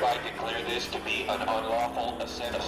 hereby declare this to be an unlawful assembly.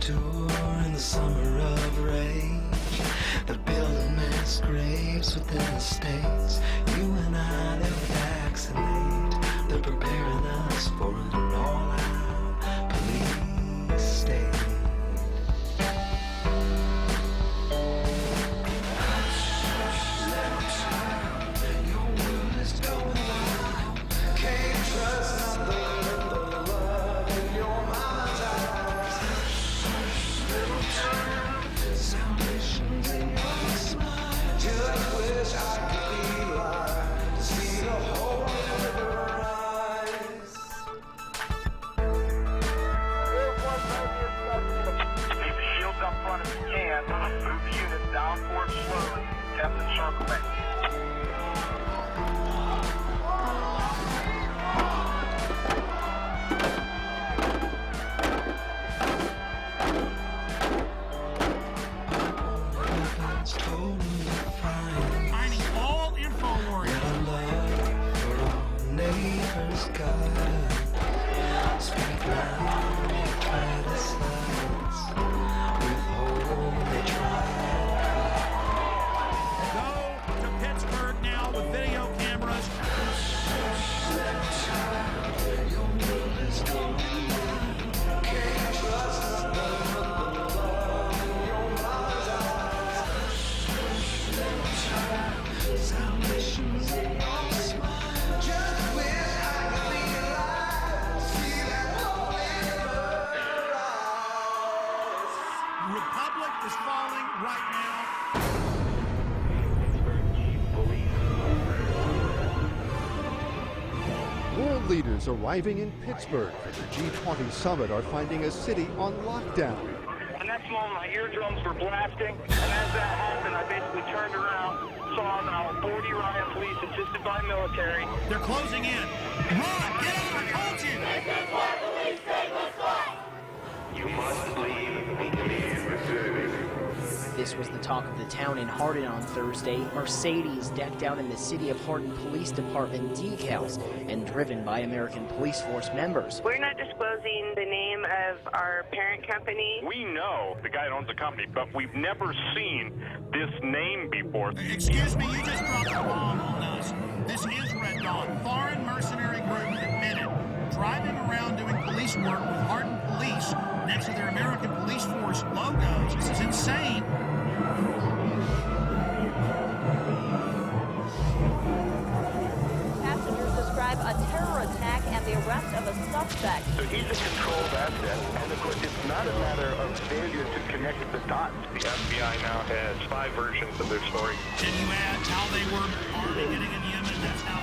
In the summer of rage, they're building mass graves within the states. You and I, they'll vaccinate. They're preparing us for an all-out police state. Your world is going wild. Can't trust nothing but the love in your mama's eyes. Salvation's in your smile. Just wish I could be alive to see the whole river rise. Keep the shields up front if you can. Move the units down forward slowly. Captain circle it. Finding all info warriors. Neighbors gotta speak loud, try to silence, withhold, they try. Go to Pittsburgh now with video cameras. Your world is going wild. Can't trust nothing but the love in your mama's eyes. Salvation's in your smile. Just wish I could be alive to see that whole river rise. Republic is falling right now. World leaders arriving in Pittsburgh for the G20 summit are finding a city on lockdown. The next moment, my eardrums were blasting, and as that happened, I basically turned around, saw now 40 riot police assisted by military. They're closing in. Run! Get out! I told you! You must leave immediately. This was the talk of the town in Hardin on Thursday. Mercedes decked out in the City of Hardin Police Department decals and driven by American Police Force members. We're not disclosing the name of our parent company. We know the guy that owns the company, but we've never seen this name before. Excuse me, you just dropped a bomb on us. This is Red Dawn. Foreign mercenary group admitted driving around doing police work with Hardin Police next to their American Police Force logos. This is insane. Passengers describe a terror attack and the arrest of a suspect. So he's a controlled asset, and of course it's not a matter of failure to connect the dots. The FBI now has 5 versions of their story. Then you add how they were already getting in Yemen, that's how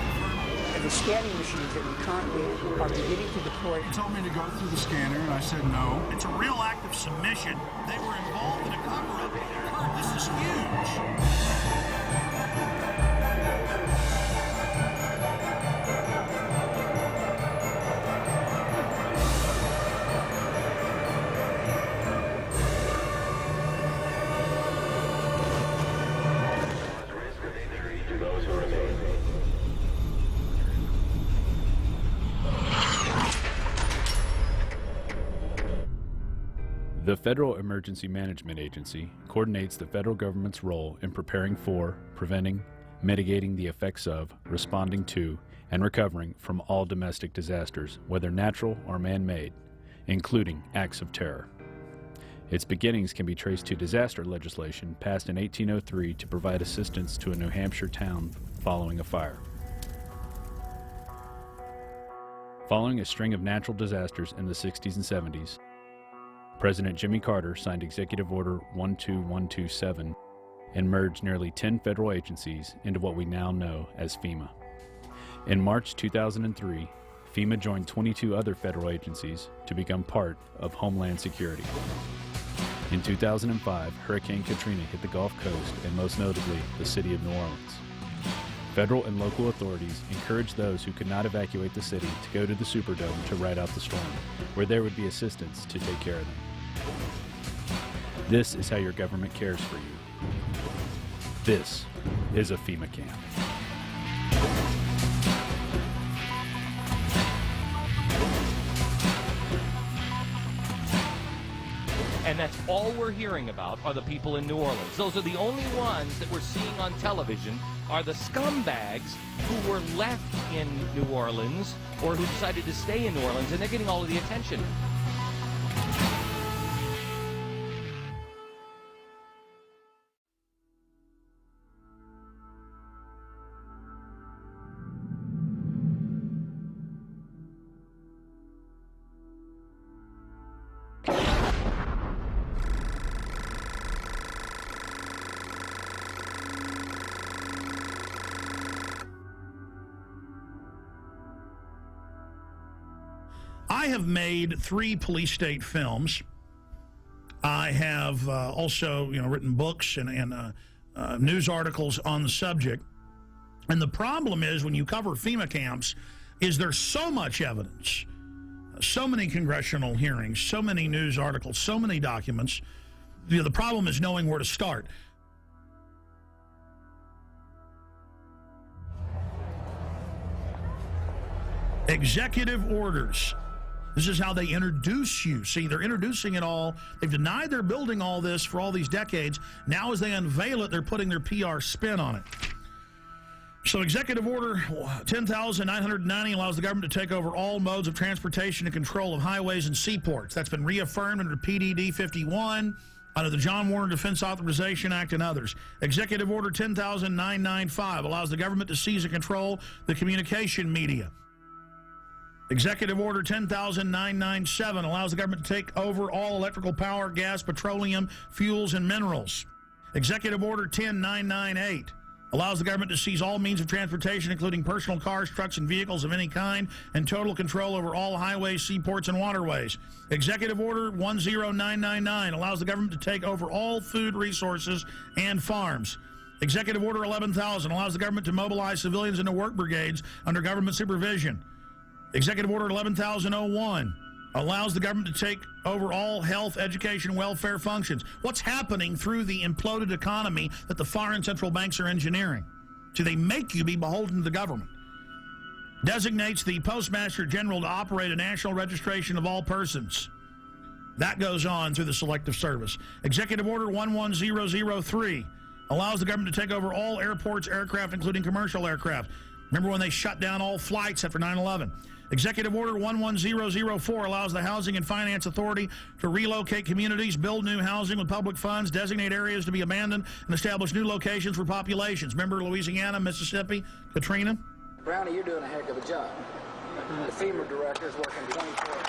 The scanning machines that we currently are beginning to deploy. He told me to go through the scanner, and I said no. It's a real act of submission. They were involved in a cover-up. Kurt, this is huge. The Federal Emergency Management Agency coordinates the federal government's role in preparing for, preventing, mitigating the effects of, responding to, and recovering from all domestic disasters, whether natural or man-made, including acts of terror. Its beginnings can be traced to disaster legislation passed in 1803 to provide assistance to a New Hampshire town following a fire. Following a string of natural disasters in the 60s and 70s, President Jimmy Carter signed Executive Order 12127 and merged nearly 10 federal agencies into what we now know as FEMA. In March 2003, FEMA joined 22 other federal agencies to become part of Homeland Security. In 2005, Hurricane Katrina hit the Gulf Coast and most notably the city of New Orleans. Federal and local authorities encouraged those who could not evacuate the city to go to the Superdome to ride out the storm, where there would be assistance to take care of them. This is how your government cares for you. This is a FEMA camp. And that's all we're hearing about are the people in New Orleans. Those are the only ones that we're seeing on television are the scumbags who were left in New Orleans or who decided to stay in New Orleans, and they're getting all of the attention. I have made 3 police state films. I have also, written books and news articles on the subject. And the problem is when you cover FEMA camps is there's so much evidence, so many congressional hearings, so many news articles, so many documents. The problem is knowing where to start. Executive orders. This is how they introduce you. See, they're introducing it all. They've denied they're building all this for all these decades. Now as they unveil it, they're putting their PR spin on it. So Executive Order 10,990 allows the government to take over all modes of transportation and control of highways and seaports. That's been reaffirmed under PDD 51, under the John Warner Defense Authorization Act and others. Executive Order 10,995 allows the government to seize and control the communication media. Executive Order 10,997 allows the government to take over all electrical power, gas, petroleum, fuels, and minerals. Executive Order 10,998 allows the government to seize all means of transportation, including personal cars, trucks, and vehicles of any kind, and total control over all highways, seaports, and waterways. Executive Order 10999 allows the government to take over all food resources and farms. Executive Order 11,000 allows the government to mobilize civilians into work brigades under government supervision. Executive Order 11,001 allows the government to take over all health, education, welfare functions. What's happening through the imploded economy that the foreign central banks are engineering? So they make you be beholden to the government. Designates the Postmaster General to operate a national registration of all persons. That goes on through the Selective Service. Executive Order 11003 allows the government to take over all airports, aircraft, including commercial aircraft. Remember when they shut down all flights after 9/11? Executive Order 11004 allows the Housing and Finance Authority to relocate communities, build new housing with public funds, designate areas to be abandoned, and establish new locations for populations. Remember Louisiana, Mississippi, Katrina? Brownie, you're doing a heck of a job. The FEMA director is working 24 hours.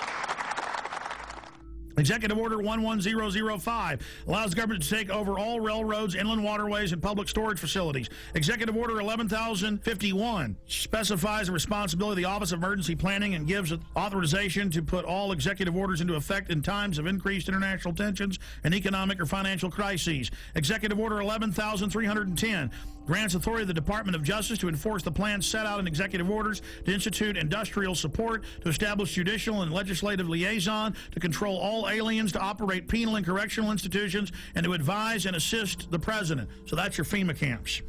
Executive Order 11005 allows the government to take over all railroads, inland waterways, and public storage facilities. Executive Order 11,051 specifies the responsibility of the Office of Emergency Planning and gives authorization to put all executive orders into effect in times of increased international tensions and economic or financial crises. Executive Order 11,310 grants authority to the Department of Justice to enforce the plans set out in executive orders, to institute industrial support, to establish judicial and legislative liaison, to control all aliens, to operate penal and correctional institutions, and to advise and assist the president. So that's your FEMA camps.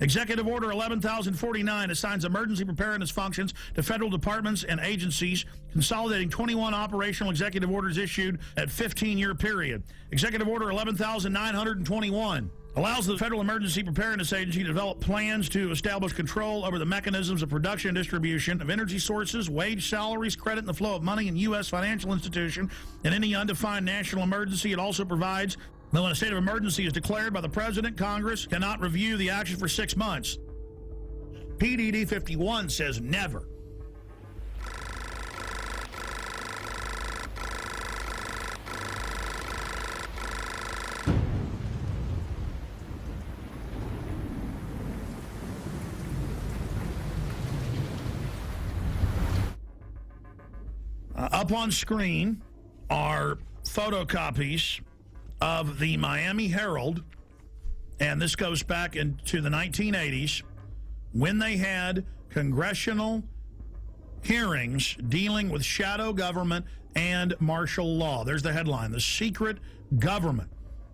Executive Order 11,049 assigns emergency preparedness functions to federal departments and agencies, consolidating 21 operational executive orders issued at 15-year period. Executive Order 11,921 allows the Federal Emergency Preparedness Agency to develop plans to establish control over the mechanisms of production and distribution of energy sources, wage salaries, credit, and the flow of money in U.S. financial institution. In any undefined national emergency, it also provides that when a state of emergency is declared by the President, Congress cannot review the action for 6 months. PDD 51 says never. Up on screen are photocopies of the Miami Herald, and this goes back into the 1980s when they had congressional hearings dealing with shadow government and martial law. There's the headline, The Secret Government.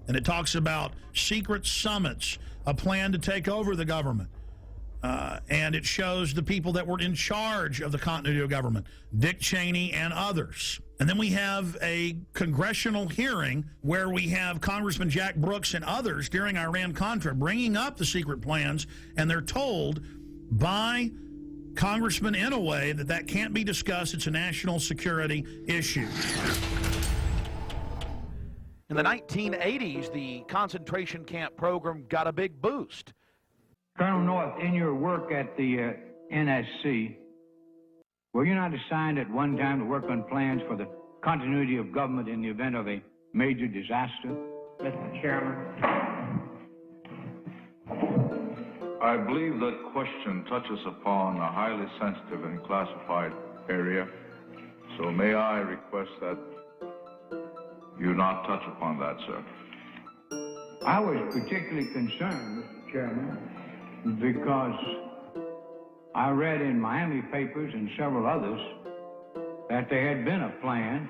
And it talks about secret summits, a plan to take over the government. And it shows the people that were in charge of the continuity of government, Dick Cheney and others. And then we have a congressional hearing where we have Congressman Jack Brooks and others during Iran-Contra bringing up the secret plans, and they're told by Congressman Inouye that can't be discussed. It's a national security issue. In the 1980s, the concentration camp program got a big boost. Colonel North, in your work at the NSC, were you not assigned at one time to work on plans for the continuity of government in the event of a major disaster? Mr. Chairman. I believe that question touches upon a highly sensitive and classified area, so may I request that you not touch upon that, sir. I was particularly concerned, Mr. Chairman, because I read in Miami papers and several others that there had been a plan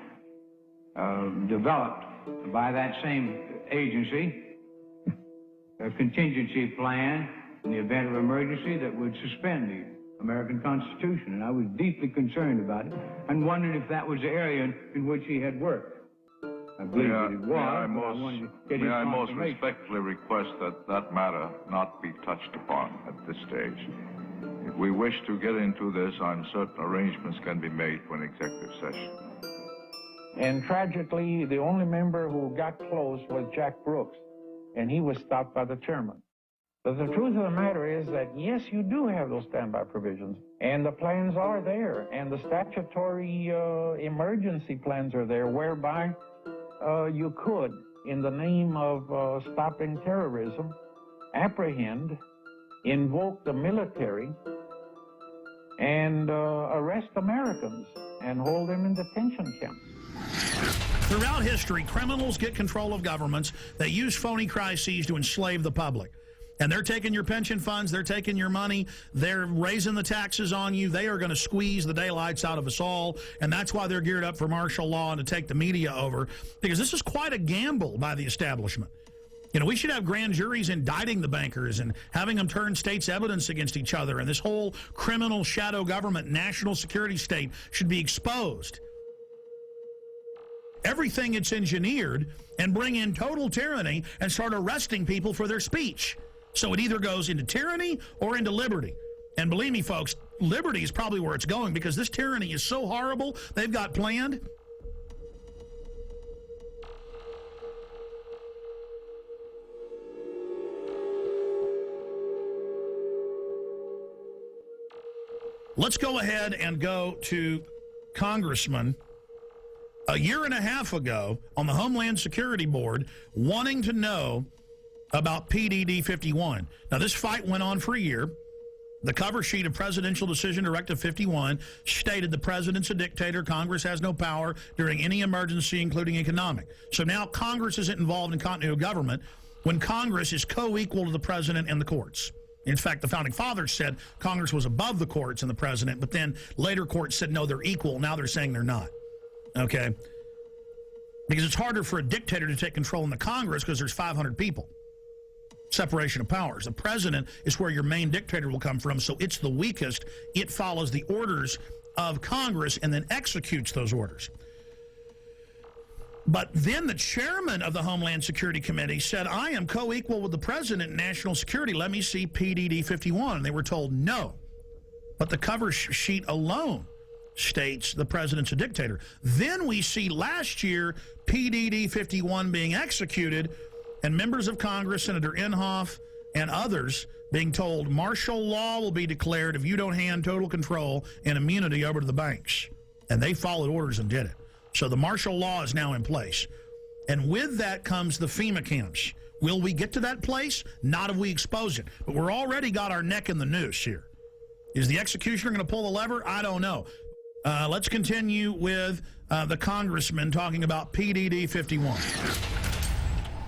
developed by that same agency, a contingency plan in the event of emergency that would suspend the American Constitution. And I was deeply concerned about it and wondered if that was the area in which he had worked. I believe that it was. May I most respectfully request that that matter not be touched upon at this stage. If we wish to get into this, I'm certain arrangements can be made for an executive session. And tragically, the only member who got close was Jack Brooks, and he was stopped by the chairman. But the truth of the matter is that, yes, you do have those standby provisions, and the plans are there, and the statutory emergency plans are there, whereby you could, in the name of stopping terrorism, apprehend, invoke the military, and arrest Americans and hold them in detention camps. Throughout history, criminals get control of governments. They use phony crises to enslave the public. And they're taking your pension funds, they're taking your money, they're raising the taxes on you, they are going to squeeze the daylights out of us all, and that's why they're geared up for martial law and to take the media over, because this is quite a gamble by the establishment. You know, we should have grand juries indicting the bankers and having them turn states' evidence against each other, and this whole criminal shadow government, national security state should be exposed. Everything it's engineered, and bring in total tyranny and start arresting people for their speech. So it either goes into tyranny or into liberty. And believe me, folks, liberty is probably where it's going, because this tyranny is so horrible they've got planned. Let's go ahead and go to Congressman a year and a half ago on the Homeland Security Board wanting to know about PDD 51. Now, this fight went on for a year. The cover sheet of Presidential Decision Directive 51 stated the president's a dictator. Congress has no power during any emergency, including economic. So now Congress isn't involved in continuity of government when Congress is co-equal to the president and the courts. In fact, the Founding Fathers said Congress was above the courts and the president, but then later courts said, no, they're equal. Now they're saying they're not. Okay? Because it's harder for a dictator to take control in the Congress because there's 500 people. Separation of powers. The president is where your main dictator will come from, so it's the weakest. It follows the orders of Congress and then executes those orders. But then the chairman of the Homeland Security Committee said, I am co-equal with the president in national security. Let me see PDD 51. And they were told no. But the cover sheet alone states the president's a dictator. Then we see last year PDD 51 being executed, and members of Congress, Senator Inhofe and others, being told martial law will be declared if you don't hand total control and immunity over to the banks. And they followed orders and did it. So the martial law is now in place. And with that comes the FEMA camps. Will we get to that place? Not if we expose it. But we're already got our neck in the noose here. Is the executioner going to pull the lever? I don't know. Let's continue with the congressman talking about PDD 51.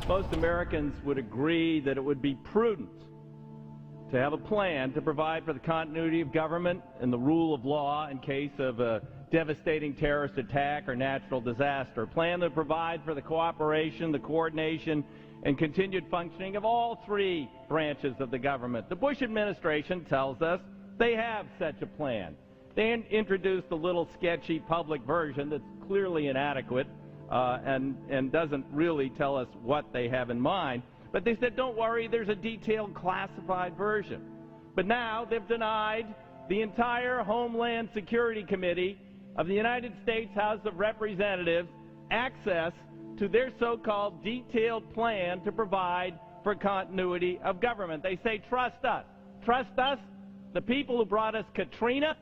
Most Americans would agree that it would be prudent to have a plan to provide for the continuity of government and the rule of law in case of a devastating terrorist attack or natural disaster. A plan to provide for the cooperation, the coordination, and continued functioning of all three branches of the government. The Bush administration tells us they have such a plan. They introduced a little sketchy public version that's clearly inadequate and doesn't really tell us what they have in mind. But they said, don't worry, there's a detailed classified version. But now they've denied the entire Homeland Security Committee of the United States House of Representatives access to their so-called detailed plan to provide for continuity of government. They say, trust us. Trust us, the people who brought us Katrina,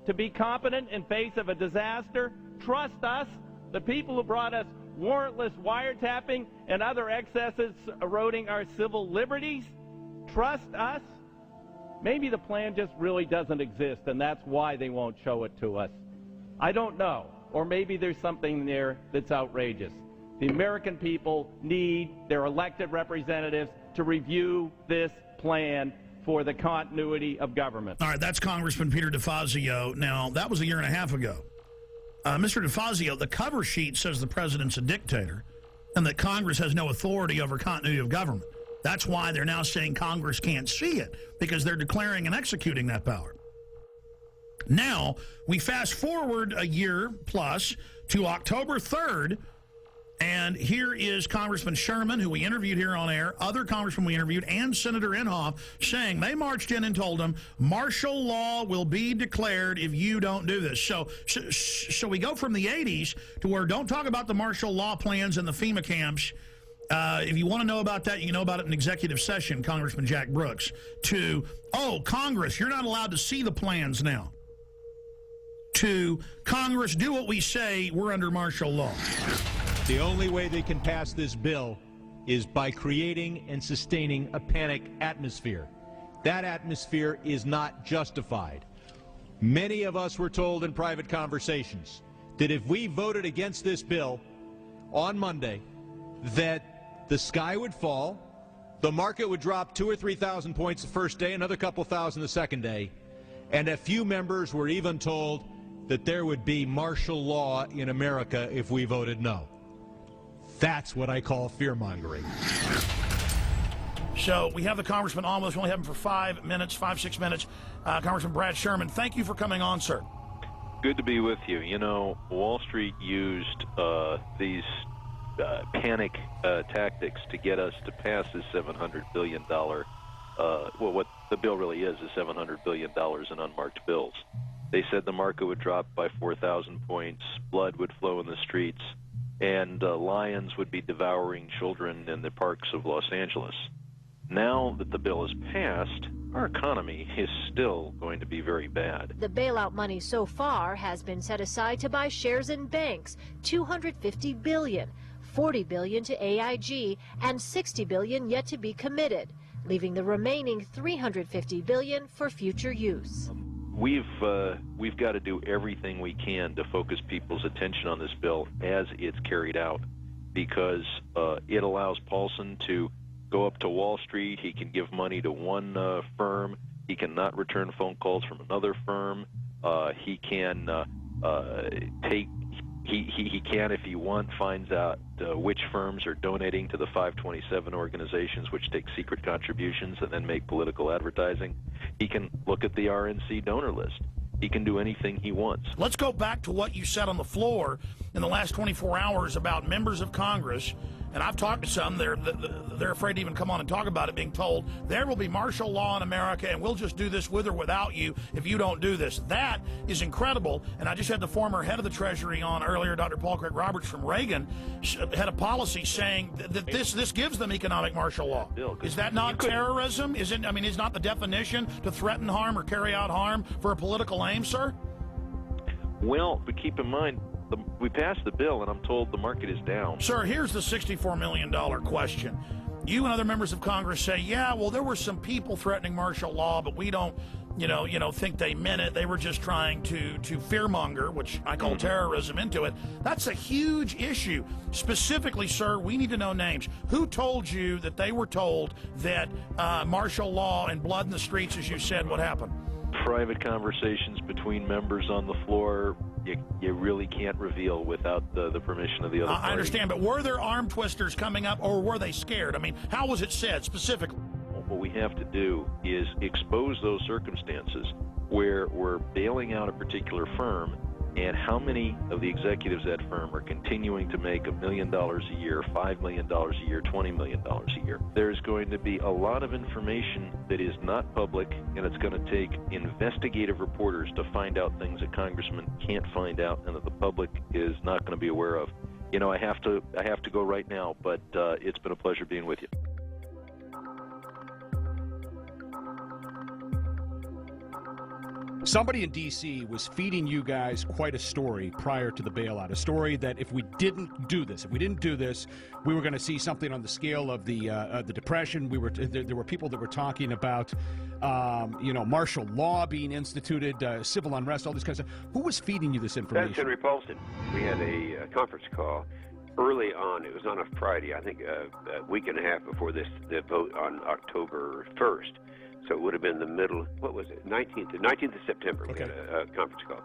to be competent in face of a disaster. Trust us, the people who brought us warrantless wiretapping and other excesses eroding our civil liberties. Trust us. Maybe the plan just really doesn't exist, and that's why they won't show it to us. I don't know. Or maybe there's something there that's outrageous. The American people need their elected representatives to review this plan for the continuity of government. All right, that's Congressman Peter DeFazio. Now, that was a year and a half ago. Mr. DeFazio, the cover sheet says the president's a dictator and that Congress has no authority over continuity of government. That's why they're now saying Congress can't see it, because they're declaring and executing that power. Now, we fast forward a year plus to October 3rd, and here is Congressman Sherman, who we interviewed here on air, other congressmen we interviewed, and Senator Inhofe saying they marched in and told them martial law will be declared if you don't do this. So we go from the 80s to where don't talk about the martial law plans and the FEMA camps. If you want to know about that, you can know about it in executive session, Congressman Jack Brooks, to, oh, Congress, you're not allowed to see the plans now. To Congress, do what we say, we're under martial law. The only way they can pass this bill is by creating and sustaining a panic atmosphere. That atmosphere is not justified. Many of us were told in private conversations that if we voted against this bill on Monday, that the sky would fall, the market would drop 2,000 or 3,000 points the first day, another couple thousand the second day, and a few members were even told that there would be martial law in America if we voted no. That's what I call fear-mongering. So we have the congressman on with us. We only have him for 5 minutes, 6 minutes. Congressman Brad Sherman, thank you for coming on, sir. Good to be with you. You know, Wall Street used these panic tactics to get us to pass this $700 billion, well, what the bill really is $700 billion in unmarked bills. They said the market would drop by 4,000 points, blood would flow in the streets, and lions would be devouring children in the parks of Los Angeles. Now that the bill is passed, our economy is still going to be very bad. The bailout money so far has been set aside to buy shares in banks, $250 billion, $40 billion to AIG, and $60 billion yet to be committed, leaving the remaining $350 billion for future use. We've got to do everything we can to focus people's attention on this bill as it's carried out, because it allows Paulson to go up to Wall Street. He can give money to one firm. He cannot return phone calls from another firm. He can he can, if he wants, finds out which firms are donating to the 527 organizations, which take secret contributions and then make political advertising. He can look at the RNC donor list. He can do anything he wants. Let's go back to what you said on the floor in the last 24 hours about members of Congress, and I've talked to some. They're afraid to even come on and talk about it, being told there will be martial law in America and we'll just do this with or without you if you don't do this. That is incredible. And I just had the former head of the Treasury on earlier, Dr. Paul Craig Roberts from Reagan, head of policy, saying that this gives them economic martial law. Is that not terrorism? Is not the definition to threaten harm or carry out harm for a political aim, sir? Well, but keep in mind, we passed the bill, and I'm told the market is down. Sir, here's the $64 million question. You and other members of Congress say, yeah, well, there were some people threatening martial law, but we don't think they meant it. They were just trying to fearmonger, which I call terrorism, into it. That's a huge issue. Specifically, sir, we need to know names. Who told you that they were told that martial law and blood in the streets, as you said, would happen? Private conversations between members on the floor, you really can't reveal without the permission of the other party. I understand, but were there arm twisters coming up, or were they scared? I mean, how was it said specifically? What we have to do is expose those circumstances where we're bailing out a particular firm, and how many of the executives at that firm are continuing to make $1 million a year, $5 million a year, $20 million a year. There's going to be a lot of information that is not public, and it's going to take investigative reporters to find out things that congressmen can't find out and that the public is not going to be aware of. I have to go right now, but it's been a pleasure being with you. Somebody in D.C. was feeding you guys quite a story prior to the bailout, a story that if we didn't do this, we were going to see something on the scale of the Depression. There were people that were talking about, martial law being instituted, civil unrest, all this kind of stuff. Who was feeding you this information? That's Henry Paulson. We had a conference call early on. It was on a Friday, I think a week and a half before the vote on October 1st. So it would have been the middle, what was it, 19th of September, okay. We had a conference call.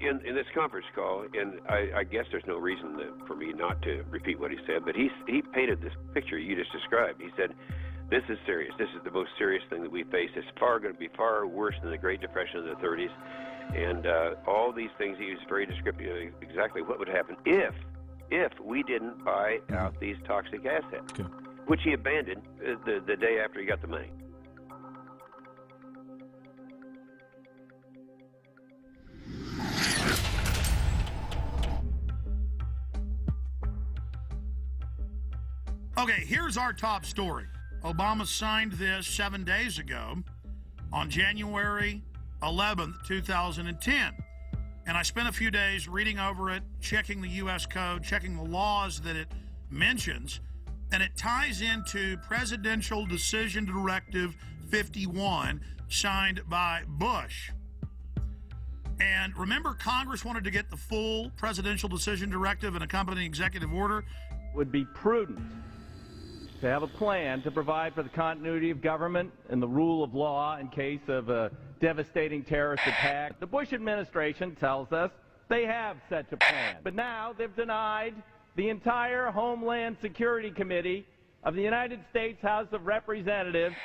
In this conference call, and I guess there's no reason for me not to repeat what he said, but he painted this picture you just described. He said, this is serious. This is the most serious thing that we face. It's going to be far worse than the Great Depression of the 30s. And all these things, he was very descriptive of exactly what would happen if we didn't buy out these toxic assets, okay. Which he abandoned the day after he got the money. Okay, here's our top story. Obama signed this 7 days ago on January 11th, 2010. And I spent a few days reading over it, checking the U.S. Code, checking the laws that it mentions, and it ties into Presidential Decision Directive 51, signed by Bush. And remember, Congress wanted to get the full Presidential Decision Directive and accompanying executive order. Would be prudent to have a plan to provide for the continuity of government and the rule of law in case of a devastating terrorist attack. The Bush administration tells us they have such a plan. But now they've denied the entire Homeland Security Committee of the United States House of Representatives.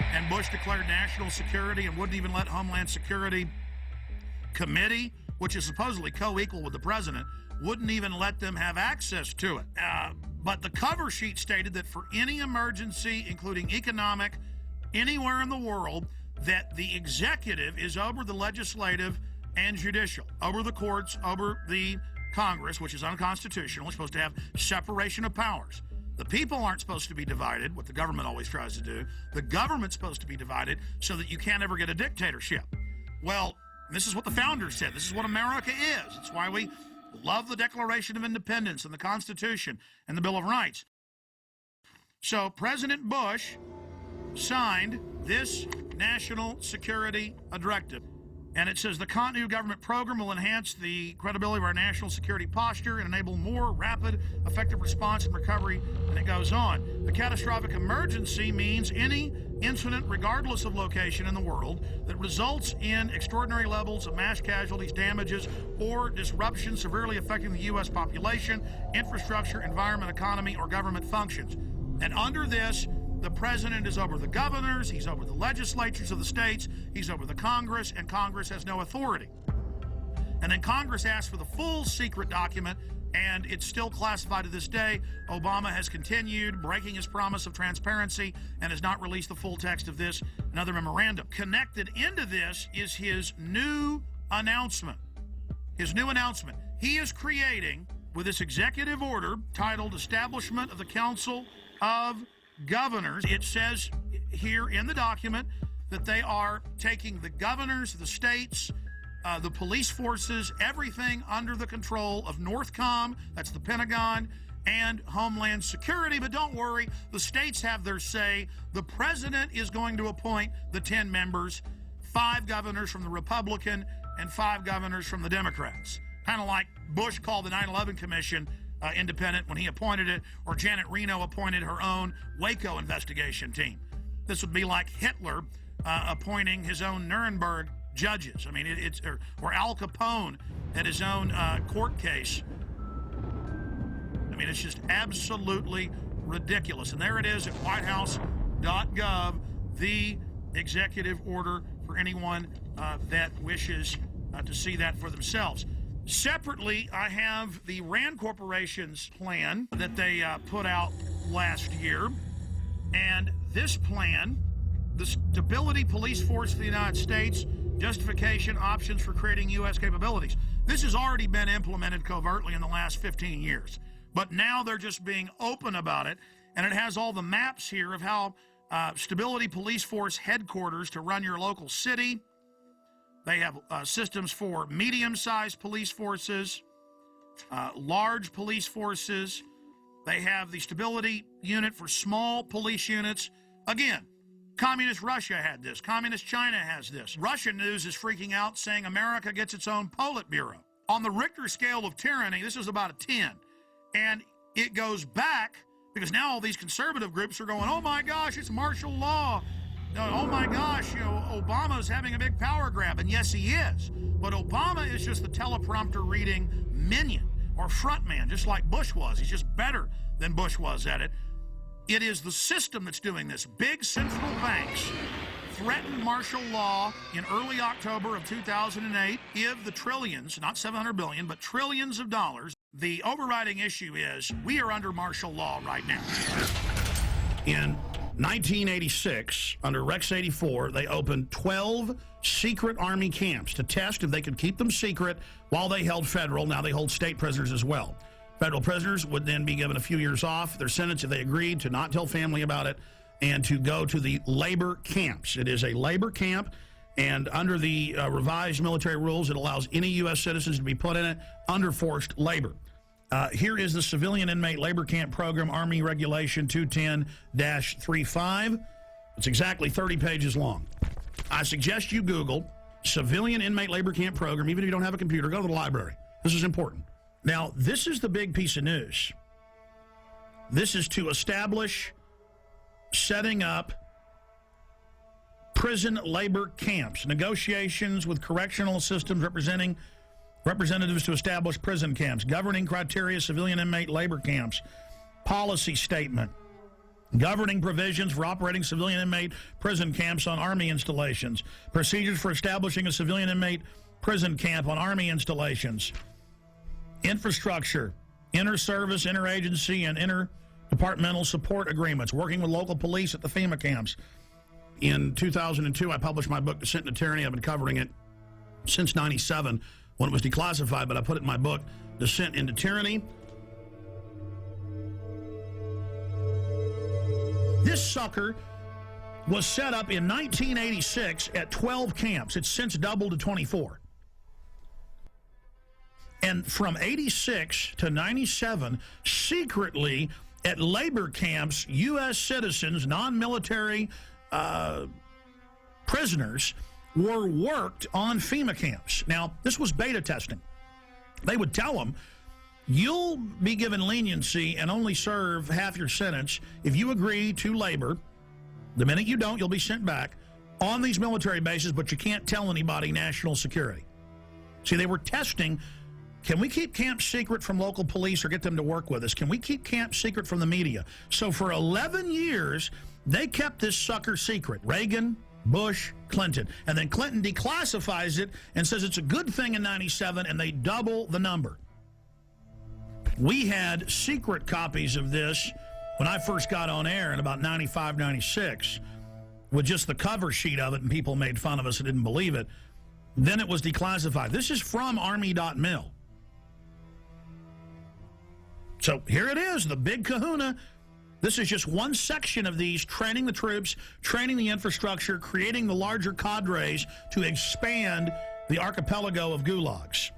And Bush declared national security and wouldn't even let Homeland Security Committee, which is supposedly co-equal with the president, wouldn't even let them have access to it. But the cover sheet stated that for any emergency, including economic, anywhere in the world, that the executive is over the legislative and judicial, over the courts, over the Congress, which is unconstitutional. It's supposed to have separation of powers. The people aren't supposed to be divided, what the government always tries to do. The government's supposed to be divided so that you can't ever get a dictatorship. Well, this is what the founders said. This is what America is. It's why we love the Declaration of Independence and the Constitution and the Bill of Rights. So President Bush signed this national security directive. And it says the continuity of government program will enhance the credibility of our national security posture and enable more rapid, effective response and recovery. And it goes on. The catastrophic emergency means any incident, regardless of location in the world, that results in extraordinary levels of mass casualties, damages, or disruption severely affecting the U.S. population, infrastructure, environment, economy, or government functions. And under this, the president is over the governors, he's over the legislatures of the states, he's over the Congress, and Congress has no authority. And then Congress asked for the full secret document, and it's still classified to this day. Obama has continued breaking his promise of transparency and has not released the full text of this and other memorandum. Connected into this is his new announcement. His new announcement. He is creating, with this executive order titled Establishment of the Council of Governors, it says here in the document that they are taking the governors, the states, the police forces, everything under the control of NORTHCOM, that's the Pentagon, and Homeland Security. But don't worry, the states have their say. The president is going to appoint the 10 members. 5 governors from the Republican and 5 governors from the Democrats. Kind of like Bush called the 9/11 Commission independent when he appointed it, or Janet Reno appointed her own Waco investigation team. This would be like Hitler appointing his own Nuremberg judges. I mean, or Al Capone at his own court case. I mean, it's just absolutely ridiculous. And there it is at whitehouse.gov, the executive order for anyone that wishes to see that for themselves. Separately, I have the Rand Corporation's plan that they put out last year. And this plan, the Stability Police Force of the United States, justification, options for creating U.S. capabilities. This has already been implemented covertly in the last 15 years. But now they're just being open about it. And it has all the maps here of how Stability Police Force headquarters to run your local city. They have systems for medium-sized police forces, large police forces. They have the stability unit for small police units. Again, Communist Russia had this. Communist China has this. Russian news is freaking out, saying America gets its own Politburo. On the Richter scale of tyranny, this is about a 10. And it goes back, because now all these conservative groups are going, oh my gosh, it's martial law. Oh my gosh, Obama's having a big power grab. And yes, he is. But Obama is just the teleprompter reading minion or frontman, just like Bush was. He's just better than Bush was at it. It is the system that's doing this. Big central banks threatened martial law in early October of 2008. Give the trillions, not 700 billion, but trillions of dollars. The overriding issue is we are under martial law right now. In 1986, under Rex 84, they opened 12 secret Army camps to test if they could keep them secret while they held federal. Now they hold state prisoners as well. Federal prisoners would then be given a few years off their sentence if they agreed to not tell family about it and to go to the labor camps. It is a labor camp, and under the revised military rules, it allows any U.S. citizens to be put in it under forced labor. Here is the Civilian Inmate Labor Camp Program, Army Regulation 210-35. It's exactly 30 pages long. I suggest you Google Civilian Inmate Labor Camp Program. Even if you don't have a computer, go to the library. This is important. Now, this is the big piece of news. This is to establish setting up prison labor camps, negotiations with correctional systems representatives to establish prison camps, governing criteria, civilian inmate labor camps, policy statement, governing provisions for operating civilian inmate prison camps on Army installations, procedures for establishing a civilian inmate prison camp on Army installations, infrastructure, inter-service, interagency, and interdepartmental support agreements, working with local police at the FEMA camps. In 2002, I published my book, Descent into Tyranny. I've been covering it since 97 when it was declassified, but I put it in my book, Descent into Tyranny. This sucker was set up in 1986 at 12 camps. It's since doubled to 24. And from 86 to 97, secretly at labor camps, U.S. citizens, non-military prisoners, were worked on FEMA camps. Now, this was beta testing. They would tell them, you'll be given leniency and only serve half your sentence if you agree to labor. The minute you don't, you'll be sent back on these military bases, but you can't tell anybody national security. See, they were testing, can we keep camp secret from local police or get them to work with us? Can we keep camp secret from the media? So for 11 years, they kept this sucker secret. Reagan, Bush, Clinton. And then Clinton declassifies it and says it's a good thing in 97, and they double the number. We had secret copies of this when I first got on air in about 95, 96, with just the cover sheet of it, and people made fun of us and didn't believe it. Then it was declassified. This is from Army.mil. So here it is, the big kahuna. This is just one section of these, training the troops, training the infrastructure, creating the larger cadres to expand the archipelago of gulags.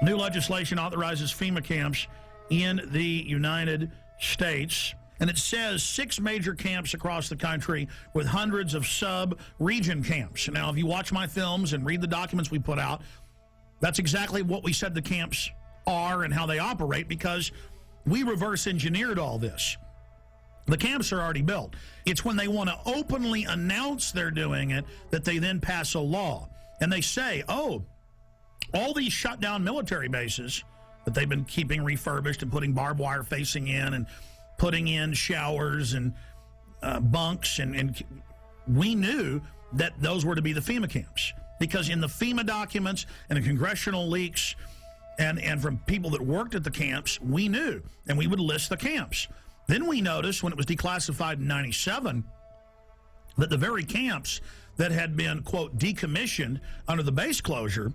New legislation authorizes FEMA camps in the United States. And it says 6 major camps across the country with hundreds of sub-region camps. Now, if you watch my films and read the documents we put out, that's exactly what we said the camps are and how they operate, because we reverse engineered all this. The camps are already built. It's when they want to openly announce they're doing it that they then pass a law. And they say, oh, all these shut down military bases that they've been keeping refurbished and putting barbed wire facing in and putting in showers and bunks, and we knew that those were to be the FEMA camps, because in the FEMA documents and the congressional leaks and from people that worked at the camps, we knew, and we would list the camps. Then we noticed when it was declassified in 97 that the very camps that had been, quote, decommissioned under the base closure,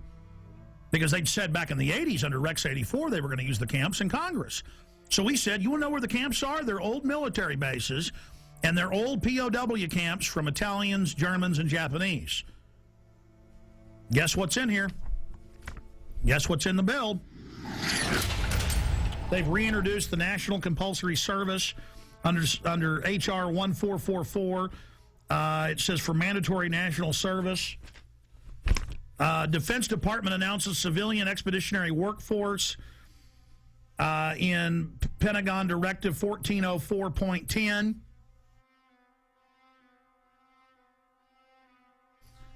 because they'd said back in the 80s under Rex 84 they were going to use the camps in Congress. So we said, you want to know where the camps are? They're old military bases, and they're old POW camps from Italians, Germans, and Japanese. Guess what's in here? Guess what's in the bill? They've reintroduced the National Compulsory Service under H.R. 1444. It says for mandatory national service. Defense Department announces civilian expeditionary workforce in Pentagon Directive 1404.10.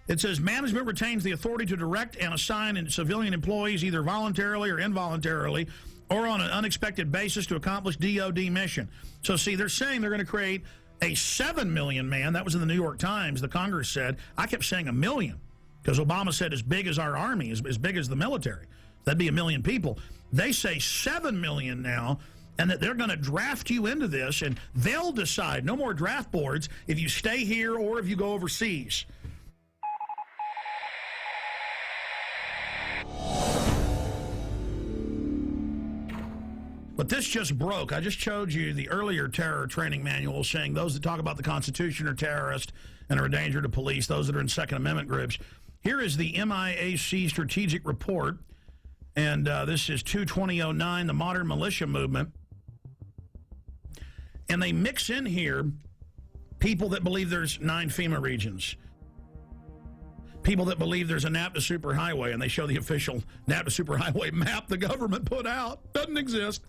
It says management retains the authority to direct and assign civilian employees either voluntarily or involuntarily or on an unexpected basis to accomplish DOD mission. So see, they're saying they're going to create a 7 million man. That was in the New York Times. The Congress said. I kept saying 1 million because Obama said as big as our army, as big as the military. That'd be 1 million people. They say 7 million now, and that they're going to draft you into this, and they'll decide, no more draft boards, if you stay here or if you go overseas. But this just broke. I just showed you the earlier terror training manual saying those that talk about the Constitution are terrorists and are a danger to police, those that are in Second Amendment groups. Here is the MIAC strategic report, and this is 2/2009, the modern militia movement. And they mix in here people that believe there's 9 FEMA regions, people that believe there's a NAPTA superhighway, and they show the official NAPTA superhighway map the government put out. Doesn't exist.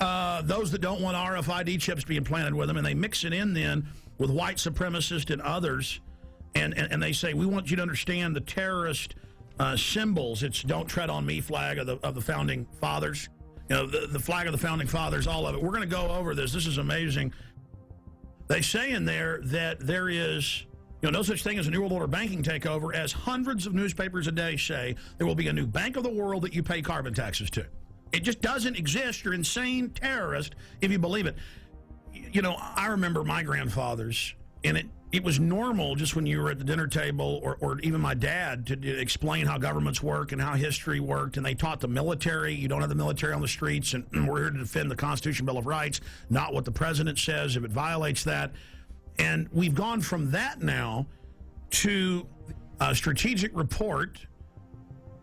Those that don't want RFID chips being planted with them, and they mix it in then with white supremacists and others, and they say, we want you to understand the terrorist symbols. It's don't tread on me flag of the Founding Fathers. You know, the flag of the Founding Fathers, all of it. We're going to go over this. This is amazing. They say in there that there is, no such thing as a New World Order banking takeover, as hundreds of newspapers a day say there will be a new bank of the world that you pay carbon taxes to. It just doesn't exist. You're insane terrorist if you believe it. I remember my grandfathers, and it was normal just when you were at the dinner table, or even my dad, to explain how governments work and how history worked, and they taught the military. You don't have the military on the streets, and we're here to defend the Constitution, Bill of Rights, not what the president says if it violates that. And we've gone from that now to a strategic report,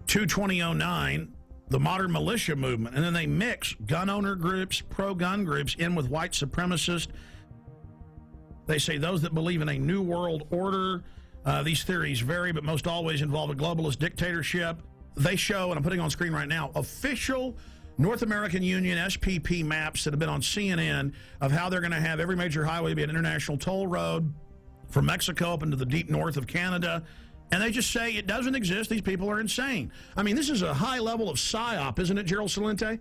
2/2009, the modern militia movement, and then they mix gun owner groups, pro-gun groups in with white supremacists. They say those that believe in a new world order. These theories vary, but most always involve a globalist dictatorship. They show, and I'm putting on screen right now, official North American Union SPP maps that have been on CNN of how they're going to have every major highway be an international toll road from Mexico up into the deep north of Canada. And they just say it doesn't exist. These people are insane. I mean, this is a high level of psyop, isn't it, Gerald Celente?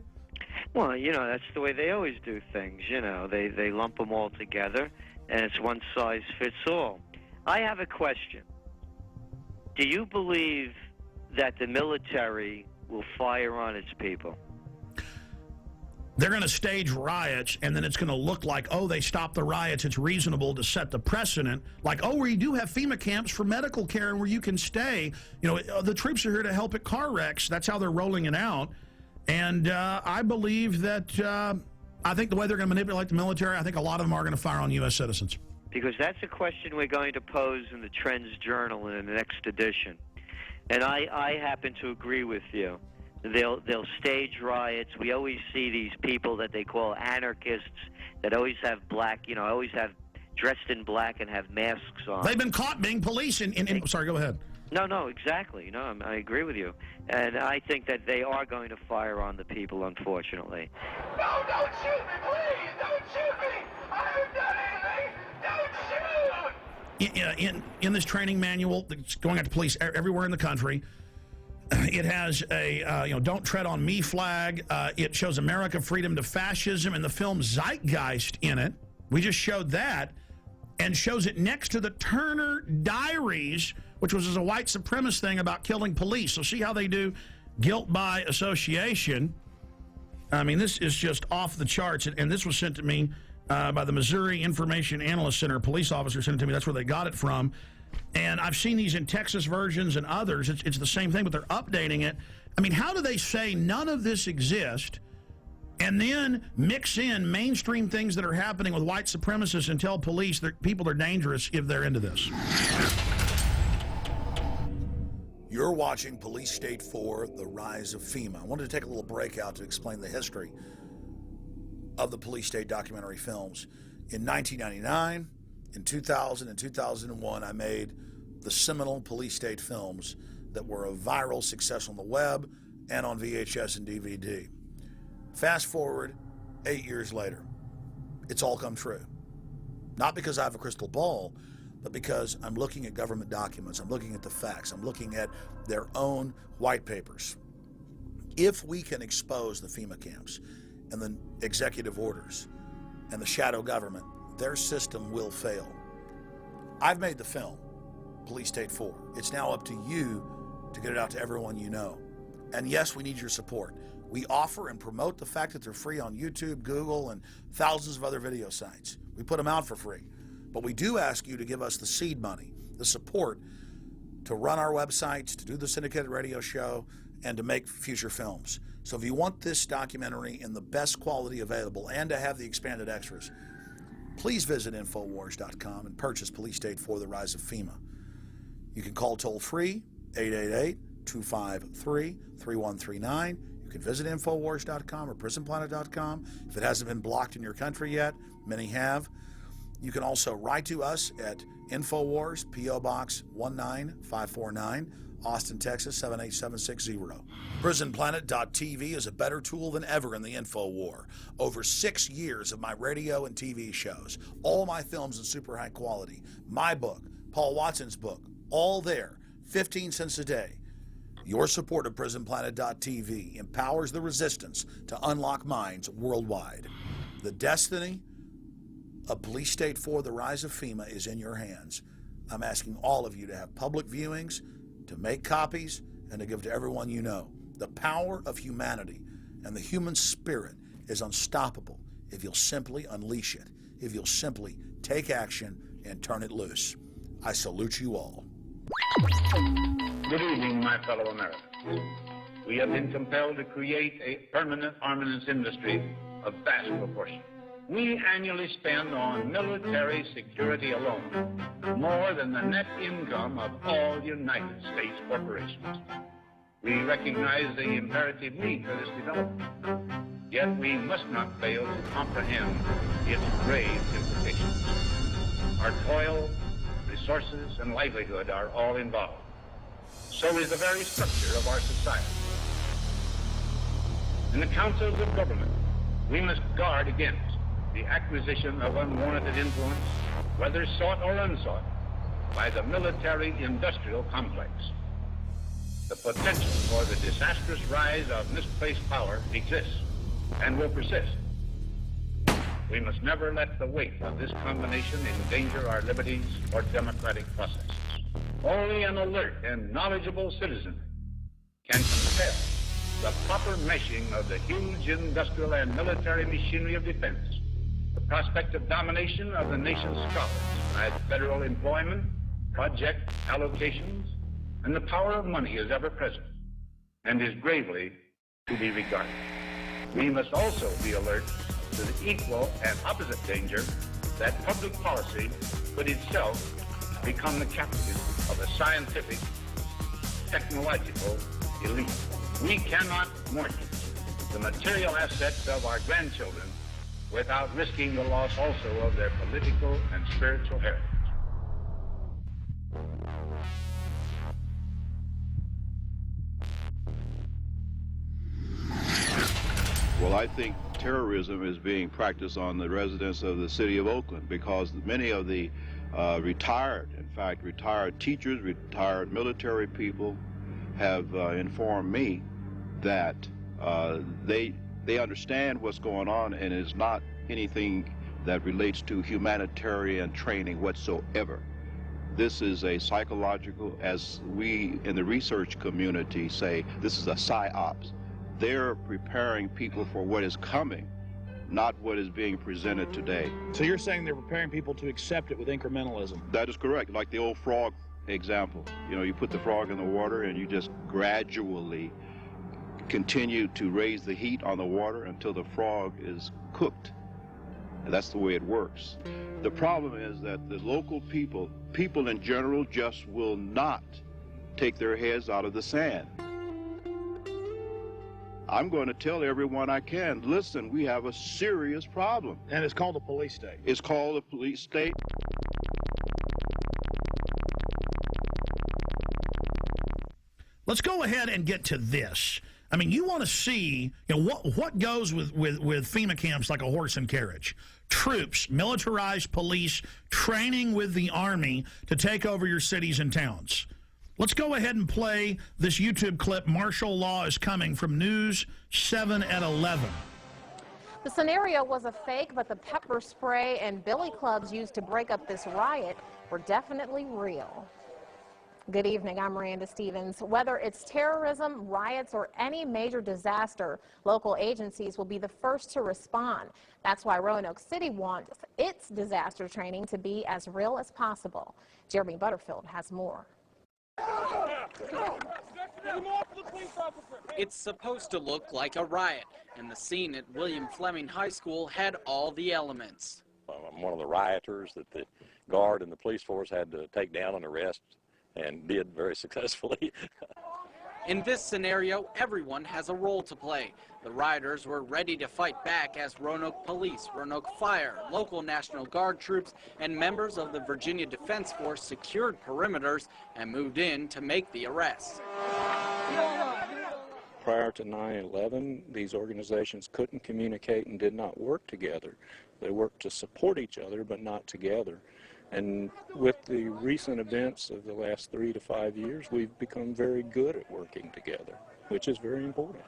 Well, that's the way they always do things. They lump them all together, and it's one size fits all. I have a question. Do you believe that the military will fire on its people? They're going to stage riots, and then it's going to look like, oh, they stopped the riots. It's reasonable to set the precedent. Like, oh, we do have FEMA camps for medical care and where you can stay. The troops are here to help at car wrecks. That's how they're rolling it out. And I believe that, I think the way they're going to manipulate the military, I think a lot of them are going to fire on U.S. citizens. Because that's a question we're going to pose in the Trends Journal in the next edition. And I happen to agree with you They'll stage riots. We always see these people that they call anarchists that always have black, always have dressed in black and have masks on. They've been caught being police sorry, go ahead. No, exactly. No, I agree with you. And I think that they are going to fire on the people, unfortunately. No, don't shoot me, please! Don't shoot me! I haven't done anything! Don't shoot! In this training manual that's going out to police everywhere in the country, it has a "Don't Tread on Me" flag. It shows America, freedom to fascism, and the film Zeitgeist in it. We just showed that, and shows it next to the Turner Diaries, which was a white supremacist thing about killing police. So see how they do guilt by association. I mean, this is just off the charts, and this was sent to me by the Missouri Information Analyst Center. A police officer sent it to me. That's where they got it from. And I've seen these in Texas versions and others. It's the same thing, but they're updating it. I mean, how do they say none of this exists and then mix in mainstream things that are happening with white supremacists and tell police that people are dangerous if they're into this? You're watching Police State 4, The Rise of FEMA. I wanted to take a little break out to explain the history of the Police State documentary films. In 1999, in 2000 and 2001, I made the seminal Police State films that were a viral success on the web and on VHS and DVD. Fast forward 8 years later, it's all come true. Not because I have a crystal ball, but because I'm looking at government documents, I'm looking at the facts, I'm looking at their own white papers. If we can expose the FEMA camps and the executive orders and the shadow government, their system will fail. I've made the film, Police State 4. It's now up to you to get it out to everyone you know. And yes, we need your support. We offer and promote the fact that they're free on YouTube, Google, and thousands of other video sites. We put them out for free. But we do ask you to give us the seed money, the support to run our websites, to do the syndicated radio show, and to make future films. So if you want this documentary in the best quality available and to have the expanded extras, please visit Infowars.com and purchase Police State 4, The Rise of FEMA. You can call toll-free, 888-253-3139. You can visit Infowars.com or PrisonPlanet.com. If it hasn't been blocked in your country yet, many have. You can also write to us at Infowars, P.O. Box 19549, Austin, Texas 78760. PrisonPlanet.tv is a better tool than ever in the info war. Over 6 years of my radio and TV shows, all my films in super high quality, my book, Paul Watson's book, all there, 15 cents a day. Your support of PrisonPlanet.tv empowers the resistance to unlock minds worldwide. The destiny of Police State 4, The Rise of FEMA is in your hands. I'm asking all of you to have public viewings, to make copies, and to give to everyone you know. The power of humanity and the human spirit is unstoppable if you'll simply unleash it, if you'll simply take action and turn it loose. I salute you all. Good evening, my fellow Americans. We have been compelled to create a permanent armaments industry of vast proportion. We annually spend on military security alone more than the net income of all United States corporations. We recognize the imperative need for this development, yet we must not fail to comprehend its grave implications. Our toil, resources, and livelihood are all involved. So is the very structure of our society. In the councils of government, we must guard against the acquisition of unwarranted influence, whether sought or unsought, by the military-industrial complex. The potential for the disastrous rise of misplaced power exists and will persist. We must never let the weight of this combination endanger our liberties or democratic processes. Only an alert and knowledgeable citizen can compel the proper meshing of the huge industrial and military machinery of defense, the prospect of domination of the nation's scholars as federal employment, project allocations, and the power of money is ever present and is gravely to be regarded. We must also be alert to the equal and opposite danger that public policy could itself become the captive of a scientific, technological elite. We cannot mortgage the material assets of our grandchildren without risking the loss also of their political and spiritual heritage. Well, I think terrorism is being practiced on the residents of the city of Oakland because many of the retired teachers, retired military people have informed me that they understand what's going on, and it's not anything that relates to humanitarian training whatsoever. This is a psychological, as we in the research community say, this is a psyops. They're preparing people for what is coming, not what is being presented today. So you're saying they're preparing people to accept it with incrementalism? That is correct. Like the old frog example. You know, you put the frog in the water and you just gradually continue to raise the heat on the water until the frog is cooked. And that's the way it works. The problem is that the local people in general, just will not take their heads out of the sand. I'm going to tell everyone I can, listen, we have a serious problem. And it's called a police state. It's called a police state. Let's go ahead and get to this. I mean, you want to see, you know, what goes with FEMA camps like a horse and carriage. Troops, militarized police, training with the Army to take over your cities and towns. Let's go ahead and play this YouTube clip, Martial Law is Coming, from News 7 at 11. The scenario was a fake, but the pepper spray and billy clubs used to break up this riot were definitely real. Good evening, I'm Miranda Stevens. Whether it's terrorism, riots, or any major disaster, local agencies will be the first to respond. That's why Roanoke City wants its disaster training to be as real as possible. Jeremy Butterfield has more. It's supposed to look like a riot, and the scene at William Fleming High School had all the elements. I'm one of the rioters that the guard and the police force had to take down and arrest, and did very successfully. In this scenario, everyone has a role to play. The rioters were ready to fight back as Roanoke Police, Roanoke Fire, local National Guard troops, and members of the Virginia Defense Force secured perimeters and moved in to make the arrests. Prior to 9/11, these organizations couldn't communicate and did not work together. They worked to support each other, but not together. And with the recent events of the last 3 to 5 years, we've become very good at working together, which is very important.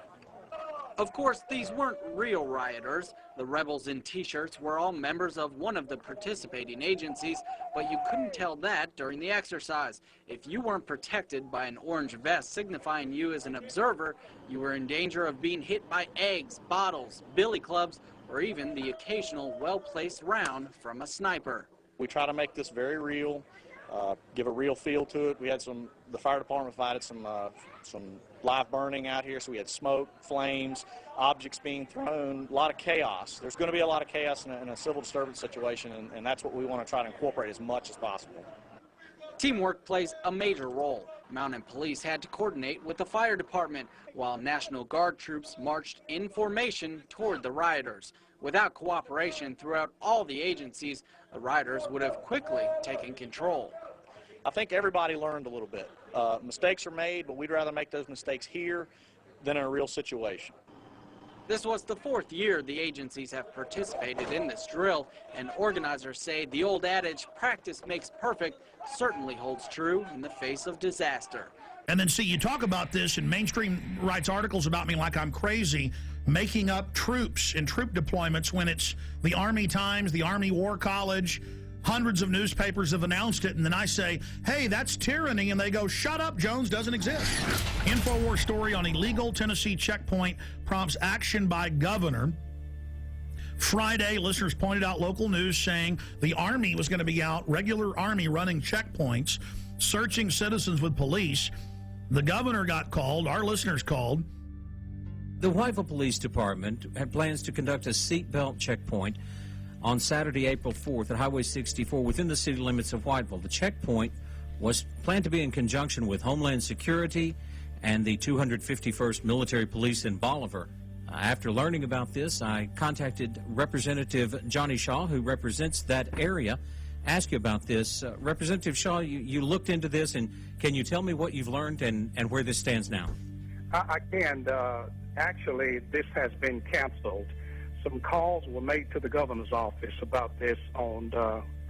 Of course, these weren't real rioters. The rebels in T-shirts were all members of one of the participating agencies, but you couldn't tell that during the exercise. If you weren't protected by an orange vest signifying you as an observer, you were in danger of being hit by eggs, bottles, billy clubs, or even the occasional well-placed round from a sniper. We try to make this very real, give a real feel to it. We had the fire department provided some live burning out here, so we had smoke, flames, objects being thrown, a lot of chaos. There's going to be a lot of chaos in a civil disturbance situation, and that's what we want to try to incorporate as much as possible. Teamwork plays a major role. Mountain Police had to coordinate with the fire department, while National Guard troops marched in formation toward the rioters. Without cooperation throughout all the agencies, the rioters would have quickly taken control. I think everybody learned a little bit. Mistakes are made, but we'd rather make those mistakes here than in a real situation. This was the 4th year the agencies have participated in this drill, and organizers say the old adage, practice makes perfect, certainly holds true in the face of disaster. And then, see, you talk about this, and mainstream writes articles about me like I'm crazy, making up troops and troop deployments when it's the Army Times, the Army War College, hundreds of newspapers have announced it, and then I say, hey, that's tyranny, and they go, shut up, Jones doesn't exist. InfoWars story on illegal Tennessee checkpoint prompts action by governor. Friday, listeners pointed out local news saying the Army was going to be out, regular Army running checkpoints, searching citizens with police. The governor got called, our listeners called. The Whiteville Police Department had plans to conduct a seatbelt checkpoint on Saturday, April 4th at Highway 64 within the city limits of Whiteville. The checkpoint was planned to be in conjunction with Homeland Security and the 251st Military Police in Bolivar. After learning about this, I contacted Representative Johnny Shaw, who represents that area, ask you about this. Representative Shaw, you looked into this, and can you tell me what you've learned and where this stands now? I can. Actually, this has been canceled. Some calls were made to the governor's office about this on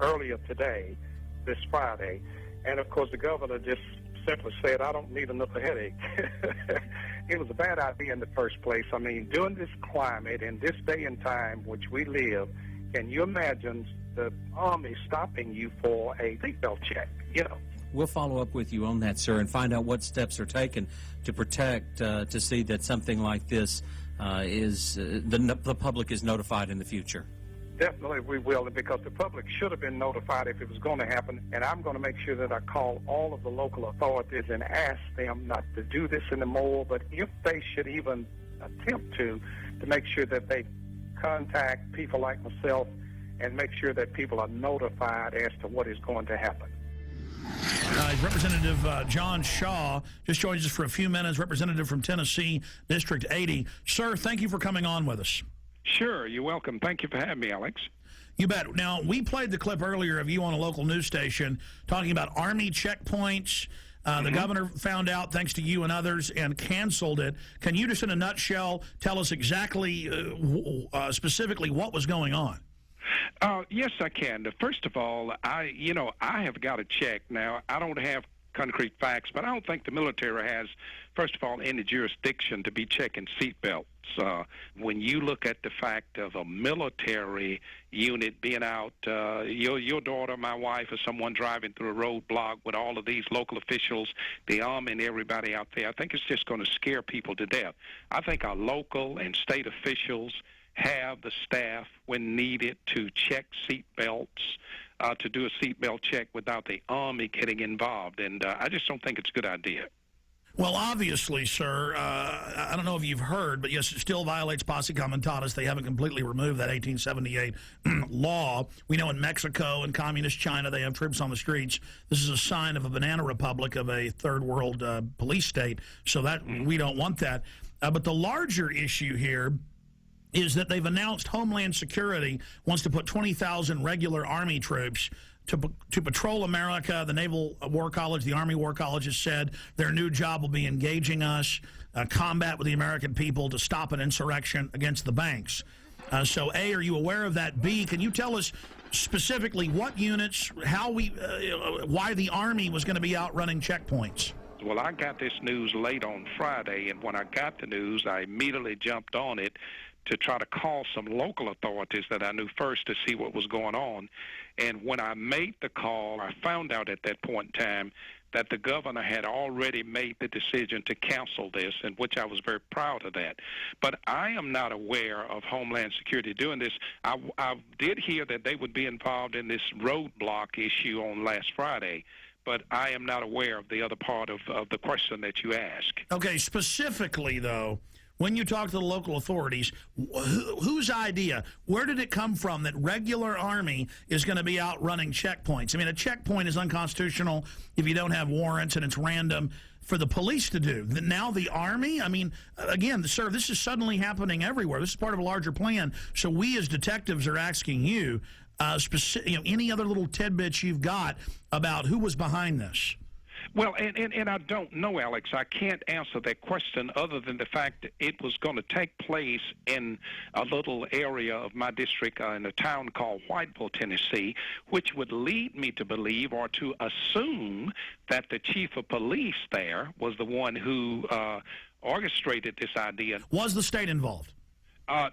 earlier today, this Friday, and of course the governor just simply said, I don't need another headache. It was a bad idea in the first place. I mean, during this climate, in this day and time which we live, can you imagine the Army stopping you for a seatbelt check? You know. We'll follow up with you on that, sir, and find out what steps are taken to protect, to see that something like this the public is notified in the future. Definitely we will, because the public should have been notified if it was going to happen, and I'm going to make sure that I call all of the local authorities and ask them not to do this anymore, but if they should even attempt to make sure that they contact people like myself and make sure that people are notified as to what is going to happen. Representative John Shaw just joins us for a few minutes, representative from Tennessee, District 80. Sir, thank you for coming on with us. Sure, you're welcome. Thank you for having me, Alex. You bet. Now, we played the clip earlier of you on a local news station talking about Army checkpoints. The governor found out, thanks to you and others, and canceled it. Can you just in a nutshell tell us exactly, specifically what was going on? Yes, I can. First of all, I have got to check. Now, I don't have concrete facts, but I don't think the military has, first of all, any jurisdiction to be checking seatbelts. When you look at the fact of a military unit being out, your daughter, my wife, or someone driving through a roadblock with all of these local officials, the Army and everybody out there, I think it's just going to scare people to death. I think our local and state officials have the staff when needed to check seatbelts, to do a seatbelt check without the Army getting involved, and I just don't think it's a good idea. Well, obviously, sir, I don't know if you've heard, but yes, it still violates posse comitatus. They haven't completely removed that 1878 law. We know in Mexico and communist China they have troops on the streets. This is a sign of a banana republic, of a third world police state, so that we don't want that. But the larger issue here is that they've announced Homeland Security wants to put 20,000 regular Army troops to patrol America. The Naval War College, the Army War College has said their new job will be engaging us, combat with the American people to stop an insurrection against the banks. So, A, are you aware of that? B, can you tell us specifically what units, why the Army was going to be out running checkpoints? Well, I got this news late on Friday, and when I got the news, I immediately jumped on it to try to call some local authorities that I knew first to see what was going on. And when I made the call, I found out at that point in time that the governor had already made the decision to cancel this, and which I was very proud of that. But I am not aware of Homeland Security doing this. I did hear that they would be involved in this roadblock issue on last Friday, but I am not aware of the other part of the question that you asked. Okay, specifically, though, when you talk to the local authorities, whose idea, where did it come from that regular Army is going to be out running checkpoints? I mean, a checkpoint is unconstitutional if you don't have warrants and it's random for the police to do. Now the Army? I mean, again, sir, this is suddenly happening everywhere. This is part of a larger plan. So we as detectives are asking you, any other little tidbits you've got about who was behind this? Well, and I don't know, Alex. I can't answer that question other than the fact that it was going to take place in a little area of my district in a town called Whiteville, Tennessee, which would lead me to believe or to assume that the chief of police there was the one who orchestrated this idea. Was the state involved?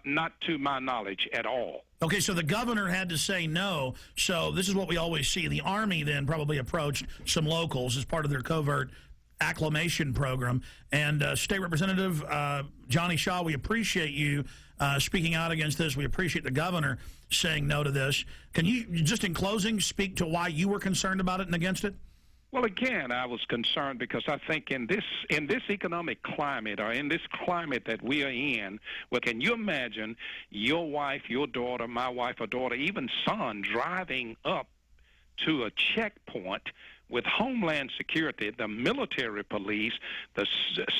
Not to my knowledge at all. Okay, so the governor had to say no. So this is what we always see. The Army then probably approached some locals as part of their covert acclimation program. And State Representative Johnny Shaw, we appreciate you speaking out against this. We appreciate the governor saying no to this. Can you, just in closing, speak to why you were concerned about it and against it? Well, again, I was concerned because I think in this economic climate, or in this climate that we are in, well, can you imagine your wife, your daughter, my wife or daughter, even son driving up to a checkpoint with Homeland Security, the military police, the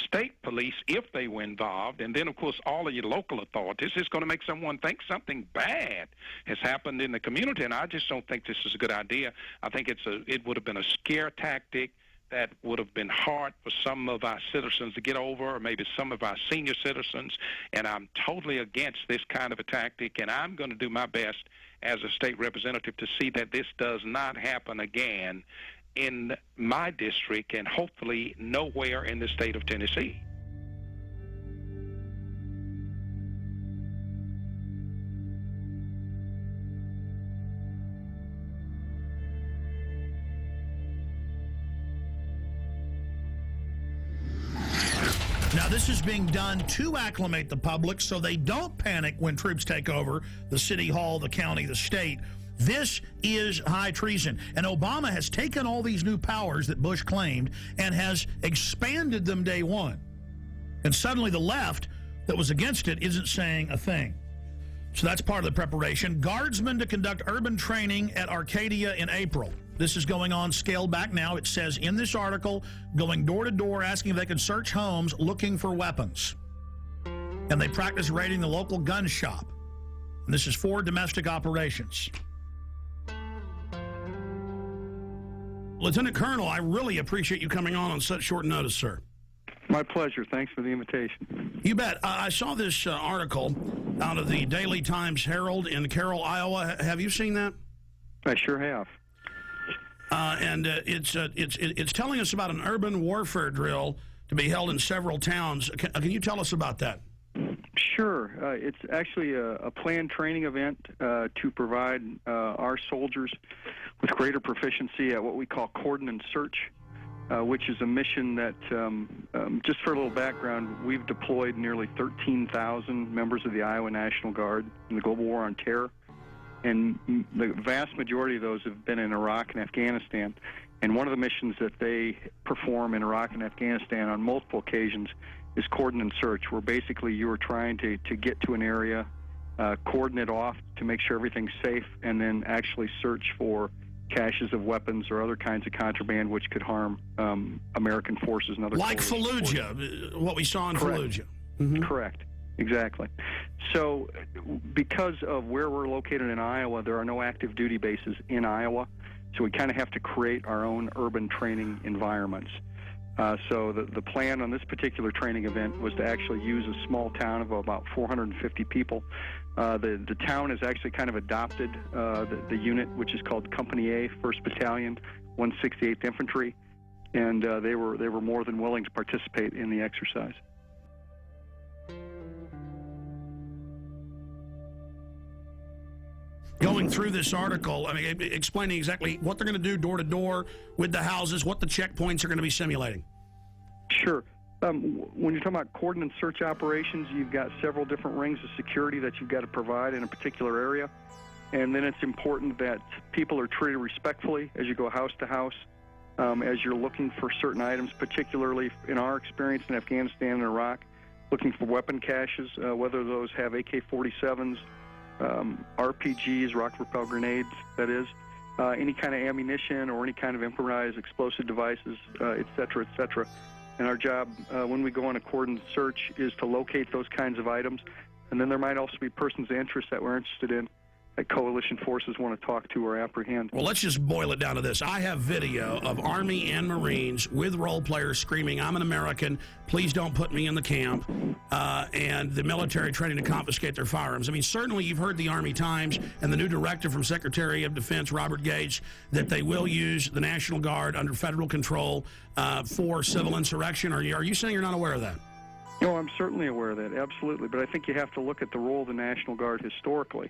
state police, if they were involved, and then, of course, all of your local authorities, it's going to make someone think something bad has happened in the community, and I just don't think this is a good idea. I think it would have been a scare tactic that would have been hard for some of our citizens to get over, or maybe some of our senior citizens, and I'm totally against this kind of a tactic, and I'm going to do my best as a state representative to see that this does not happen again in my district and hopefully nowhere in the state of Tennessee. Now, this is being done to acclimate the public so they don't panic when troops take over the city hall, the county, the state. This is high treason. And Obama has taken all these new powers that Bush claimed and has expanded them day one. And suddenly the left that was against it isn't saying a thing. So that's part of the preparation. Guardsmen to conduct urban training at Arcadia in April. This is going on, scaled back now. It says in this article, going door to door, asking if they can search homes looking for weapons. And they practice raiding the local gun shop. And this is for domestic operations. Lieutenant Colonel, I really appreciate you coming on such short notice, sir. My pleasure. Thanks for the invitation. You bet. I saw this article out of the Daily Times Herald in Carroll, Iowa. Have you seen that? I sure have. And it's telling us about an urban warfare drill to be held in several towns. Can you tell us about that? Sure. It's actually a planned training event to provide our soldiers with greater proficiency at what we call cordon and search, which is a mission that, just for a little background, we've deployed nearly 13,000 members of the Iowa National Guard in the global war on terror. And the vast majority of those have been in Iraq and Afghanistan. And one of the missions that they perform in Iraq and Afghanistan on multiple occasions is cordon and search, where basically you are trying to get to an area, cordon it off to make sure everything's safe, and then actually search for caches of weapons or other kinds of contraband which could harm American forces and other like Fallujah, what we saw in Correct. Fallujah. Mm-hmm. Correct. Exactly. So because of where we're located in Iowa, there are no active duty bases in Iowa, so we kind of have to create our own urban training environments. So the plan on this particular training event was to actually use a small town of about 450 people. The town has actually kind of adopted the unit, which is called Company A, 1st Battalion, 168th Infantry, and they were more than willing to participate in the exercise. Going through this article, I mean, explaining exactly what they're going to do door to door with the houses, what the checkpoints are going to be simulating. Sure. When you're talking about cordon and search operations, you've got several different rings of security that you've got to provide in a particular area. And then it's important that people are treated respectfully as you go house to house, as you're looking for certain items, particularly in our experience in Afghanistan and Iraq, looking for weapon caches, whether those have AK-47s, RPGs, rocket-propelled grenades, that is, any kind of ammunition or any kind of improvised explosive devices, et cetera, et cetera. And our job, when we go on a cordon search, is to locate those kinds of items. And then there might also be persons of interest that we're interested in, that coalition forces want to talk to or apprehend. Well, let's just boil it down to this. I have video of Army and Marines with role players screaming, "I'm an American, please don't put me in the camp," and the military training to confiscate their firearms. I mean, certainly you've heard the Army Times and the new directive from Secretary of Defense Robert Gates that they will use the National Guard under federal control for civil insurrection. Are you saying you're not aware of that? No, I'm certainly aware of that, absolutely. But I think you have to look at the role of the National Guard historically.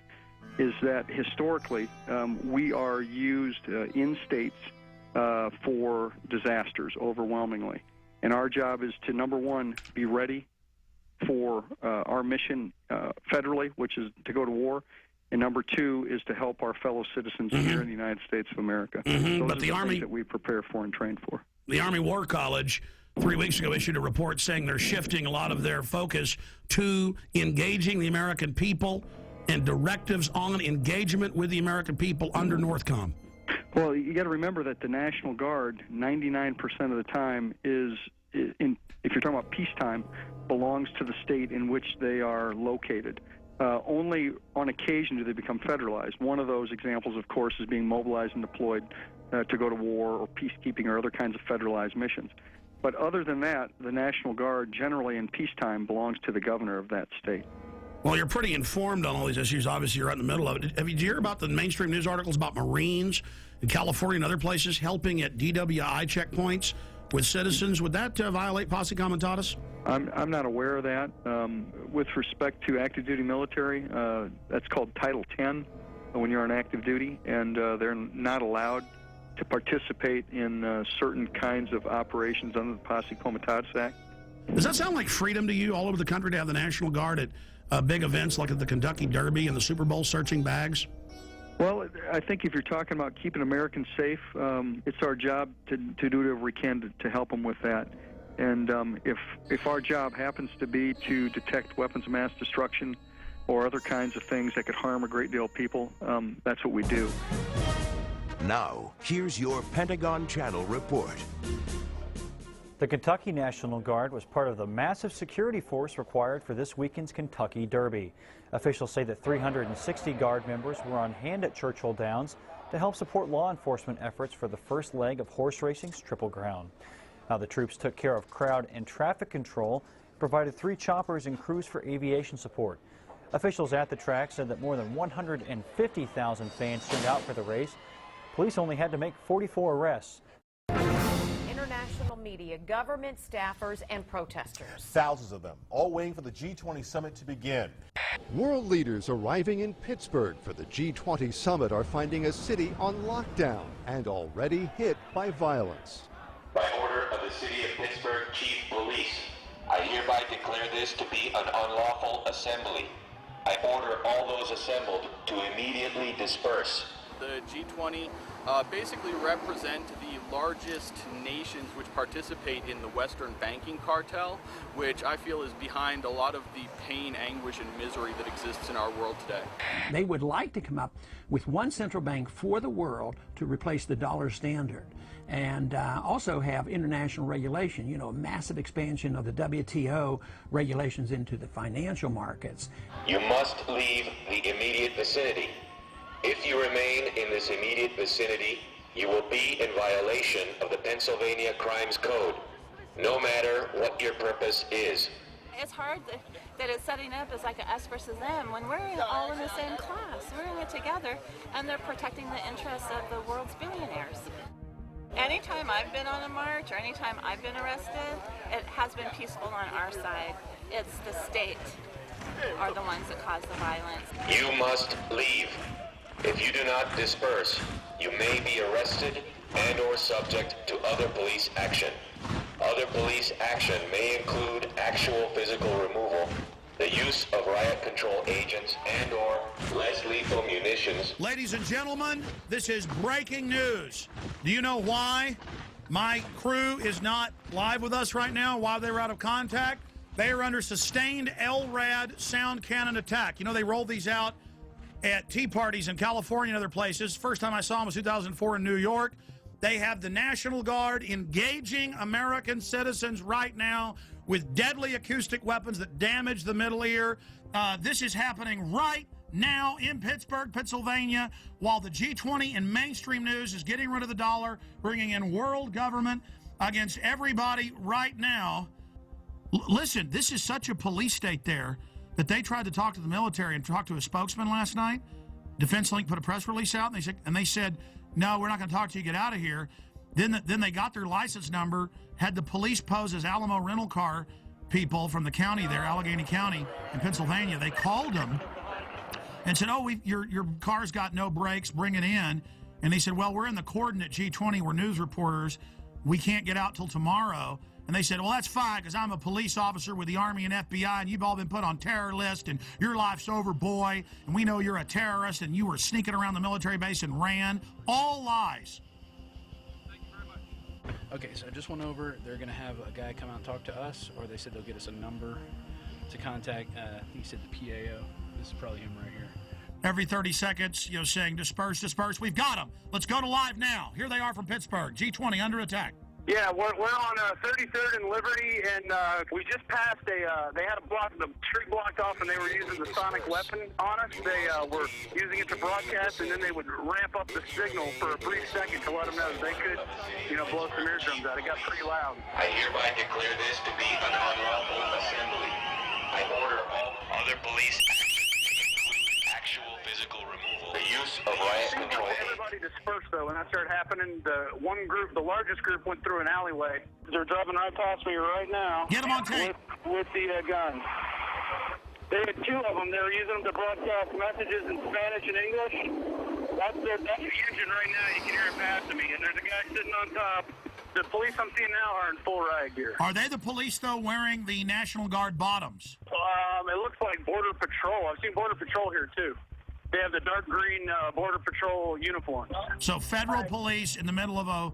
Is that historically we are used in states for disasters overwhelmingly. And our job is to, number one, be ready for our mission federally, which is to go to war. And number two is to help our fellow citizens here in the United States of America. Those But are the Army things that we prepare for and train for. The Army War College 3 weeks ago issued a report saying they're shifting a lot of their focus to engaging the American people and directives on engagement with the American people under NORTHCOM. Well, you got to remember that the National Guard, 99% of the time, if you're talking about peacetime, belongs to the state in which they are located. Only on occasion do they become federalized. One of those examples, of course, is being mobilized and deployed to go to war or peacekeeping or other kinds of federalized missions. But other than that, the National Guard generally in peacetime belongs to the governor of that state. Well, you're pretty informed on all these issues. Obviously, you're right in the middle of it. Did you hear about the mainstream news articles about Marines in California and other places helping at DWI checkpoints with citizens? Would that violate posse comitatus? I'm not aware of that. With respect to active duty military, that's called Title 10 when you're on active duty, and they're not allowed to participate in certain kinds of operations under the Posse Comitatus Act. Does that sound like freedom to you all over the country to have the National Guard at big events like at the Kentucky Derby and the Super Bowl searching bags? Well, I think if you're talking about keeping Americans safe, it's our job to do whatever we can to help them with that. And if our job happens to be to detect weapons of mass destruction or other kinds of things that could harm a great deal of people, that's what we do. Now, here's your Pentagon Channel report. The Kentucky National Guard was part of the massive security force required for this weekend's Kentucky Derby. Officials say that 360 Guard members were on hand at Churchill Downs to help support law enforcement efforts for the first leg of horse racing's Triple Crown. Now, the troops took care of crowd and traffic control, provided 3 choppers and crews for aviation support. Officials at the track said that more than 150,000 fans turned out for the race. Police only had to make 44 arrests. International media, government staffers, and protesters. Thousands of them, all waiting for the G20 summit to begin. World leaders arriving in Pittsburgh for the G20 summit are finding a city on lockdown and already hit by violence. By order of the City of Pittsburgh Chief Police, I hereby declare this to be an unlawful assembly. I order all those assembled to immediately disperse. The G20 basically represent the largest nations which participate in the Western banking cartel, which I feel is behind a lot of the pain, anguish, and misery that exists in our world today. They would like to come up with one central bank for the world to replace the dollar standard, and also have international regulation, you know, massive expansion of the WTO regulations into the financial markets. You must leave the immediate vicinity. If you remain in this immediate vicinity, you will be in violation of the Pennsylvania Crimes Code, no matter what your purpose is. It's hard that it's setting up as like an us versus them when we're all in the same class. We're in it together, and they're protecting the interests of the world's billionaires. Anytime I've been on a march or anytime I've been arrested, it has been peaceful on our side. It's the state are the ones that cause the violence. You must leave. If you do not disperse, you may be arrested and or subject to other police action. Other police action may include actual physical removal, the use of riot control agents and or less lethal munitions. Ladies and gentlemen, this is breaking news. Do you know why my crew is not live with us right now, why they were out of contact? They are under sustained LRAD sound cannon attack. You know, they rolled these out at tea parties in California and other places. First time I saw them was 2004 in New York. They have the National Guard engaging American citizens right now with deadly acoustic weapons that damage the middle ear. This is happening right now in Pittsburgh, Pennsylvania, while the G20 in mainstream news is getting rid of the dollar, bringing in world government against everybody right now. Listen, this is such a police state there that they tried to talk to the military and talk to a spokesman last night. Defense Link put a press release out, and they said, no, we're not going to talk to you, get out of here. Then they got their license number, had the police pose as Alamo rental car people from the county there, Allegheny County in Pennsylvania. They called them and said, oh, your car's got no brakes, bring it in. And they said, well, we're in the cordon at G20, we're news reporters, we can't get out till tomorrow. And they said, well, that's fine, because I'm a police officer with the Army and FBI, and you've all been put on terror list, and your life's over, boy, and we know you're a terrorist, and you were sneaking around the military base and ran. All lies. Thank you very much. Okay, so I just went over. They're going to have a guy come out and talk to us, or they said they'll get us a number to contact. I think he said the PAO. This is probably him right here. every 30 seconds, saying disperse, disperse. We've got them. Let's go to live now. Here they are from Pittsburgh. G20 under attack. Yeah, we're on 33rd and Liberty, and we just passed they had the street blocked off, and they were using the sonic weapon on us. They were using it to broadcast, and then they would ramp up the signal for a brief second to let them know that they could, blow some eardrums out. It got pretty loud. I hereby declare this to be an unlawful assembly. I order all other police actual physical removal, the use of riot control. Everybody dispersed, though, when that started happening. The largest group, went through an alleyway. They're driving right past me right now. Get them on tape. With the guns. They had two of them. They were using them to broadcast messages in Spanish and English. That's the engine right now. You can hear it passing me. And there's a guy sitting on top. The police I'm seeing now are in full riot gear. Are they the police, though, wearing the National Guard bottoms? It looks like Border Patrol. I've seen Border Patrol here, too. They have the dark green Border Patrol uniforms. So federal police in the middle of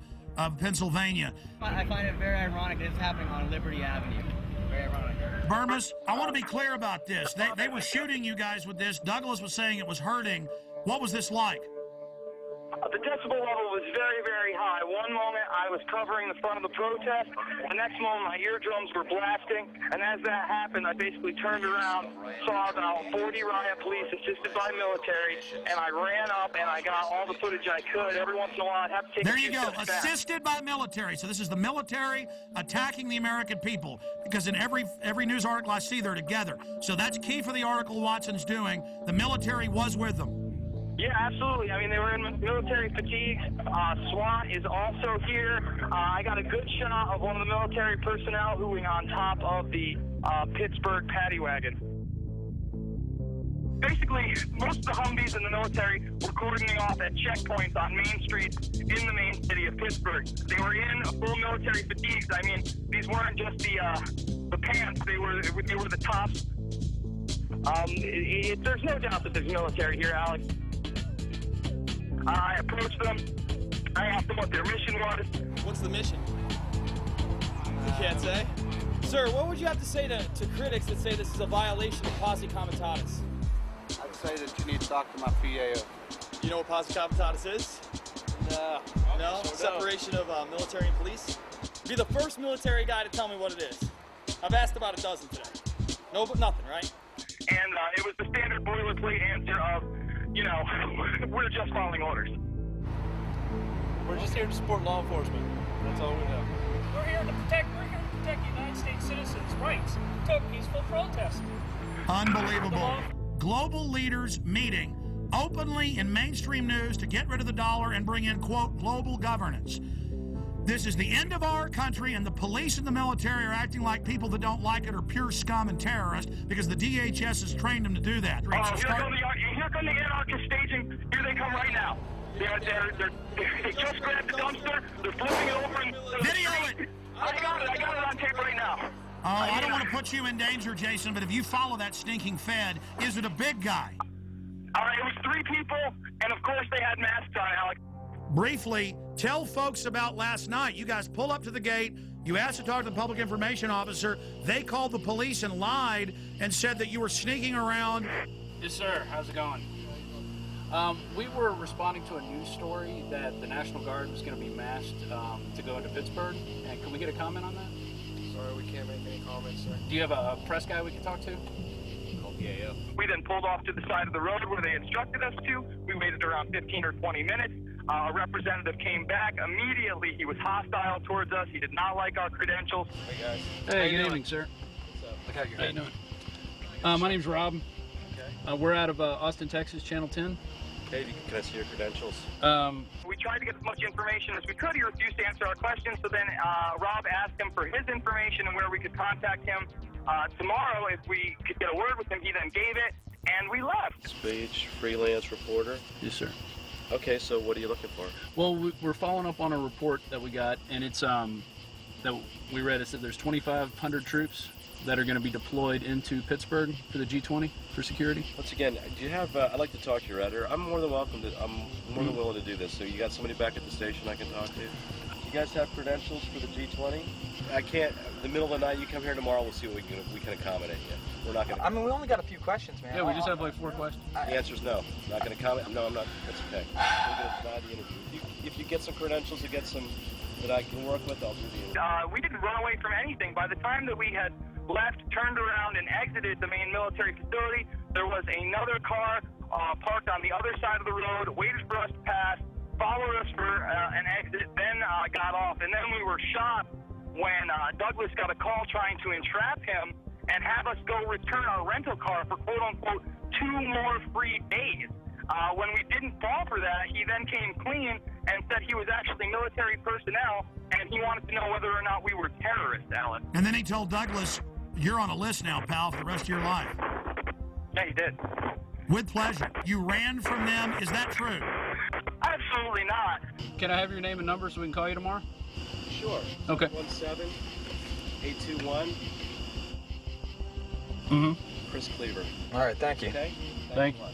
Pennsylvania. I find it very ironic that it's happening on Liberty Avenue. Very ironic. Burmis, I want to be clear about this. They were shooting you guys with this. Douglas was saying it was hurting. What was this like? The decibel level was very, very high. One moment I was covering the front of the protest. The next moment my eardrums were blasting. And as that happened, I basically turned around, saw about 40 riot police assisted by military, and I ran up and I got all the footage I could. Every once in a while I'd have to take There you go, assisted by military. So this is the military attacking the American people, because in every news article I see, they're together. So that's key for the article Watson's doing. The military was with them. Yeah, absolutely. I mean, they were in military fatigues. SWAT is also here. I got a good shot of one of the military personnel who was on top of the Pittsburgh paddy wagon. Basically, most of the Humvees in the military were cordoning off at checkpoints on Main Street in the main city of Pittsburgh. They were in full military fatigues. I mean, these weren't just the pants. They were the tops. There's no doubt that there's military here, Alex. I approached them. I asked them what their mission was. What's the mission? You can't say. Sir, what would you have to say to critics that say this is a violation of posse comitatus? I'd say that you need to talk to my PAO. You know what posse comitatus is? No. No? Separation of military and police? Be the first military guy to tell me what it is. I've asked about a dozen today. No, but nothing, right? And it was the standard boilerplate answer of, we're just following orders. We're just here to support law enforcement. That's all we know. We're here to protect United States citizens' rights to peaceful protest. Unbelievable. Global leaders meeting openly in mainstream news to get rid of the dollar and bring in, quote, global governance. This is the end of our country, and the police and the military are acting like people that don't like it are pure scum and terrorists because the DHS has trained them to do that. Here come the anarchist staging. Here they come right now. They just grabbed the dumpster. They're flipping it over. Video it. I got it on tape right now. Oh, I don't want to put you in danger, Jason, but if you follow that stinking Fed, is it a big guy? It was 3 people, and of course they had masks on, Alex. Briefly, tell folks about last night. You guys pull up to the gate. You asked to talk to the public information officer. They called the police and lied and said that you were sneaking around. Yes, sir. How's it going? We were responding to a news story that the National Guard was going to be massed to go into Pittsburgh. And can we get a comment on that? Sorry, we can't make any comments, sir. Do you have a press guy we can talk to? Yeah. We then pulled off to the side of the road where they instructed us to. We waited around 15 or 20 minutes. A representative came back. Immediately, he was hostile towards us. He did not like our credentials. Hey, guys. Hey, good evening, sir. Look how you're How you doing? My name's Rob. Okay. We're out of Austin, Texas, Channel 10. Okay, can I see your credentials? We tried to get as much information as we could. He refused to answer our questions. So then Rob asked him for his information and where we could contact him tomorrow if we could get a word with him. He then gave it, and we left. Speech, freelance reporter? Yes, sir. Okay, so what are you looking for? Well, we're following up on a report that we got, and it's that we read. It said there's 2,500 troops that are going to be deployed into Pittsburgh for the G20 for security. Once again, do you have? I'd like to talk to your editor. I'm more than welcome to. I'm more than willing to do this. So you got somebody back at the station I can talk to? You guys have credentials for the G20? I can't. the middle of the night, you come here tomorrow, we'll see what we can accommodate you. We're not going to... I mean, we only got a few questions, man. Yeah, we just have like 4 questions. The answer is no. Not going to comment. No, I'm not. That's okay. We're going to deny the interview. If you get some credentials to get some that I can work with, I'll do the interview. We didn't run away from anything. By the time that we had left, turned around, and exited the main military facility, there was another car parked on the other side of the road, waited for us to pass, followed us for an exit, then got off. And then we were shocked when Douglas got a call trying to entrap him and have us go return our rental car for quote-unquote 2 more free days. When we didn't fall for that, he then came clean and said he was actually military personnel, and he wanted to know whether or not we were terrorists, Alex. And then he told Douglas, you're on a list now, pal, for the rest of your life. Yeah, he did. With pleasure. You ran from them. Is that true? Absolutely not. Can I have your name and number so we can call you tomorrow? Sure. Okay. 17821. Chris Cleaver. All right, thank you. Okay? Thank you.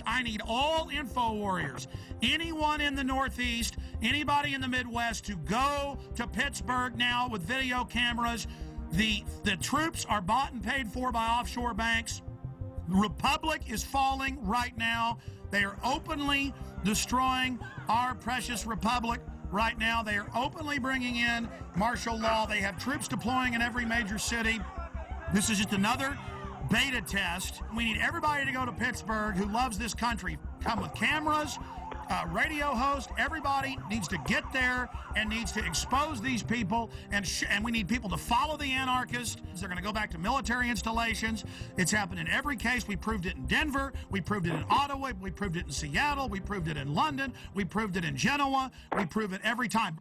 I need all info warriors, anyone in the Northeast, anybody in the Midwest, to go to Pittsburgh now with video cameras. The troops are bought and paid for by offshore banks. The Republic is falling right now. They are openly destroying our precious Republic right now. They are openly bringing in martial law. They have troops deploying in every major city. This is just another beta test. We need everybody to go to Pittsburgh who loves this country. Come with cameras, radio host. Everybody needs to get there and needs to expose these people. And we need people to follow the anarchists. They're going to go back to military installations. It's happened in every case. We proved it in Denver. We proved it in Ottawa. We proved it in Seattle. We proved it in London. We proved it in Genoa. We prove it every time.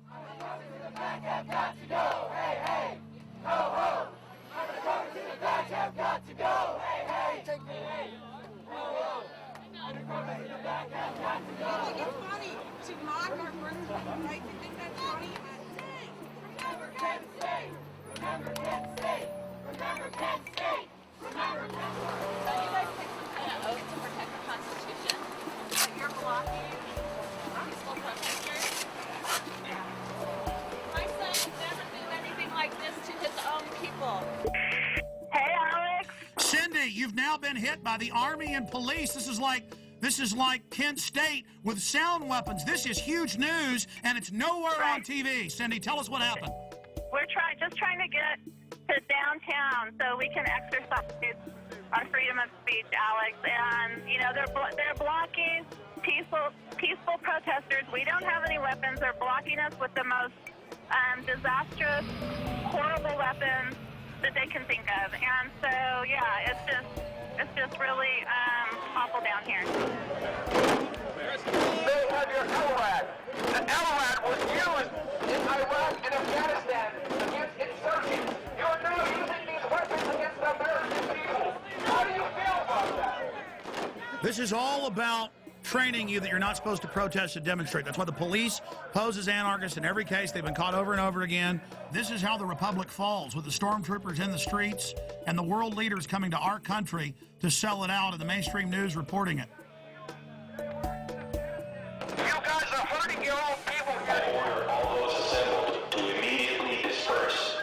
Cindy, you've now been hit by the Army and police. This is like Kent State with sound weapons. This is huge news, and it's nowhere on TV. Cindy, tell us what happened. We're just trying to get to downtown so we can exercise our freedom of speech, Alex. And they're blocking peaceful protesters. We don't have any weapons. They're blocking us with the most disastrous, horrible weapons that they can think of. And so, yeah, it's just really awful down here. They have your LRAD. The LRAD was used in Iraq and Afghanistan against insurgents. You're now using these weapons against the American people. How do you feel about that? This is all about training you that you're not supposed to protest and demonstrate. That's why the police pose as anarchists in every case. They've been caught over and over again. This is how the Republic falls, with the stormtroopers in the streets and the world leaders coming to our country to sell it out and the mainstream news reporting it. You guys are hurting your own people. I order all those assembled to immediately disperse.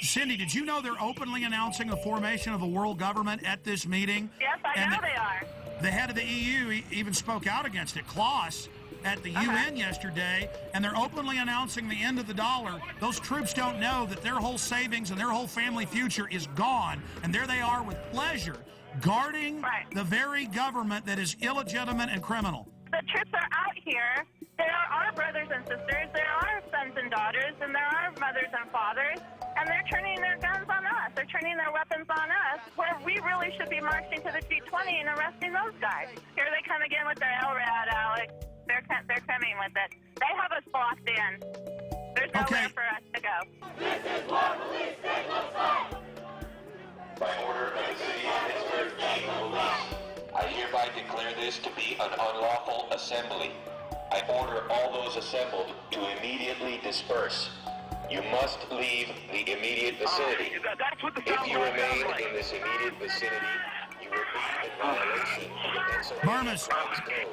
Cindy, did you know they're openly announcing the formation of a world government at this meeting? Yes, I know they are. The head of the EU even spoke out against it, Klaus, at the UN yesterday, and they're openly announcing the end of the dollar. Those troops don't know that their whole savings and their whole family future is gone, and there they are with pleasure, guarding the very government that is illegitimate and criminal. The troops are out here. There are our brothers and sisters, there are sons and daughters, and there are mothers and fathers, and they're turning their guns on us. They're turning their weapons on us, where we really should be marching to the G20 and arresting those guys. Here they come again with their LRAD, Alex. They're coming with it. They have us blocked in. There's nowhere for us to go. This is what police state looks like. By order of the City of Pittsburgh Chief of Police, I hereby declare this to be an unlawful assembly. I order all those assembled to immediately disperse. You must leave the immediate vicinity. That's what the If you remain in this immediate vicinity, you will Burmis,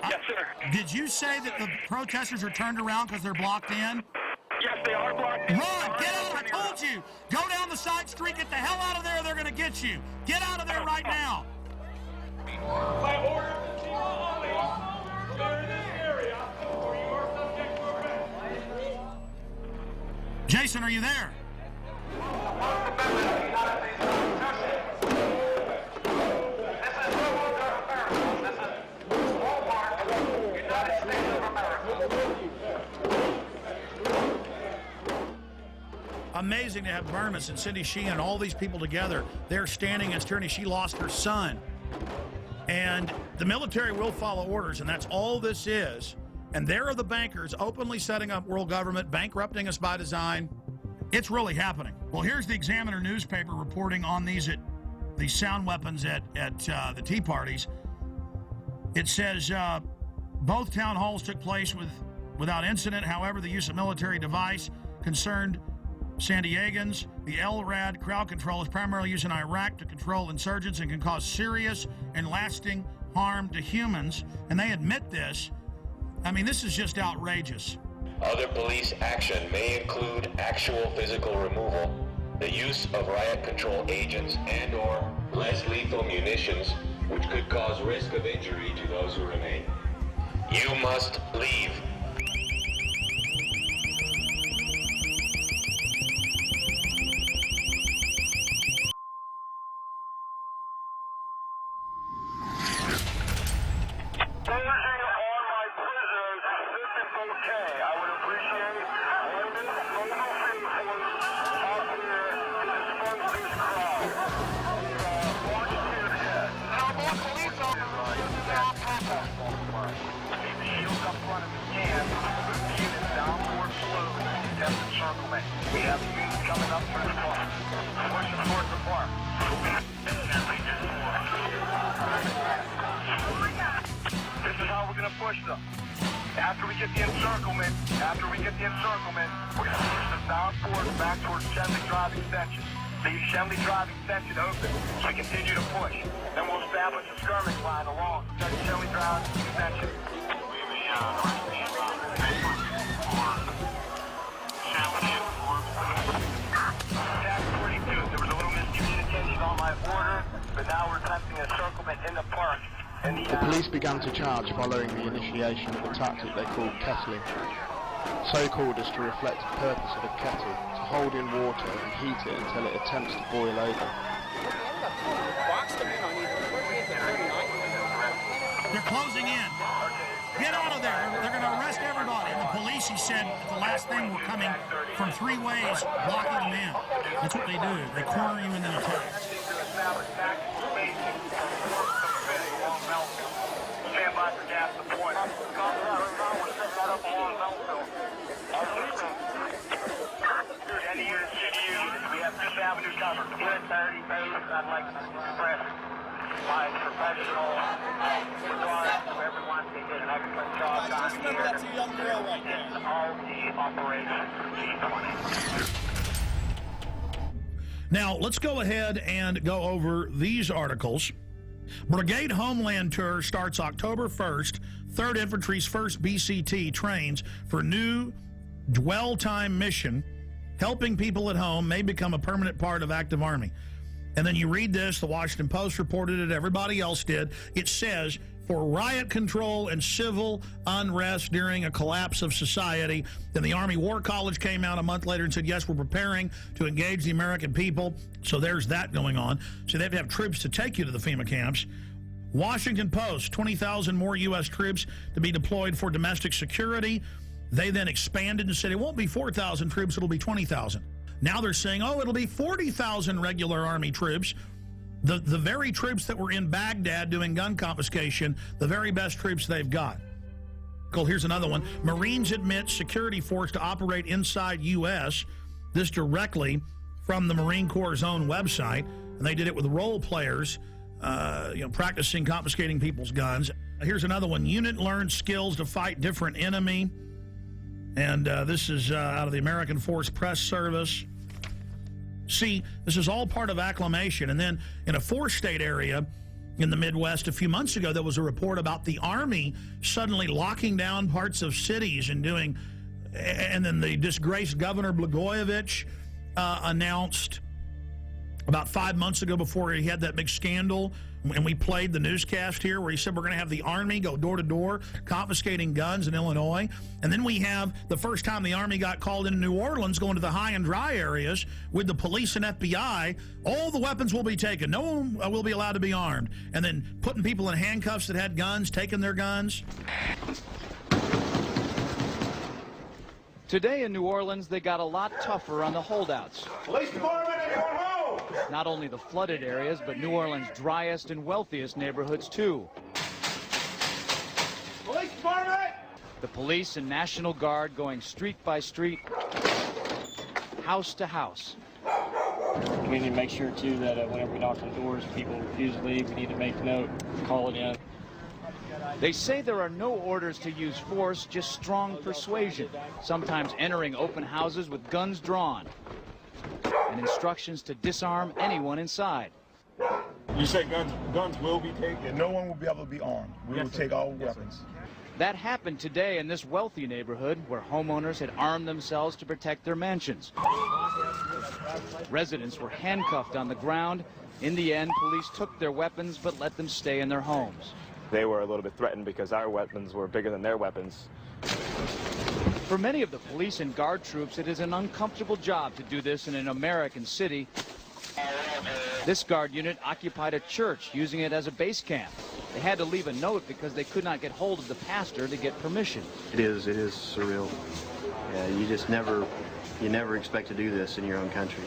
Yes, sir. did you say that the protesters are turned around because they're blocked in? Yes, they are blocked in. Run! Get out! I told you! Go down the side street, get the hell out of there, they're gonna get you! Get out of there right now! By order of the chief of police, clear this area for your subject to arrest. Jason, are you there? Amazing to have Burmis and Cindy Sheehan and all these people together. They're standing against tyranny. She lost her son. And the military will follow orders, and that's all this is. And there are the bankers openly setting up world government, bankrupting us by design. It's really happening. Well, here's the Examiner newspaper reporting on these sound weapons at the Tea Parties. It says both town halls took place without incident. However, the use of military device concerned San Diegans. The LRAD crowd control is primarily used in Iraq to control insurgents and can cause serious and lasting harm to humans. And they admit this. I mean, this is just outrageous. Other police action may include actual physical removal, the use of riot control agents and/or less lethal munitions, which could cause risk of injury to those who remain. You must leave. We have units coming up through the park. Pushing towards the park. This is how we're going to push them. After we get the encirclement, we're going to push them down forward back towards Assembly Drive Extension. Leave Assembly Drive Extension open so we continue to push. Then we'll establish a skirmish line along Assembly Drive Extension. On my order, but now we're attempting a encirclement in the park. The police began to charge following the initiation of a tactic they called kettling. So called as to reflect the purpose of a kettle, to hold in water and heat it until it attempts to boil over. They're closing in. Get out of there. They're going to arrest everybody. And the police, he said, the last thing were coming from 3 ways, blocking them in. That's what they do. They corner you and then attack. Stand by for gas deployment. Any units, we have 5th Avenue covered. Unit 30, I'd like to express my professional regard to everyone. They did an excellent job down here. That's a young girl right there. In all the operations G20. Now, let's go ahead and go over these articles. Brigade Homeland Tour starts October 1st. 3rd Infantry's 1st BCT trains for new dwell time mission. Helping people at home may become a permanent part of active Army. And then you read this, the Washington Post reported it, everybody else did. It says, for riot control and civil unrest during a collapse of society. Then the Army War College came out a month later and said, yes, we're preparing to engage the American people. So there's that going on. So they have to have troops to take you to the FEMA camps. Washington Post, 20,000 more U.S. troops to be deployed for domestic security. They then expanded and said it won't be 4,000 troops, it'll be 20,000. Now they're saying, oh, it'll be 40,000 regular Army troops. The very troops that were in Baghdad doing gun confiscation, the very best troops they've got. Here's another one. Marines admit security force to operate inside U.S. This directly from the Marine Corps' own website. And they did it with role players, practicing confiscating people's guns. Here's another one. Unit learns skills to fight different enemy. And this is out of the American Force Press Service. See, this is all part of acclimation. And then in a 4-state area, in the Midwest a few months ago, there was a report about the Army suddenly locking down parts of cities and doing, and then the disgraced Governor Blagojevich announced about 5 months ago, before he had that big scandal, and we played the newscast here where he said we're going to have the Army go door to door confiscating guns in Illinois. And then we have the first time the Army got called into New Orleans, going to the high and dry areas with the police and FBI. All the weapons will be taken. No one will be allowed to be armed. And then putting people in handcuffs that had guns, taking their guns. Today in New Orleans, they got a lot tougher on the holdouts. Police department, anyone home? Not only the flooded areas, but New Orleans' driest and wealthiest neighborhoods, too. Police department! The police and National Guard going street by street, house to house. We need to make sure, too, that whenever we knock on doors, people refuse to leave. We need to make a note, call it in. They say there are no orders to use force, just strong persuasion, sometimes entering open houses with guns drawn, and instructions to disarm anyone inside. You say guns will be taken? No one will be able to be armed. We will take all weapons. That happened today in this wealthy neighborhood where homeowners had armed themselves to protect their mansions. Residents were handcuffed on the ground. In the end, police took their weapons but let them stay in their homes. They were a little bit threatened because our weapons were bigger than their weapons. For many of the police and guard troops, it is an uncomfortable job to do this in an American city. This guard unit occupied a church, using it as a base camp. They had to leave a note because they could not get hold of the pastor to get permission. It is surreal. Yeah, you never expect to do this in your own country.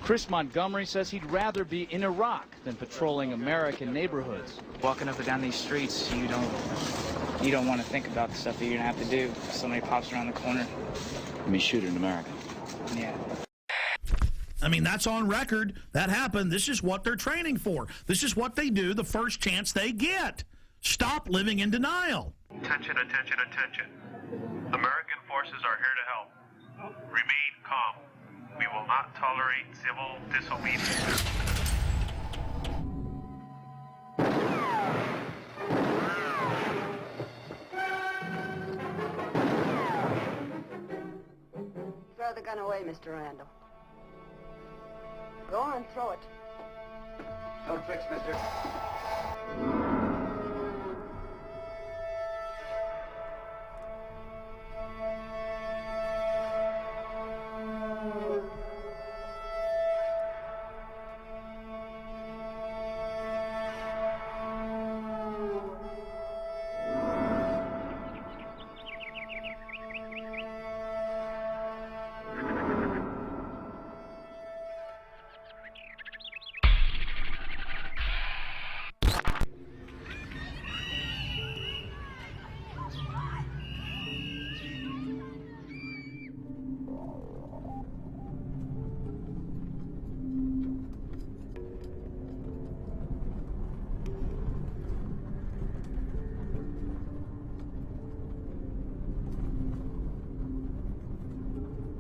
Chris Montgomery says he'd rather be in Iraq than patrolling American neighborhoods. Walking up and down these streets, you don't want to think about the stuff that you're going to have to do. If somebody pops around the corner. I mean, shoot in America. Yeah. I mean, that's on record. That happened. This is what they're training for. This is what they do the first chance they get. Stop living in denial. Attention, attention, attention. American forces are here to help. Remain calm. We will not tolerate civil disobedience. Throw the gun away, Mr. Randall. Go on, throw it. No tricks, mister.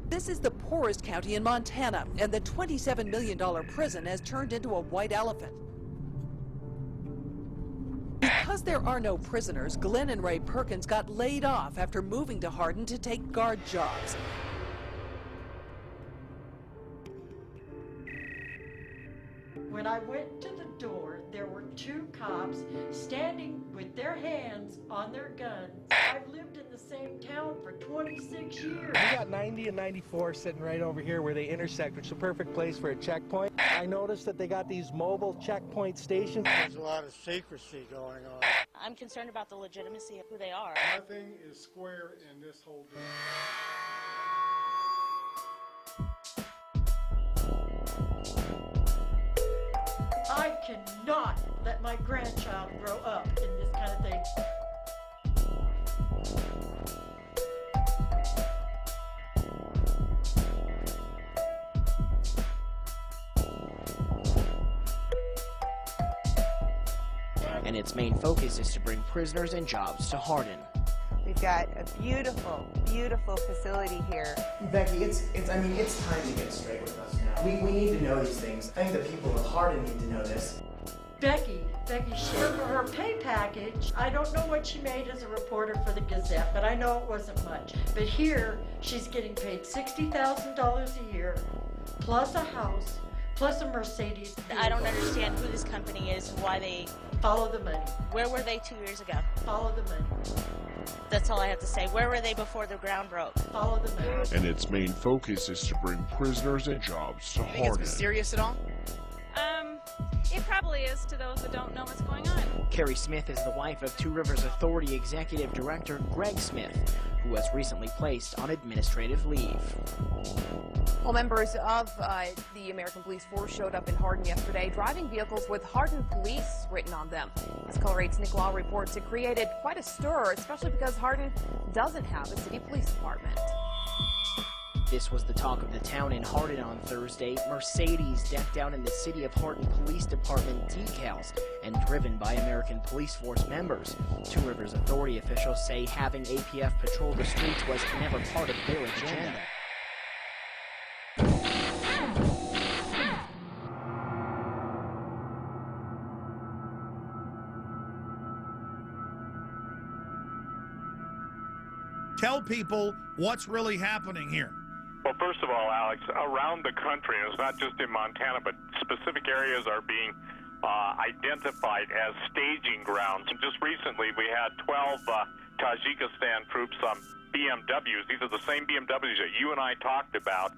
This is the poorest county in Montana, and the $27 million prison has turned into a white elephant. Because there are no prisoners, Glenn and Ray Perkins got laid off after moving to Hardin to take guard jobs. When I went to the door, there were two cops standing with their hands on their guns. I've lived in the same town for 26 years. We got 90 and 94 sitting right over here where they intersect, which is a perfect place for a checkpoint. I noticed that they got these mobile checkpoint stations. There's a lot of secrecy going on. I'm concerned about the legitimacy of who they are. Nothing is square in this whole deal. I cannot let my grandchild grow up in this kind of thing. And its main focus is to bring prisoners and jobs to Hardin. We've got a beautiful, beautiful facility here. Becky, it's time to get straight with us now. We need to know these things. I think the people of Hardin need to know this. Becky, Becky shared for her pay package. I don't know what she made as a reporter for the Gazette, but I know it wasn't much. But here, she's getting paid $60,000 a year, plus a house, plus a Mercedes. I don't understand who this company is and why they... Follow the money. Where were they 2 years ago? Follow the money. That's all I have to say. Where were they before the ground broke? Follow the money. And its main focus is to bring prisoners and jobs to You think it's Hardin. mysterious at all? It probably is to those that don't know what's going on. Carrie Smith is the wife of Two Rivers Authority Executive Director Greg Smith, who was recently placed on administrative leave. Well, members of the American Police Force showed up in Hardin yesterday, driving vehicles with Hardin Police written on them. As Color 8's Nick Law reports, it created quite a stir, especially because Hardin doesn't have a city police department. This was the talk of the town in Hardin on Thursday. Mercedes decked out in the City of Hardin Police Department decals and driven by American Police Force members. Two Rivers Authority officials say having APF patrol the streets was never part of their agenda. Tell people what's really happening here. Well, first of all, Alex, around the country, and it's not just in Montana, but specific areas are being identified as staging grounds. And just recently, we had 12 Tajikistan troops on BMWs. These are the same BMWs that you and I talked about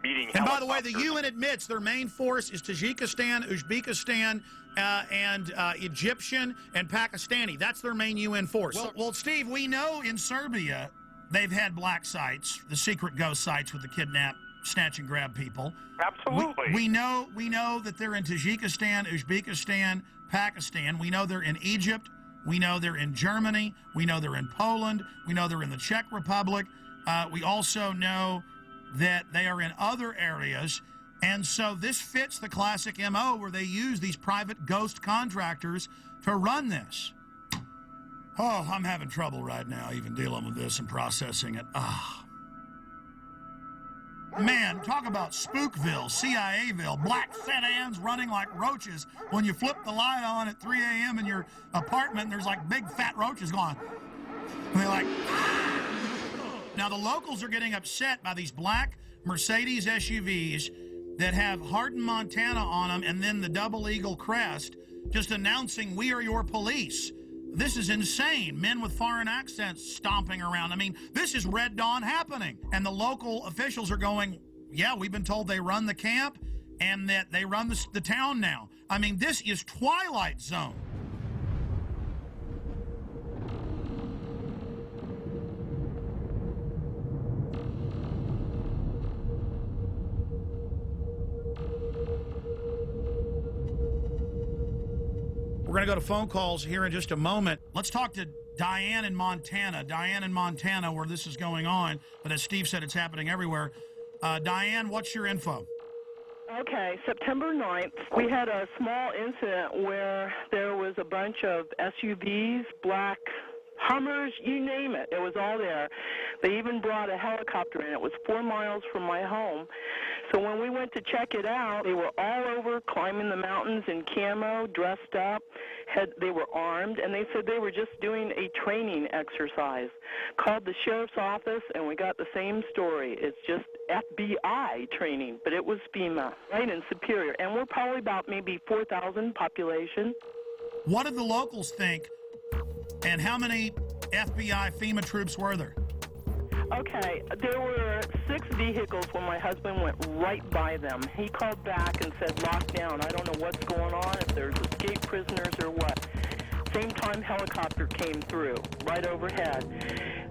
meeting. And by the way, the UN admits their main force is Tajikistan, Uzbekistan, and Egyptian and Pakistani. That's their main UN force. Well, Steve, we know in Serbia they've had black sites, the secret ghost sites with the kidnap, snatch and grab people. Absolutely. We know that they're in Tajikistan, Uzbekistan, Pakistan. We know they're in Egypt. We know they're in Germany. We know they're in Poland. We know they're in the Czech Republic. We also know that they are in other areas. And so this fits the classic MO where they use these private ghost contractors to run this. Oh, I'm having trouble right now even dealing with this and processing it. Man, talk about Spookville, CIAville, black sedans running like roaches. When you flip the light on at 3 a.m. in your apartment, there's like big fat roaches going. And they're like, ah! Now the locals are getting upset by these black Mercedes SUVs that have Hardin, Montana on them and then the double eagle crest, just announcing we are your police. This is insane. Men with foreign accents stomping around. I mean, this is Red Dawn happening. And the local officials are going, yeah, we've been told they run the camp and that they run the town now. I mean, this is Twilight Zone. We're going to go to phone calls here in just a moment. Let's talk to Diane in Montana. Diane in Montana, where this is going on. But as Steve said, it's happening everywhere. Diane, what's your info? Okay, September 9th, we had a small incident where there was a bunch of SUVs, black Hummers, you name it. It was all there. They even brought a helicopter in. It was 4 miles from my home. So when we went to check it out, they were all over climbing the mountains in camo, dressed up. They were armed, and they said they were just doing a training exercise. Called the sheriff's office, and we got the same story. It's just FBI training, but it was FEMA, right in Superior. And we're probably about maybe 4,000 population. What did the locals think, and how many FBI FEMA troops were there? Okay, there were 6 vehicles when my husband went right by them. He called back and said, lock down. I don't know what's going on, if there's escaped prisoners or what. Same time, helicopter came through, right overhead.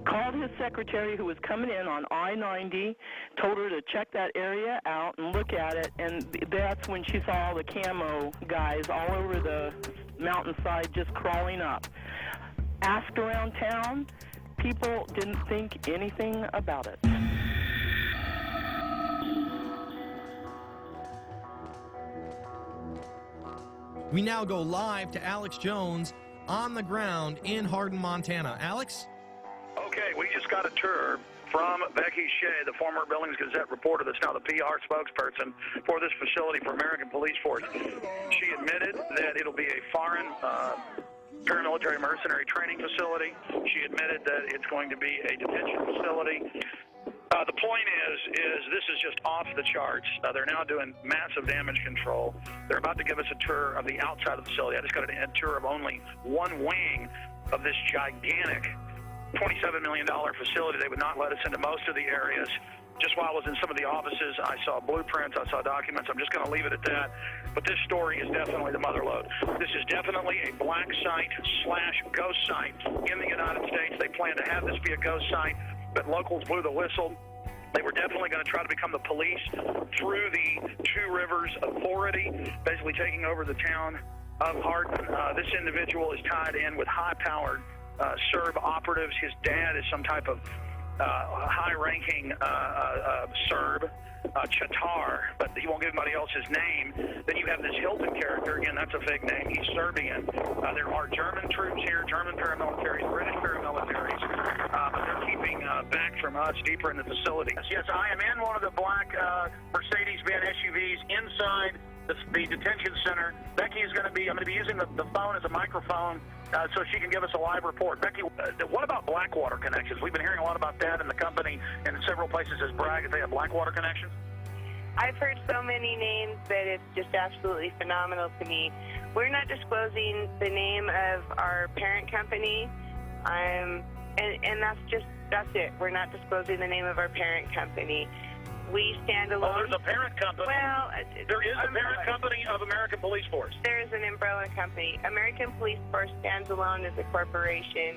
Called his secretary who was coming in on I-90, told her to check that area out and look at it, and that's when she saw all the camo guys all over the mountainside just crawling up. Asked around town, people didn't think anything about it. We now go live to Alex Jones on the ground in Hardin, Montana. Alex? Okay, we just got a tour from Becky Shea, the former Billings Gazette reporter that's now the PR spokesperson for this facility for American Police Force. She admitted that it'll be a foreign paramilitary mercenary training facility. She admitted that it's going to be a detention facility. The point is this is just off the charts. They're now doing massive damage control. They're about to give us a tour of the outside of the facility. I just got a tour of only one wing of this gigantic $27 million facility. They would not let us into most of the areas. Just while I was in some of the offices, I saw blueprints, I saw documents. I'm just going to leave it at that. But this story is definitely the mother lode. This is definitely a black site / ghost site in the United States. They plan to have this be a ghost site, but locals blew the whistle. They were definitely going to try to become the police through the Two Rivers Authority, basically taking over the town of Hardin. This individual is tied in with high-powered Serb operatives. His dad is some type of high-ranking Serb, Chatar, but he won't give anybody else his name. Then you have this Hilton character. Again, that's a fake name. He's Serbian. There are German troops here, German paramilitaries, British paramilitaries, but they're keeping back from us deeper in the facility. Yes, I am in one of the black Mercedes-Benz SUVs inside the detention center. Becky is going to be, I'm going to be using the phone as a microphone so she can give us a live report. Becky, what about Blackwater connections? We've been hearing a lot about that, and the company in several places has bragged that they have Blackwater connections. I've heard so many names that it's just absolutely phenomenal to me. We're not disclosing the name of our parent company, and that's it. We're not disclosing the name of our parent company. We stand alone. Well, there's a parent company. Well, there is a parent company of American Police Force. There is an umbrella company. American Police Force stands alone as a corporation,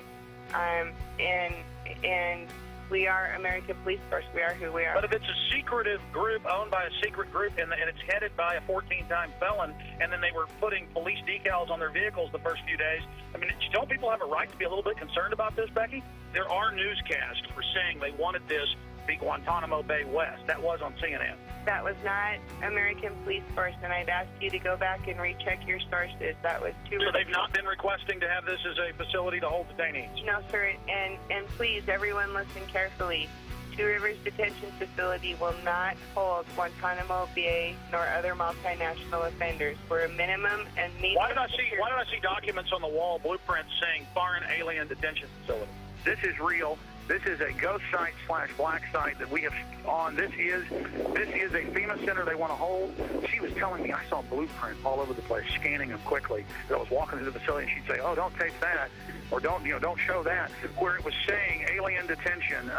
and we are American Police Force. We are who we are. But if it's a secretive group owned by a secret group and it's headed by a 14-time felon, and then they were putting police decals on their vehicles the first few days, I mean, don't people have a right to be a little bit concerned about this, Becky? There are newscasts for saying they wanted this be Guantanamo Bay West. That was on CNN. That was not American Police Force, and I'd ask you to go back and recheck your sources. That was too. So they've not been requesting to have this as a facility to hold detainees? No, sir, and please, everyone listen carefully. Two Rivers Detention Facility will not hold Guantanamo Bay nor other multinational offenders. We're a minimum and medium. Why did I see documents on the wall, blueprints saying foreign alien detention facility? This is real. This is a ghost site / black site that we have on. This is a FEMA center they want to hold. She was telling me, I saw blueprints all over the place, scanning them quickly. I was walking through the facility, and she'd say, "Oh, don't tape that," or don't show that. Where it was saying alien detention,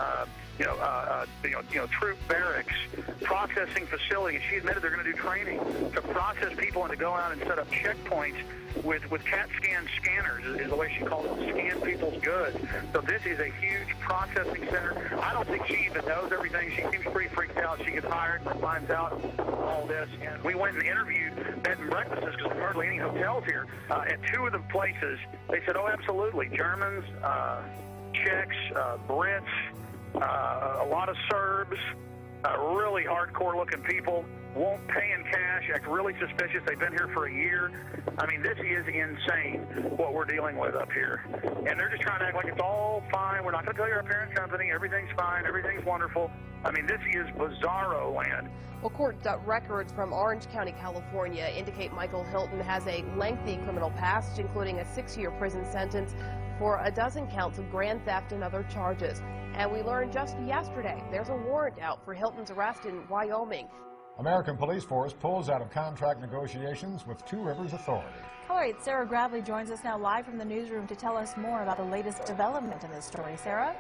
troop barracks, processing facilities. She admitted they're going to do training to process people and to go out and set up checkpoints with CAT scan scanners, is the way she called it, to scan people's goods. So this is a huge processing center. I don't think she even knows everything. She seems pretty freaked out. She gets hired and finds out all this. And we went and interviewed bed and breakfasts, because there's hardly any hotels here. At two of the places, they said, oh, absolutely. Germans, Czechs, Brits, a lot of Serbs, really hardcore-looking people, won't pay in cash, act really suspicious. They've been here for a year. I mean, this is insane what we're dealing with up here. And they're just trying to act like it's all fine. We're not going to tell you our parent company. Everything's fine. Everything's wonderful. I mean, this is bizarro land. Well, court records from Orange County, California indicate Michael Hilton has a lengthy criminal past, including a 6-year prison sentence for a dozen counts of grand theft and other charges. And we learned just yesterday there's a warrant out for Hilton's arrest in Wyoming. American Police Force pulls out of contract negotiations with Two Rivers Authority. Color 8's Sarah Gravely joins us now live from the newsroom to tell us more about the latest development in this story. Sarah?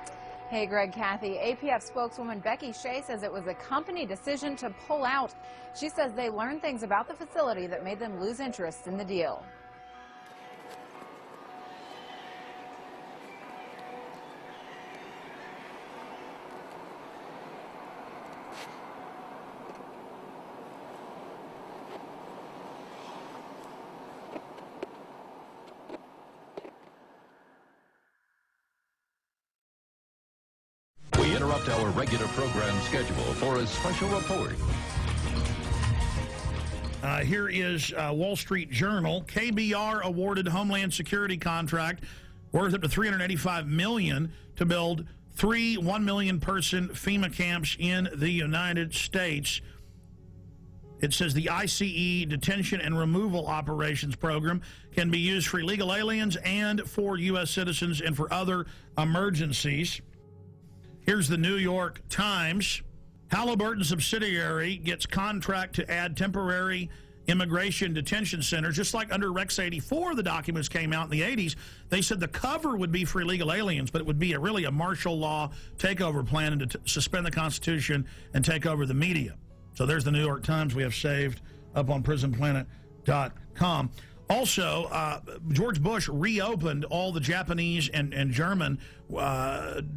Hey, Greg, Kathy. APF spokeswoman Becky Shea says it was a company decision to pull out. She says they learned things about the facility that made them lose interest in the deal. We interrupt our regular program schedule for a special report. Here is Wall Street Journal. KBR awarded Homeland Security contract worth up to $385 million to build 3 1 million person FEMA camps in the United States. It says the ICE detention and removal operations program can be used for illegal aliens and for U.S. citizens and for other emergencies. Here's the New York Times. Halliburton subsidiary gets contract to add temporary immigration detention centers. Just like under Rex 84, the documents came out in the 80s. They said the cover would be for illegal aliens, but it would be really a martial law takeover plan and to suspend the Constitution and take over the media. So there's the New York Times we have saved up on prisonplanet.com. Also, George Bush reopened all the Japanese and German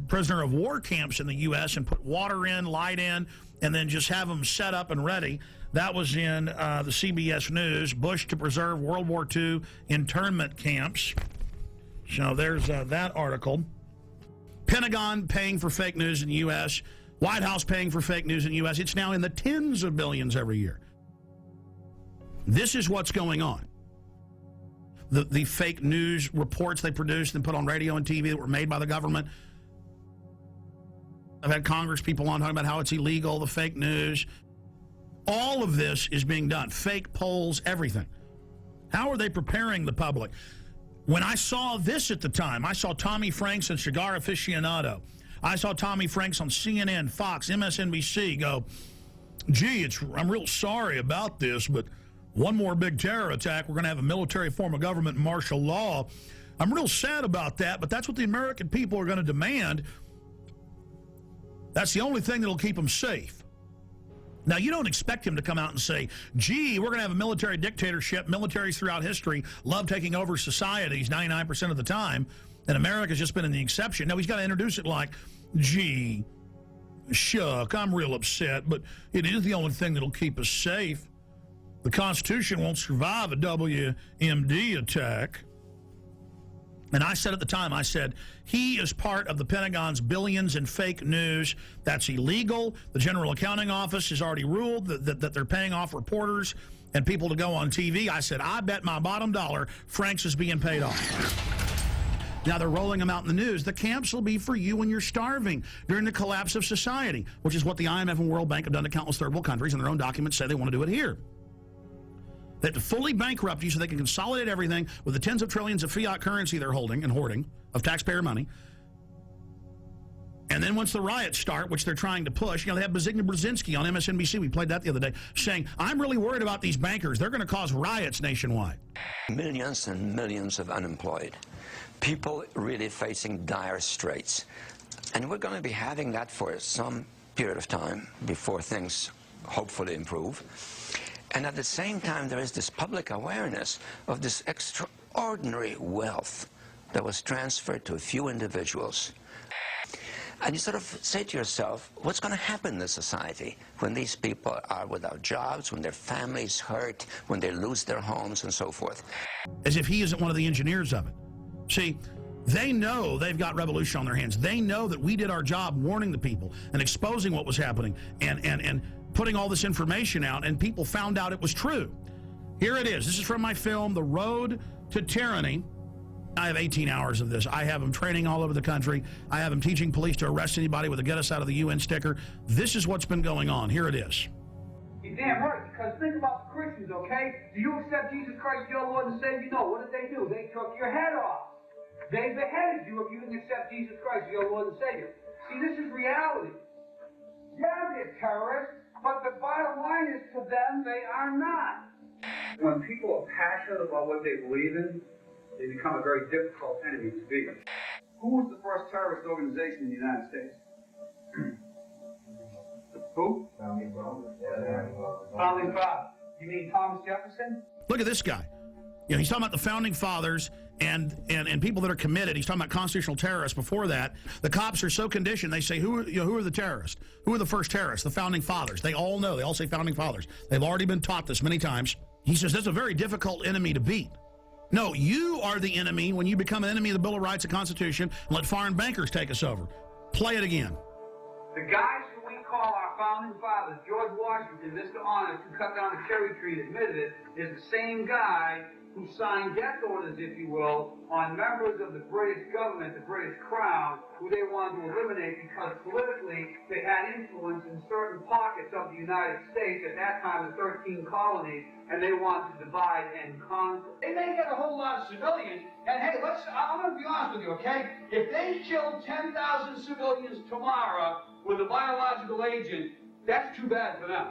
prisoner of war camps in the U.S. and put water in, light in, and then just have them set up and ready. That was in the CBS News. Bush to preserve World War II internment camps. So there's that article. Pentagon paying for fake news in the U.S. White House paying for fake news in the U.S. It's now in the tens of billions every year. This is what's going on. The fake news reports they produced and put on radio and TV that were made by the government. I've had Congress people on talking about how it's illegal, the fake news. All of this is being done. Fake polls, everything. How are they preparing the public? When I saw this at the time, I saw Tommy Franks and Cigar Aficionado. I saw Tommy Franks on CNN, Fox, MSNBC go, gee, I'm real sorry about this, but one more big terror attack, we're going to have a military form of government and martial law. I'm real sad about that, but that's what the American people are going to demand. That's the only thing that'll keep them safe. Now, you don't expect him to come out and say, gee, we're going to have a military dictatorship. Militaries throughout history love taking over societies 99% of the time, and America's just been in the exception. No, he's got to introduce it like, gee, shuck, I'm real upset, but it is the only thing that'll keep us safe. The Constitution won't survive a WMD attack. And I said at the time, I said, he is part of the Pentagon's billions in fake news. That's illegal. The General Accounting Office has already ruled that they're paying off reporters and people to go on TV. I said, I bet my bottom dollar Franks is being paid off. Now they're rolling them out in the news. The camps will be for you when you're starving during the collapse of society, which is what the IMF and World Bank have done to countless third world countries, and their own documents say they want to do it here. They have to fully bankrupt you so they can consolidate everything with the tens of trillions of fiat currency they're holding and hoarding of taxpayer money. And then once the riots start, which they're trying to push, they have Zbigniew Brzezinski on MSNBC, we played that the other day, saying, I'm really worried about these bankers. They're going to cause riots nationwide. Millions and millions of unemployed. People really facing dire straits. And we're going to be having that for some period of time before things hopefully improve. And at the same time, there is this public awareness of this extraordinary wealth that was transferred to a few individuals. And you sort of say to yourself, what's going to happen in the society when these people are without jobs, when their families hurt, when they lose their homes and so forth? As if he isn't one of the engineers of it. See, they know they've got revolution on their hands. They know that we did our job warning the people and exposing what was happening and putting all this information out, and people found out it was true. Here it is. This is from my film, The Road to Tyranny. I have 18 hours of this. I have them training all over the country. I have them teaching police to arrest anybody with a get us out of the UN sticker. This is what's been going on. Here it is. You're damn right, because think about the Christians, okay? Do you accept Jesus Christ, your Lord and Savior? No. What did they do? They took your head off. They beheaded you if you didn't accept Jesus Christ, your Lord and Savior. See, this is reality. Yeah, they're terrorists. But the bottom line is, to them, they are not. When people are passionate about what they believe in, they become a very difficult enemy to beat. Who was the first terrorist organization in the United States? Who? Founding Fathers. You mean Thomas Jefferson? Look at this guy. He's talking about the founding fathers and people that are committed. He's talking about constitutional terrorists. Before that, the cops are so conditioned, they say, who are the terrorists? Who are the first terrorists? The founding fathers. They all know. They all say founding fathers. They've already been taught this many times. He says that's a very difficult enemy to beat. No, you are the enemy when you become an enemy of the Bill of Rights and Constitution and let foreign bankers take us over. Play it again. The guys who we call our founding fathers, George Washington, Mr. Honest, who cut down the cherry tree and admitted it, is the same guy who signed death orders, if you will, on members of the British government, the British Crown, who they wanted to eliminate because politically they had influence in certain pockets of the United States, at that time the 13 colonies, and they wanted to divide and conquer. They may get a whole lot of civilians, and hey, I'm going to be honest with you, okay? If they killed 10,000 civilians tomorrow with a biological agent, that's too bad for them.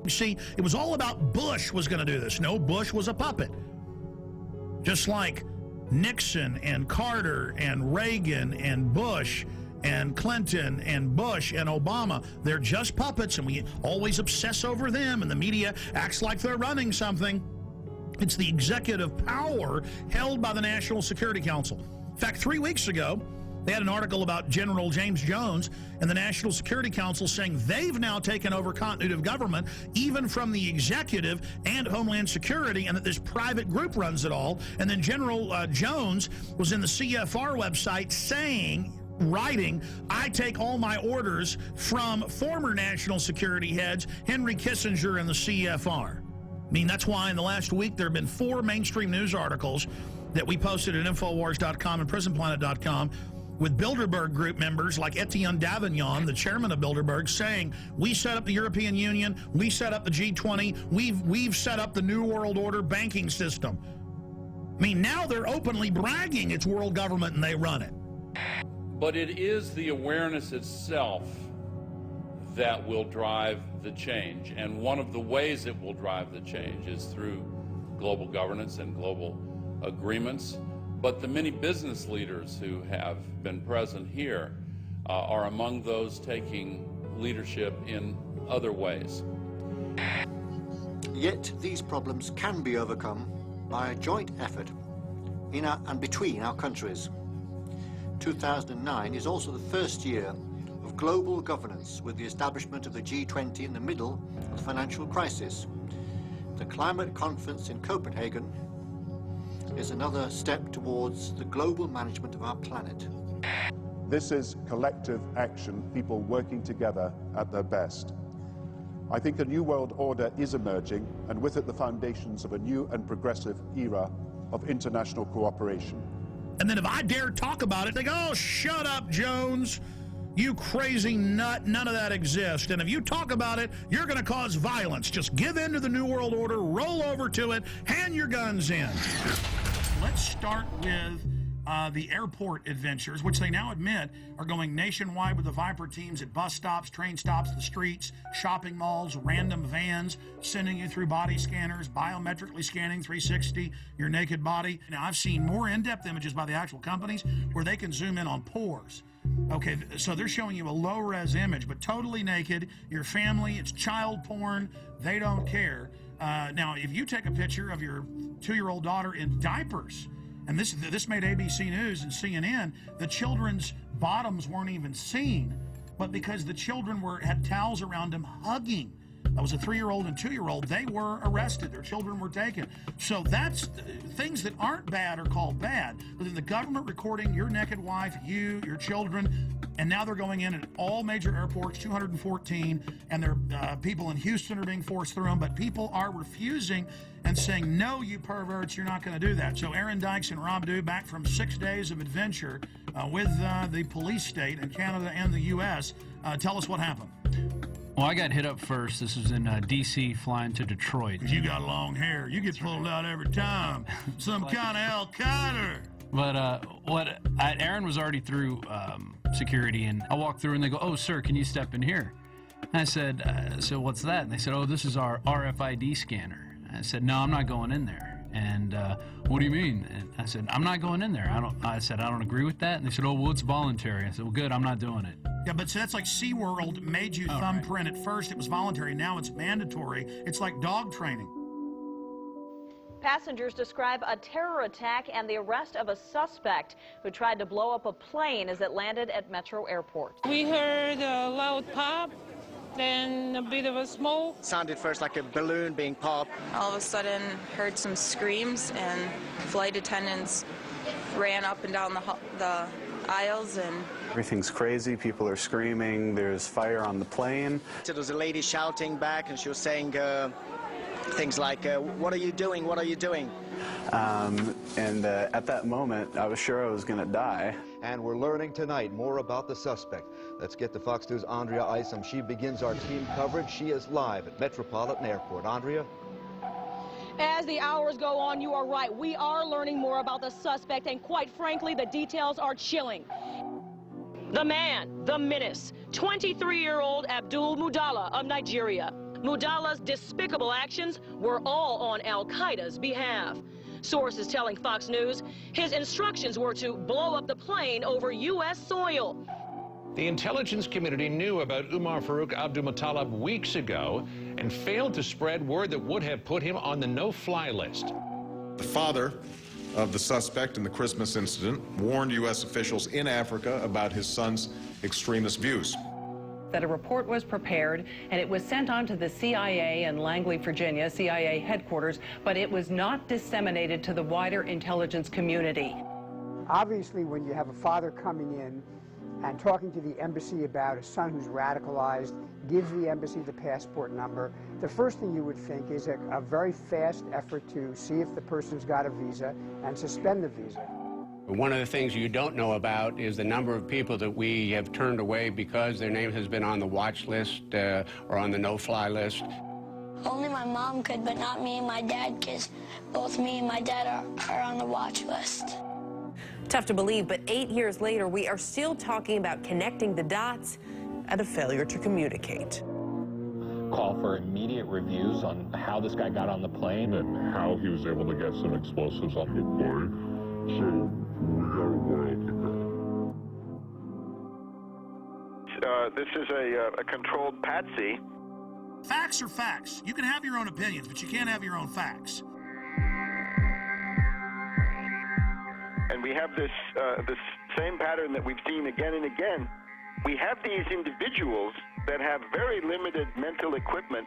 You see, it was all about Bush was going to do this. No, Bush was a puppet. Just like Nixon and Carter and Reagan and Bush and Clinton and Bush and Obama, they're just puppets, and we always obsess over them, and the media acts like they're running something. It's the executive power held by the National Security Council. In fact, 3 weeks ago, they had an article about General James Jones and the National Security Council saying they've now taken over continuity of government, even from the executive and Homeland Security, and that this private group runs it all. And then General Jones was in the CFR website writing, I take all my orders from former national security heads, Henry Kissinger and the CFR. I mean, that's why in the last week there have been 4 mainstream news articles that we posted at Infowars.com and PrisonPlanet.com with Bilderberg group members like Etienne Davignon, the chairman of Bilderberg, saying, we set up the European Union, we set up the G20, we've set up the New World Order banking system. I mean, now they're openly bragging it's world government and they run it. But it is the awareness itself that will drive the change. And one of the ways it will drive the change is through global governance and global agreements. But the many business leaders who have been present here are among those taking leadership in other ways. Yet these problems can be overcome by a joint effort in and between our countries. 2009 is also the first year of global governance, with the establishment of the G20 in the middle of the financial crisis. The climate conference in Copenhagen is another step towards the global management of our planet. This is collective action, people working together at their best. I think a new world order is emerging, and with it the foundations of a new and progressive era of international cooperation. And then if I dare talk about it, they go, oh, shut up, Jones. You crazy nut, none of that exists. And if you talk about it, you're going to cause violence. Just give in to the New World Order, roll over to it, hand your guns in. Let's start with the airport adventures, which they now admit are going nationwide with the Viper teams at bus stops, train stops, the streets, shopping malls, random vans, sending you through body scanners, biometrically scanning 360 your naked body. Now, I've seen more in-depth images by the actual companies where they can zoom in on pores. Okay, so they're showing you a low-res image, but totally naked, your family, it's child porn, they don't care. Now, if you take a picture of your 2-year-old daughter in diapers, and this made ABC News and CNN, the children's bottoms weren't even seen, but because the children had towels around them hugging. That was a 3-year-old and 2-year-old. They were arrested. Their children were taken. So that's things that aren't bad are called bad. But then the government recording your naked wife, you, your children, and now they're going in at all major airports, 214, and their people in Houston are being forced through them. But people are refusing and saying, no, you perverts, you're not going to do that. So Aaron Dykes and Rob Dew, back from 6 days of adventure with the police state in Canada and the U.S. Tell us what happened. Well, I got hit up first. This was in D.C. flying to Detroit. You got long hair. You get pulled out every time. Some kind of Al-Qaeda. But Aaron was already through security, and I walked through, and they go, oh, sir, can you step in here? And I said, so what's that? And they said, oh, this is our RFID scanner. And I said, no, I'm not going in there. And what do you mean? And I said, I'm not going in there. I said, I don't agree with that. And they said, oh, well, it's voluntary. I said, well, good, I'm not doing it. Yeah, but so that's like SeaWorld made you thumbprint at first. It was voluntary. Now it's mandatory. It's like dog training. Passengers describe a terror attack and the arrest of a suspect who tried to blow up a plane as it landed at Metro Airport. We heard a loud pop, then a bit of a smoke. It sounded first like a balloon being popped. All of a sudden, heard some screams, and flight attendants ran up and down the aisles, and everything's crazy. People are screaming. There's fire on the plane. There was a lady shouting back, and she was saying, things like, what are you doing? What are you doing? At that moment, I was sure I was going to die. And we're learning tonight more about the suspect. Let's get to Fox News' Andrea Isom. She begins our team coverage. She is live at Metropolitan Airport. Andrea? As the hours go on, you are right. We are learning more about the suspect, and quite frankly, the details are chilling. The man, the menace, 23-year-old Abdul Mudala of Nigeria. Mudala's despicable actions were all on al-Qaeda's behalf. Sources telling Fox News his instructions were to blow up the plane over U.S. soil. The intelligence community knew about Umar Farouk Abdulmutallab weeks ago and failed to spread word that would have put him on the no-fly list. The father of the suspect in the Christmas incident warned U.S. officials in Africa about his son's extremist views. That a report was prepared and it was sent on to the CIA in Langley, Virginia, CIA headquarters, but it was not disseminated to the wider intelligence community. Obviously, when you have a father coming in and talking to the embassy about a son who's radicalized, gives the embassy the passport number, the first thing you would think is a very fast effort to see if the person's got a visa and suspend the visa. One of the things you don't know about is the number of people that we have turned away because their name has been on the watch list or on the no-fly list. Only my mom could, but not me and my dad, because both me and my dad are on the watch list. Tough to believe, but 8 years later, we are still talking about connecting the dots and a failure to communicate. Call for immediate reviews on how this guy got on the plane and how he was able to get some explosives on the plane. So we got a while to go. This is a controlled patsy. Facts are facts. You can have your own opinions, but you can't have your own facts. And we have this same pattern that we've seen again and again. We have these individuals that have very limited mental equipment,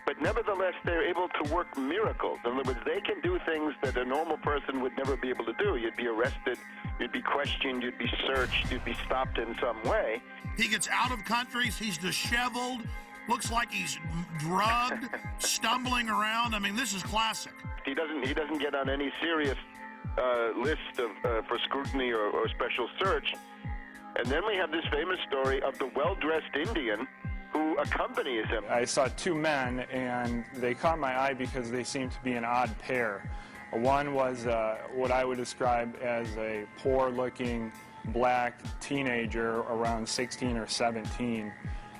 but nevertheless they're able to work miracles. In other words, they can do things that a normal person would never be able to do. You'd be arrested, you'd be questioned, you'd be searched, you'd be stopped in some way. He gets out of countries, he's disheveled, looks like he's drugged, stumbling around. I mean, this is classic. He doesn't get on any serious list for scrutiny or special search. And then we have this famous story of the well-dressed Indian who accompanies him. I saw two men, and they caught my eye because they seemed to be an odd pair. One was what I would describe as a poor-looking black teenager around 16 or 17,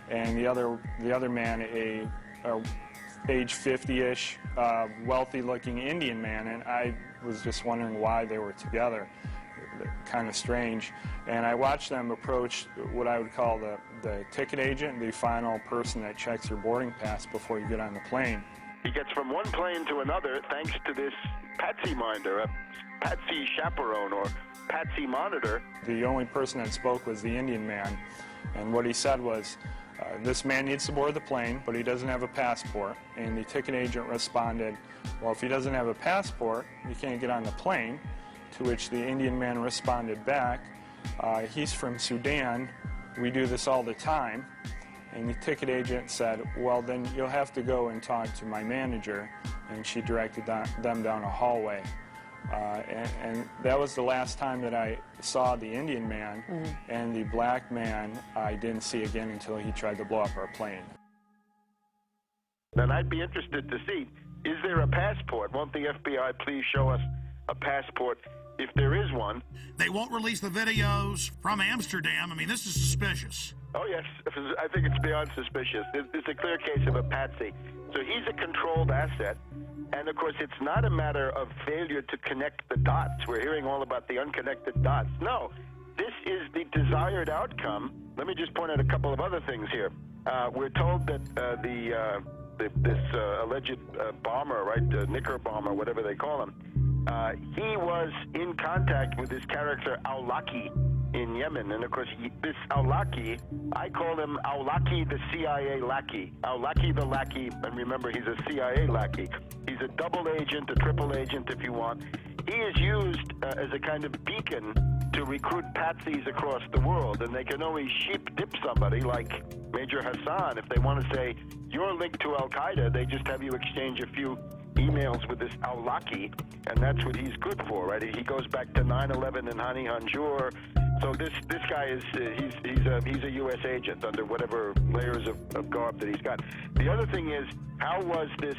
and the other man, a age 50-ish, wealthy-looking Indian man, and I was just wondering why they were together. Kind of strange. And I watched them approach what I would call the ticket agent, the final person that checks your boarding pass before you get on the plane. He gets from one plane to another thanks to this patsy minder, a patsy chaperone or patsy monitor. The only person that spoke was the Indian man, and what he said was, this man needs to board the plane, but he doesn't have a passport. And the ticket agent responded, well, if he doesn't have a passport, he can't get on the plane. To which the Indian man responded back, he's from Sudan, we do this all the time. And the ticket agent said, well, then you'll have to go and talk to my manager. And she directed them down a hallway. And that was the last time that I saw the Indian man, and the black man I didn't see again until he tried to blow up our plane. Then I'd be interested to see, is there a passport? Won't the FBI please show us a passport if there is one? They won't release the videos from Amsterdam. I mean, this is suspicious. Oh, yes. I think it's beyond suspicious. It's a clear case of a patsy. So he's a controlled asset. And, of course, it's not a matter of failure to connect the dots. We're hearing all about the unconnected dots. No, this is the desired outcome. Let me just point out a couple of other things here. We're told that this alleged bomber, right, Knicker bomber, whatever they call him, he was in contact with this character Awlaki in Yemen. And, of course, this Awlaki, I call him Awlaki the CIA lackey. Awlaki the lackey, and remember, he's a CIA lackey. He's a double agent, a triple agent, if you want. He is used as a kind of beacon to recruit patsies across the world, and they can only sheep dip somebody like Major Hassan. If they want to say, you're linked to Al-Qaeda, they just have you exchange a few emails with this Al-Laki, and that's what he's good for, right? He goes back to 9/11 and Hani Hanjour. So this guy is he's a U.S. agent under whatever layers of garb that he's got. The other thing is, how was this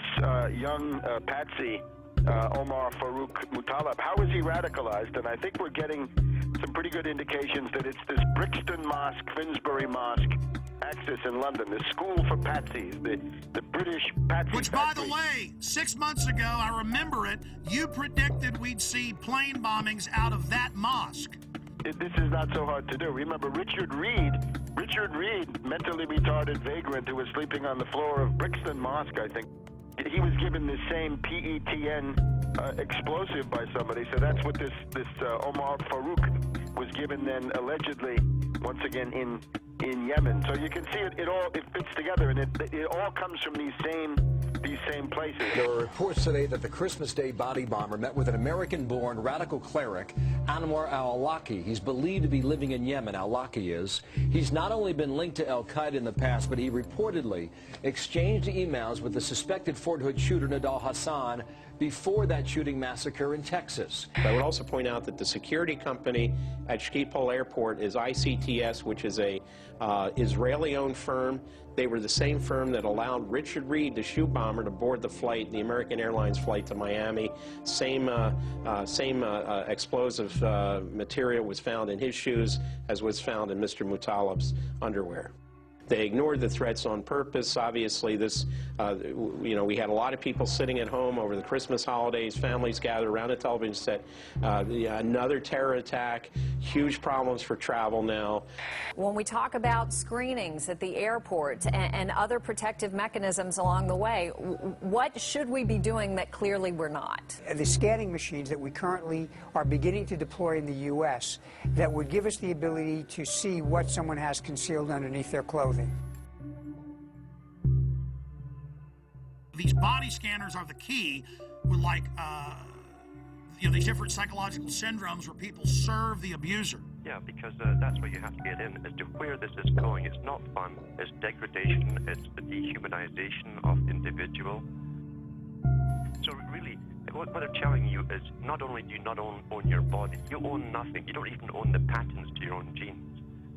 young patsy, Omar Farouk Muttalib, how was he radicalized? And I think we're getting some pretty good indications that it's this Brixton Mosque, Finsbury Mosque axis in London, the school for patsies, the British patsy Which, by the way, 6 months ago, I remember it, you predicted we'd see plane bombings out of that mosque. This is not so hard to do. Remember Richard Reed, mentally retarded vagrant who was sleeping on the floor of Brixton Mosque, I think. He was given the same PETN explosive by somebody, so that's what this Omar Farouk was given then, allegedly, once again in Yemen. So you can see it fits together, and it all comes from these same places. There are reports today that the Christmas Day body bomber met with an American-born radical cleric, Anwar al-Awlaki. He's believed to be living in Yemen, al-Awlaki is. He's not only been linked to al-Qaeda in the past, but he reportedly exchanged emails with the suspected Fort Hood shooter, Nidal Hassan, before that shooting massacre in Texas. I would also point out that the security company at Schiphol Airport is ICTS, which is a Israeli-owned firm. They were the same firm that allowed Richard Reed, the shoe bomber, to board the flight, the American Airlines flight to Miami. Same explosive material was found in his shoes as was found in Mr. Muttalib's underwear. They ignored the threats on purpose. Obviously, this, we had a lot of people sitting at home over the Christmas holidays, families gathered around a television set. Another terror attack, huge problems for travel now. When we talk about screenings at the airport and other protective mechanisms along the way, what should we be doing that clearly we're not? The scanning machines that we currently are beginning to deploy in the U.S. that would give us the ability to see what someone has concealed underneath their clothing. These body scanners are the key with, like, these different psychological syndromes where people serve the abuser. Yeah, because that's what you have to get in as to where this is going. It's not fun. It's degradation. It's the dehumanization of individual. So really, what they're telling you is not only do you not own your body, you own nothing. You don't even own the patents to your own genes.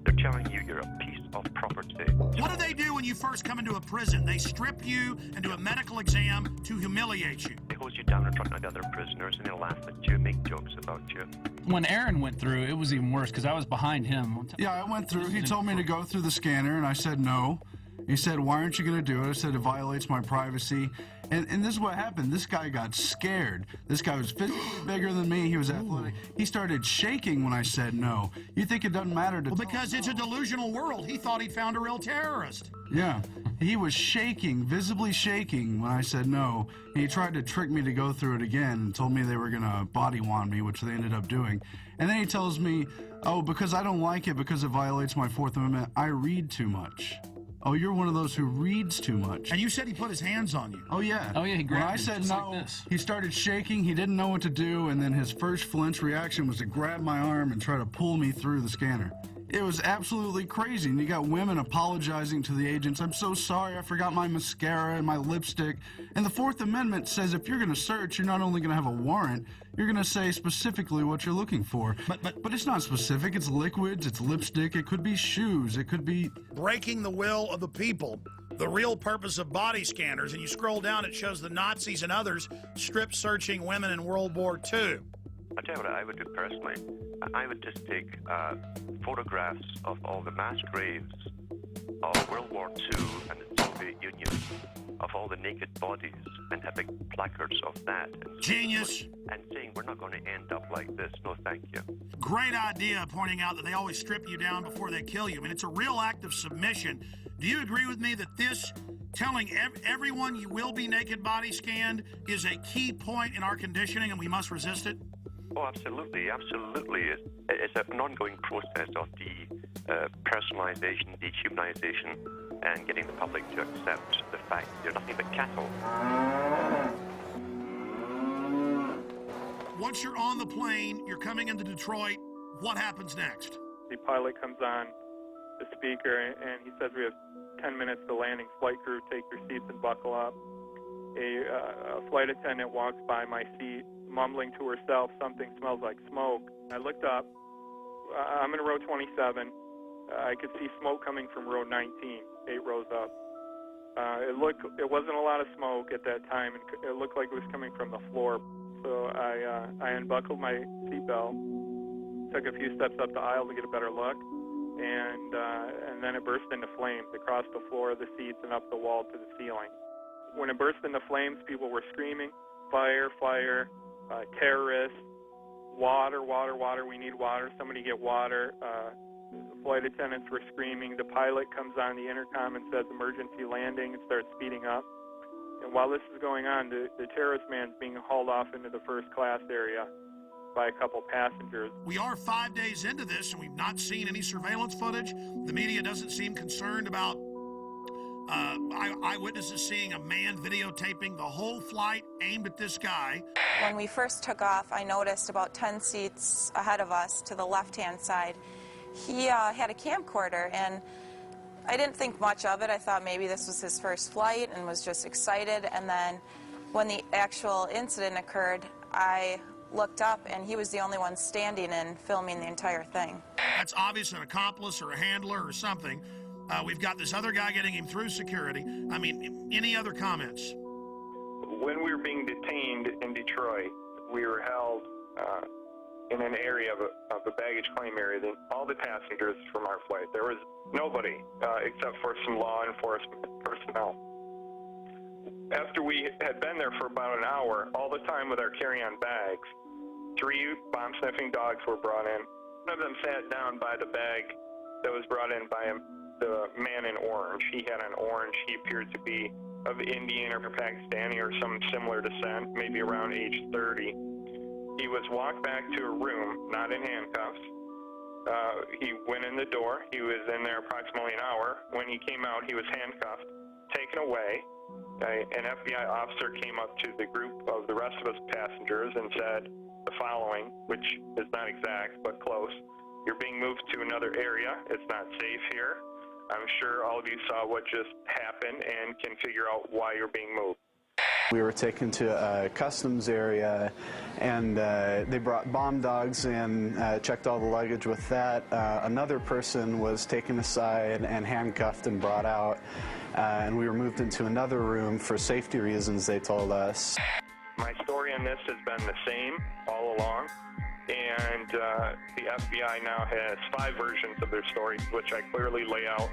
They're telling you you're a piece of property. What do they do when you first come into a prison? They strip you and do a medical exam to humiliate you. They hose you down in front of other prisoners and they'll laugh at you, make jokes about you. When Aaron went through, it was even worse because I was behind him. Yeah, I went through. He told me to go through the scanner, and I said no. He said, why aren't you going to do it? I said, it violates my privacy. And this is what happened. This guy got scared. This guy was physically bigger than me. He was athletic. He started shaking when I said no. You think it doesn't matter to... Well, because it's a delusional world. He thought he'd found a real terrorist. Yeah. He was shaking, visibly shaking when I said no. And he tried to trick me to go through it again and told me they were going to body wand me, which they ended up doing. And then he tells me, oh, because I don't like it because it violates my Fourth Amendment, I read too much. Oh, you're one of those who reads too much. And you said he put his hands on you. Oh, yeah. Oh, yeah, he grabbed When I said no, like this. He started shaking. He didn't know what to do, and then his first flinch reaction was to grab my arm and try to pull me through the scanner. It was absolutely crazy, and you got women apologizing to the agents. I'm so sorry, I forgot my mascara and my lipstick. And the Fourth Amendment says if you're going to search, you're not only going to have a warrant, you're going to say specifically what you're looking for. But it's not specific. It's liquids, it's lipstick, it could be shoes, it could be... Breaking the will of the people. The real purpose of body scanners, and you scroll down, it shows the Nazis and others strip searching women in World War II. I'll tell you what I would do personally. I would just take photographs of all the mass graves of World War II and the Soviet Union, of all the naked bodies, and have big placards of that. And Genius. And saying, we're not going to end up like this. No, thank you. Great idea, pointing out that they always strip you down before they kill you. I mean, it's a real act of submission. Do you agree with me that this, telling everyone you will be naked body scanned, is a key point in our conditioning and we must resist it? Oh, absolutely, absolutely. It's an ongoing process of personalization, dehumanization, and getting the public to accept the fact they're nothing but cattle. Once you're on the plane, you're coming into Detroit, What happens next? The pilot comes on the speaker and he says we have 10 minutes to landing. Flight crew, take your seats and buckle up. A flight attendant walks by my seat, mumbling to herself, something smells like smoke. I looked up. I'm in row 27. I could see smoke coming from row 19, 8 rows up. It wasn't a lot of smoke at that time, and it looked like it was coming from the floor. So I unbuckled my seatbelt, took a few steps up the aisle to get a better look, and then it burst into flames across the floor, the seats, and up the wall to the ceiling. When it burst into flames, people were screaming, fire, fire, terrorists, water, water, water, we need water, somebody get water. Flight attendants were screaming. The pilot comes on the intercom and says emergency landing and starts speeding up. And while this is going on, the terrorist man's being hauled off into the first class area by a couple passengers. We are 5 days into this, and we've not seen any surveillance footage. The media doesn't seem concerned about eyewitnesses seeing a man videotaping the whole flight aimed at this guy. When we first took off, I noticed about 10 seats ahead of us to the left-hand side, he had a camcorder, and I didn't think much of it. I thought maybe this was his first flight and was just excited. And then when the actual incident occurred, I looked up, and he was the only one standing and filming the entire thing. That's obvious, an accomplice or a handler or something. We've got this other guy getting him through security. I mean, any other comments? When we were being detained in Detroit, we were held in an area of the baggage claim area. All the passengers from our flight, there was nobody except for some law enforcement personnel. After we had been there for about an hour, all the time with our carry-on bags, 3 bomb-sniffing dogs were brought in. One of them sat down by the bag that was brought in by the man in orange. He had on orange. He appeared to be of Indian or Pakistani or some similar descent, maybe around age 30. He was walked back to a room, not in handcuffs. He went in the door. He was in there approximately an hour. When he came out, he was handcuffed, taken away. An FBI officer came up to the group of the rest of us passengers and said the following, which is not exact but close. You're being moved to another area. It's not safe here. I'm sure all of you saw what just happened and can figure out why you're being moved. We were taken to a customs area, and they brought bomb dogs in, checked all the luggage with that. Another person was taken aside and handcuffed and brought out, and we were moved into another room for safety reasons, they told us. My story on this has been the same all along, and the FBI now has 5 versions of their story, which I clearly lay out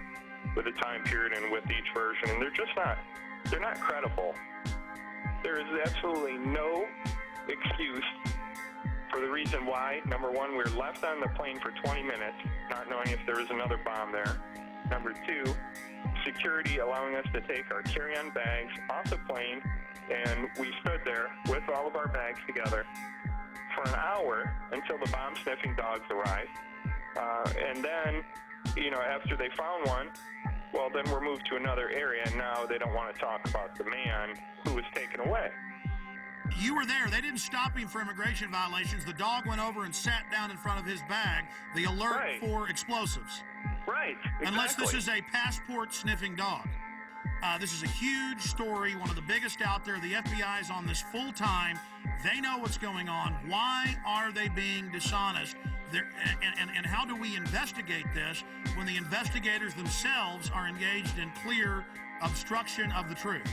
with a time period and with each version, and they're not credible. There is absolutely no excuse for the reason why. Number one, we were left on the plane for 20 minutes, not knowing if there was another bomb there. Number 2, security allowing us to take our carry-on bags off the plane, and we stood there with all of our bags together for an hour until the bomb-sniffing dogs arrived. And then, after they found one, well, then we're moved to another area, and now they don't want to talk about the man who was taken away. You were there. They didn't stop him for immigration violations. The dog went over and sat down in front of his bag, the alert for explosives. Right, exactly. Unless this is a passport-sniffing dog. This is a huge story, one of the biggest out there. The FBI is on this full time. They know what's going on. Why are they being dishonest? And how do we investigate this when the investigators themselves are engaged in clear obstruction of the truth?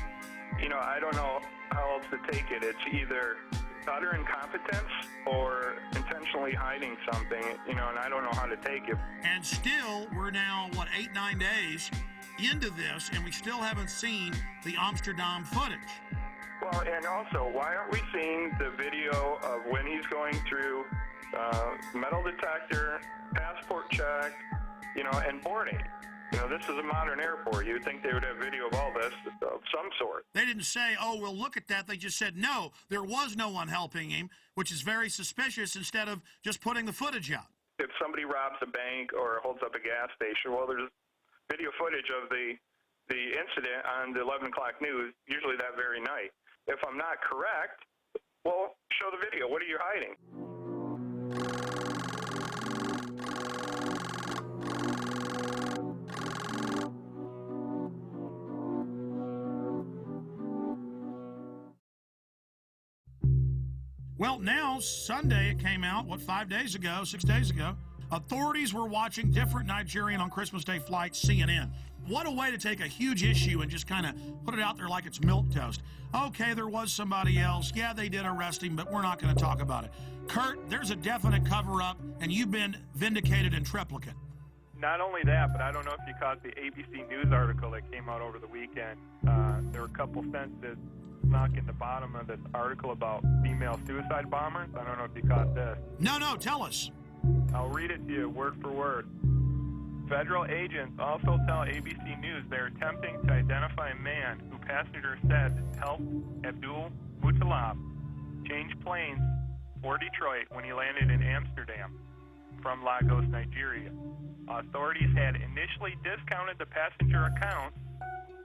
I don't know how else to take it. It's either utter incompetence or intentionally hiding something, and I don't know how to take it. And still, we're now, 8, 9 days into this, and we still haven't seen the Amsterdam footage. Well, and also, why aren't we seeing the video of when he's going through metal detector, passport check, and boarding? This is a modern airport. You'd think they would have video of all this of some sort. They didn't say, oh, we'll look at that. They just said, no, there was no one helping him, which is very suspicious, instead of just putting the footage out. If somebody robs a bank or holds up a gas station, well, there's video footage of the incident on the 11 o'clock news, usually that very night. If I'm not correct, well, show the video. What are you hiding? Well, now, Sunday, it came out, 5 days ago, 6 days ago, authorities were watching different Nigerian on Christmas Day flights, CNN. What a way to take a huge issue and just kind of put it out there like it's milquetoast. Okay, there was somebody else. Yeah, they did arrest him, but we're not going to talk about it. Kurt, there's a definite cover-up, and you've been vindicated in triplicate. Not only that, but I don't know if you caught the ABC News article that came out over the weekend. There were a couple sentences snuck in the bottom of this article about female suicide bombers. I don't know if you caught this. No, tell us. I'll read it to you word for word. Federal agents also tell ABC News they're attempting to identify a man who passengers said helped Abdul Muttalab change planes for Detroit when he landed in Amsterdam from Lagos, Nigeria. Authorities had initially discounted the passenger accounts,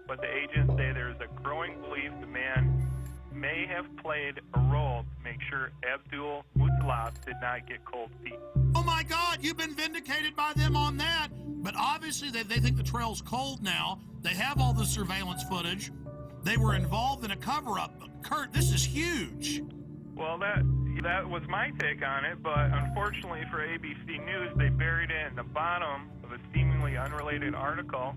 but the agents say there's a growing belief the man may have played a role to make sure Abdul Muttalab did not get cold feet. Oh my God, you've been vindicated by them on that. But obviously they think the trail's cold now. They have all the surveillance footage. They were involved in a cover-up. Kurt, this is huge. Well, that was my take on it, but unfortunately for ABC News, they buried it in the bottom of a seemingly unrelated article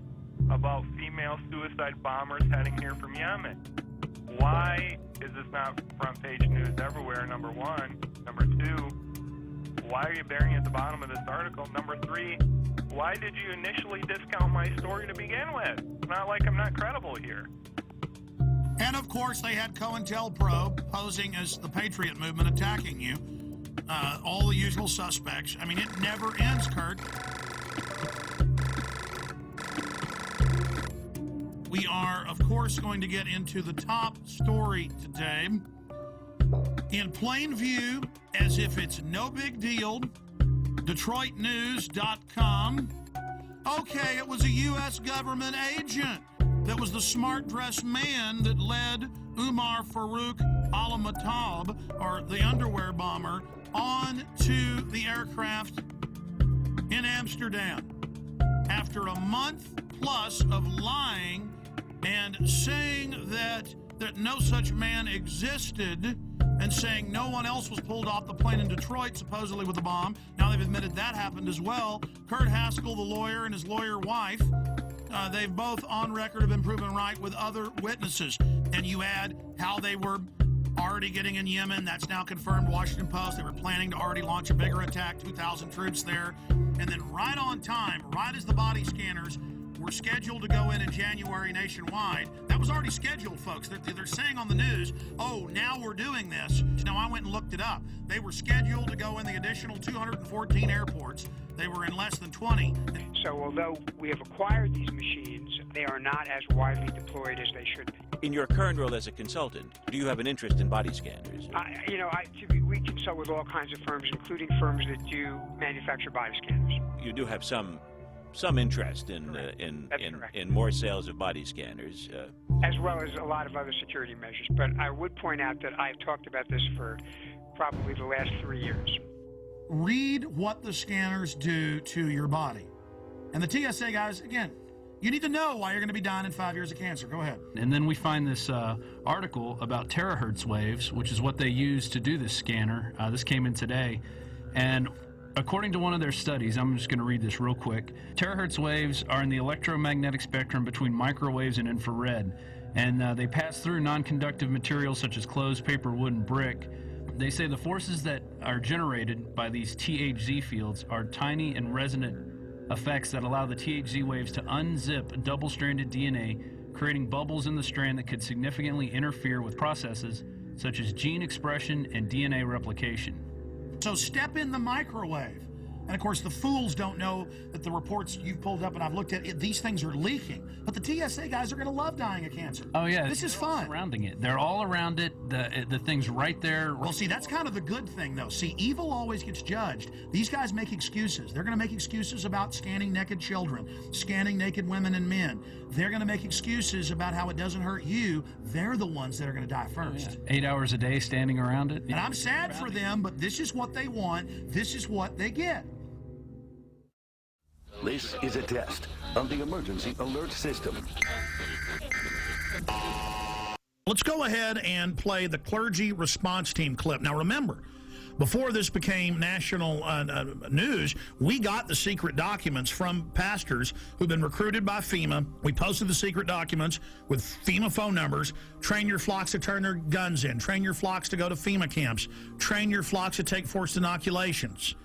about female suicide bombers heading here from Yemen. Why is this not front page news everywhere, number one? Number two, why are you burying it at the bottom of this article? Number three, why did you initially discount my story to begin with? It's not like I'm not credible here. And of course, they had COINTELPRO posing as the Patriot movement attacking you. All the usual suspects. I mean, it never ends, Kurt. We are, of course, going to get into the top story today. In plain view, as if it's no big deal, DetroitNews.com. Okay, it was a U.S. government agent that was the smart-dressed man that led Umar Farouk al-Matab, or the underwear bomber, on to the aircraft in Amsterdam. After a month plus of lying and saying that no such man existed, and saying no one else was pulled off the plane in Detroit, supposedly with a bomb. Now they've admitted that happened as well. Kurt Haskell, the lawyer, and his lawyer wife, they've both on record have been proven right with other witnesses. And you add how they were already getting in Yemen. That's now confirmed, Washington Post. They were planning to already launch a bigger attack, 2,000 troops there. And then right on time, right as the body scanners were scheduled to go in January nationwide. That was already scheduled, folks. They're saying on the news, oh, now we're doing this. Now, I went and looked it up. They were scheduled to go in the additional 214 airports. They were in less than 20. So although we have acquired these machines, they are not as widely deployed as they should be. In your current role as a consultant, do you have an interest in body scanners? We consult with all kinds of firms, including firms that do manufacture body scanners. You do have some interest in more sales of body scanners. As well as a lot of other security measures. But I would point out that I've talked about this for probably the last 3 years. Read what the scanners do to your body. And the TSA guys, again, you need to know why you're going to be dying in 5 years of cancer. Go ahead. And then we find this article about terahertz waves, which is what they use to do this scanner. This came in today. And according to one of their studies, I'm just going to read this real quick. Terahertz waves are in the electromagnetic spectrum between microwaves and infrared. And they pass through non-conductive materials such as clothes, paper, wood, and brick. They say the forces that are generated by these THZ fields are tiny and resonant effects that allow the THZ waves to unzip double-stranded DNA, creating bubbles in the strand that could significantly interfere with processes such as gene expression and DNA replication. So step in the microwave. And of course, the fools don't know that the reports you've pulled up and I've looked at, these things are leaking. But the TSA guys are going to love dying of cancer. Oh yeah, this is fun. Surrounding it, they're all around it. The thing's right there. Well, see, that's kind of the good thing, though. See, evil always gets judged. These guys make excuses. They're going to make excuses about scanning naked children, scanning naked women and men. They're going to make excuses about how it doesn't hurt you. They're the ones that are going to die first. 8 hours a day standing around it. And I'm sad for them, but this is what they want. This is what they get. This is a test of the emergency alert system. Let's go ahead and play the clergy response team clip. Now remember, before this became national news, we got the secret documents from pastors who've been recruited by FEMA. We posted the secret documents with FEMA phone numbers. Train your flocks to turn their guns in. Train your flocks to go to FEMA camps. Train your flocks to take forced inoculations.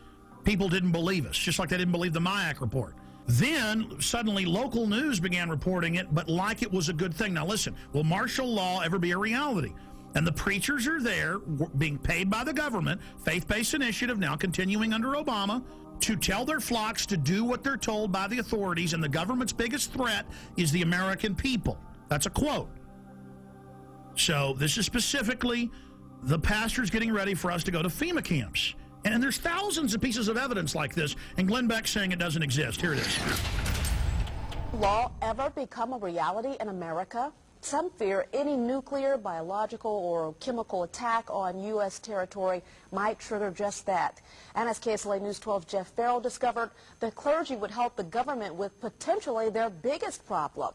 People didn't believe us, just like they didn't believe the MIAC report. Then, suddenly, local news began reporting it, but like it was a good thing. Now listen, will martial law ever be a reality? And the preachers are there being paid by the government, faith-based initiative now continuing under Obama, to tell their flocks to do what they're told by the authorities, and the government's biggest threat is the American people. That's a quote. So this is specifically the pastors getting ready for us to go to FEMA camps. And there's thousands of pieces of evidence like this, and Glenn Beck's saying it doesn't exist. Here it is. Law ever become a reality in America? Some fear any nuclear, biological, or chemical attack on U.S. territory might trigger just that. And as KSLA News 12's Jeff Farrell discovered, the clergy would help the government with potentially their biggest problem,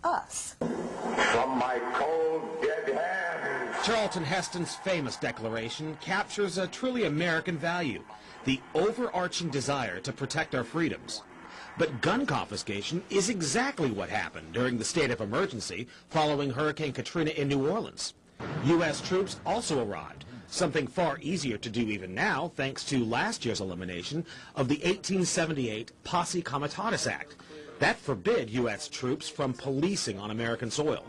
us. From my cold, dead hands. Charlton Heston's famous declaration captures a truly American value, the overarching desire to protect our freedoms. But gun confiscation is exactly what happened during the state of emergency following Hurricane Katrina in New Orleans. U.S. troops also arrived, something far easier to do even now thanks to last year's elimination of the 1878 Posse Comitatus Act. That forbid U.S. troops from policing on American soil.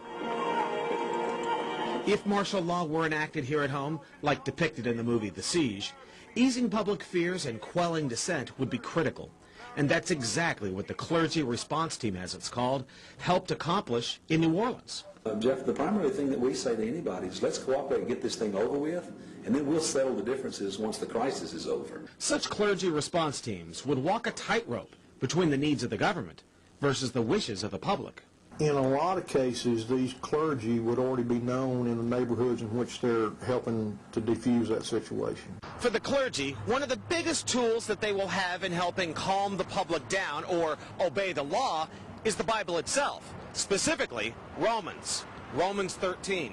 If martial law were enacted here at home, like depicted in the movie The Siege, easing public fears and quelling dissent would be critical. And that's exactly what the clergy response team, as it's called, helped accomplish in New Orleans. Jeff, the primary thing that we say to anybody is let's cooperate and get this thing over with, and then we'll settle the differences once the crisis is over. Such clergy response teams would walk a tightrope between the needs of the government versus the wishes of the public. In a lot of cases, these clergy would already be known in the neighborhoods in which they're helping to defuse that situation. For the clergy, one of the biggest tools that they will have in helping calm the public down or obey the law is the Bible itself, specifically Romans 13.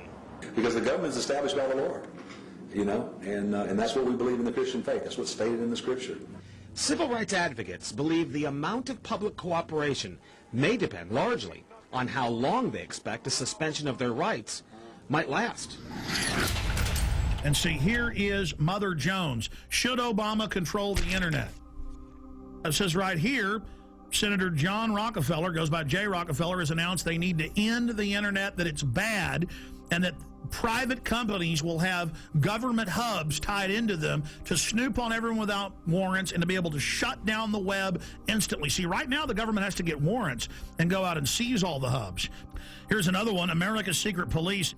Because the government is established by the Lord, you know, and that's what we believe in the Christian faith. That's what's stated in the Scripture. Civil rights advocates believe the amount of public cooperation may depend largely on how long they expect a suspension of their rights might last. And see, here is Mother Jones. Should Obama control the internet? It says right here, Senator John Rockefeller, goes by J. Rockefeller, has announced they need to end the internet, that it's bad, and that private companies will have government hubs tied into them to snoop on everyone without warrants and to be able to shut down the web instantly. See, right now the government has to get warrants and go out and seize all the hubs. Here's another one. America's secret police.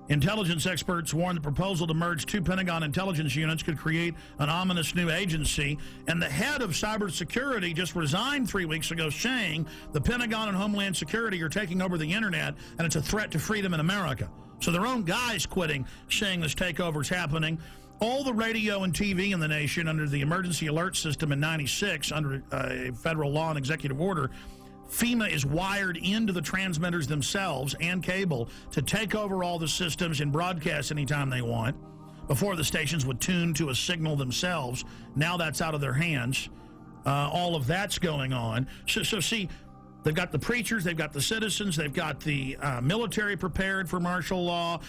Intelligence experts warn the proposal to merge two Pentagon intelligence units could create an ominous new agency. And the head of cybersecurity just resigned 3 weeks ago, saying the Pentagon and Homeland Security are taking over the internet and it's a threat to freedom in America. So their own guys quitting, saying this takeover is happening. All the radio and TV in the nation under the emergency alert system in '96, under a federal law and executive order, FEMA is wired into the transmitters themselves and cable to take over all the systems and broadcast anytime they want. Before, the stations would tune to a signal themselves. Now that's out of their hands. All of that's going on. So see, they've got the preachers, they've got the citizens, they've got the military prepared for martial law,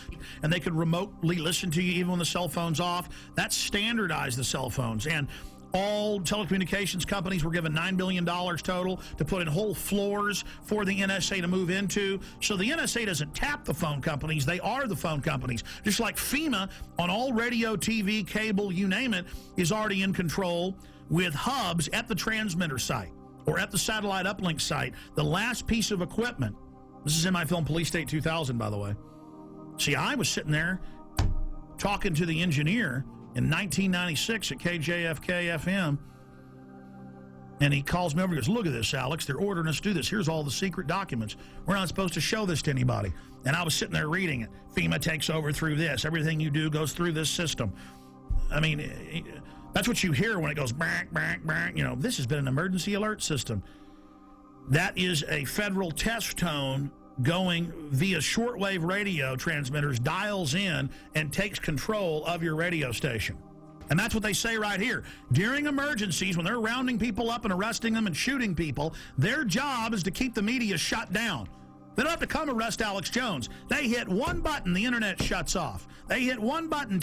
and they could remotely listen to you even when the cell phone's off. That's standardized the cell phones. And all telecommunications companies were given $9 billion total to put in whole floors for the NSA to move into. So the NSA doesn't tap the phone companies, they are the phone companies. Just like FEMA on all radio, TV, cable, you name it, is already in control with hubs at the transmitter site or at the satellite uplink site. The last piece of equipment, this is in my film Police State 2000, by the way. See, I was sitting there talking to the engineer in 1996 at KJFK FM, and he calls me over and goes, look at this, Alex, they're ordering us to do this. Here's all the secret documents. We're not supposed to show this to anybody. And I was sitting there reading it. FEMA takes over through this. Everything you do goes through this system. I mean, that's what you hear when it goes bang, bang, bang. You know, this has been an emergency alert system. That is a federal test tone going via shortwave radio transmitters, dials in, and takes control of your radio station. And that's what they say right here. During emergencies, when they're rounding people up and arresting them and shooting people, their job is to keep the media shut down. They don't have to come arrest Alex Jones. They hit one button, the internet shuts off. They hit one button,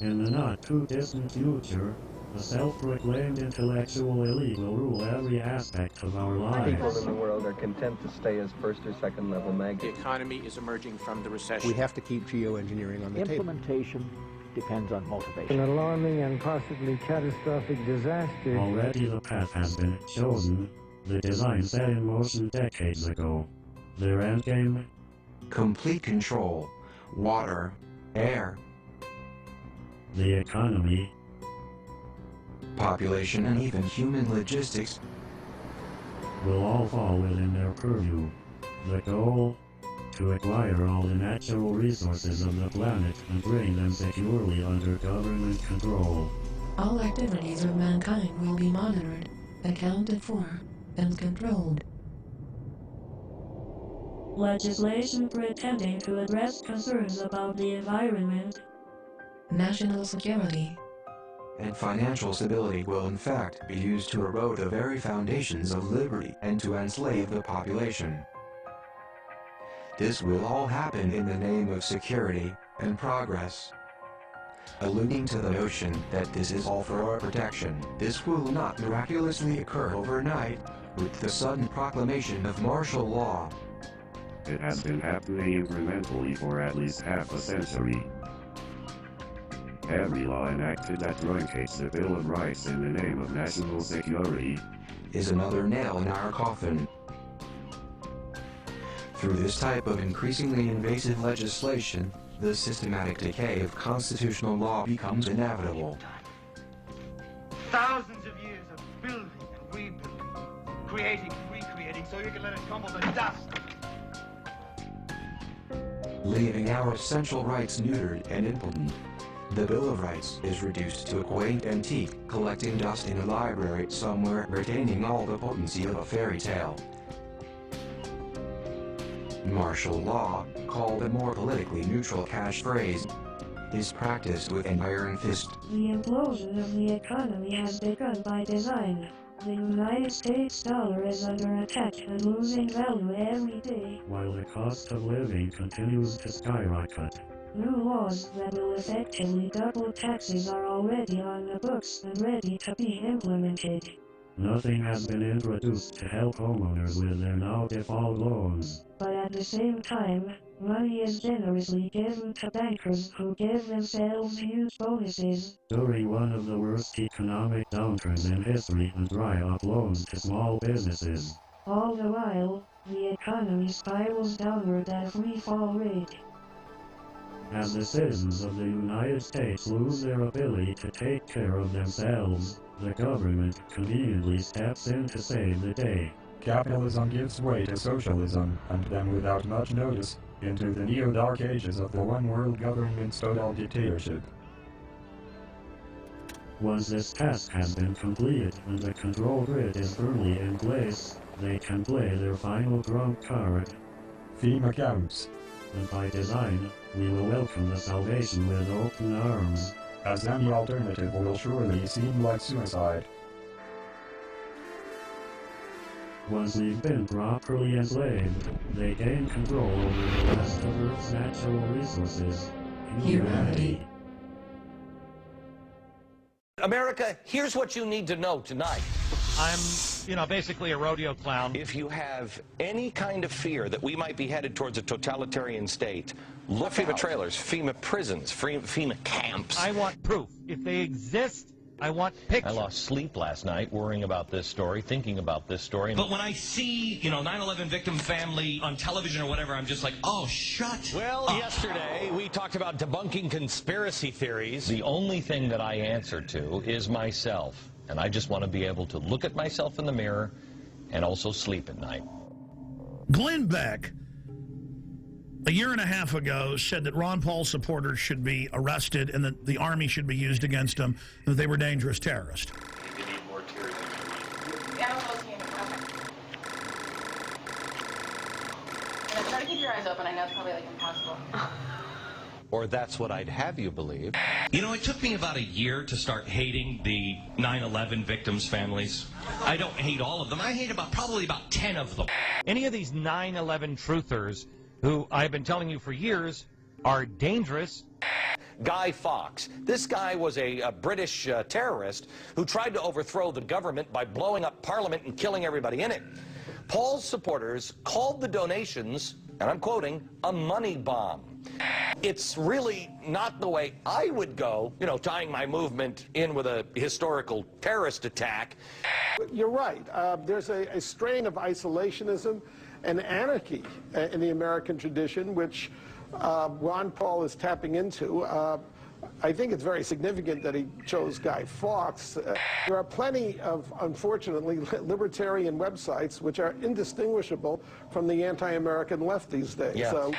In the not-too-distant future, a self-proclaimed intellectual elite will rule every aspect of our lives. People in the world are content to stay as first or second level maggots. The economy is emerging from the recession. We have to keep geoengineering on the table. Implementation depends on motivation. An alarming and possibly catastrophic disaster. Already the path has been chosen. The design set in motion decades ago. Their endgame? Complete control. Water. Air. The economy. Population and even human logistics will all fall within their purview. The goal? To acquire all the natural resources of the planet and bring them securely under government control. All activities of mankind will be monitored, accounted for, and controlled. Legislation pretending to address concerns about the environment. National security and financial stability will in fact be used to erode the very foundations of liberty and to enslave the population. This will all happen in the name of security and progress. Alluding to the notion that this is all for our protection, this will not miraculously occur overnight with the sudden proclamation of martial law. It has been happening incrementally for at least half a century. Every law enacted that truncates the Bill of Rights in the name of national security is another nail in our coffin. Through this type of increasingly invasive legislation, the systematic decay of constitutional law becomes inevitable. Thousands of years of building and rebuilding, creating and recreating so you can let it crumble to dust. Leaving our essential rights neutered and impotent. The Bill of Rights is reduced to a quaint antique collecting dust in a library somewhere retaining all the potency of a fairy tale. Martial law, called a more politically neutral catchphrase, is practiced with an iron fist. The implosion of the economy has begun by design. The United States dollar is under attack and losing value every day, while the cost of living continues to skyrocket. New laws that will effectively double taxes are already on the books and ready to be implemented. Nothing has been introduced to help homeowners with their now default loans. But at the same time, money is generously given to bankers who give themselves huge bonuses. During one of the worst economic downturns in history and dry up loans to small businesses. All the while, the economy spirals downward at a free fall rate. As the citizens of the United States lose their ability to take care of themselves, the government conveniently steps in to save the day. Capitalism gives way to socialism, and then without much notice, into the neo-dark ages of the one-world government's total dictatorship. Once this task has been completed and the control grid is firmly in place, they can play their final trump card. FEMA camps. And by design, we will welcome the salvation with open arms. As any alternative will surely seem like suicide. Once we've been properly enslaved, they gain control over the rest of Earth's natural resources. Humanity. America, here's what you need to know tonight. I'm, basically a rodeo clown. If you have any kind of fear that we might be headed towards a totalitarian state, look FEMA trailers, FEMA prisons, FEMA camps. I want proof. If they exist, I want pictures. I lost sleep last night worrying about this story, thinking about this story. But when I see, 9/11 victim family on television or whatever, I'm just like, oh, shut Well, up. Yesterday we talked about debunking conspiracy theories. The only thing that I answer to is myself. And I just want to be able to look at myself in the mirror and also sleep at night. Glenn Beck, a year and a half ago, said that Ron Paul supporters should be arrested and that the army should be used against them, and that they were dangerous terrorists. your eyes open. I know it's probably like impossible. Or that's what I'd have you believe. You know, it took me about a year to start hating the 9/11 victims' families. I don't hate all of them. I hate probably about 10 of them. Any of these 9/11 truthers who I've been telling you for years are dangerous. Guy Fawkes. This guy was a British terrorist who tried to overthrow the government by blowing up Parliament and killing everybody in it. Paul's supporters called the donations, and I'm quoting, a money bomb. It's really not the way I would go, you know, tying my movement in with a historical terrorist attack. You're right. There's a strain of isolationism and anarchy in the American tradition, which Ron Paul is tapping into. I think it's very significant that he chose Guy Fawkes. There are plenty of, unfortunately, libertarian websites which are indistinguishable from the anti-American left these days. Yeah. So,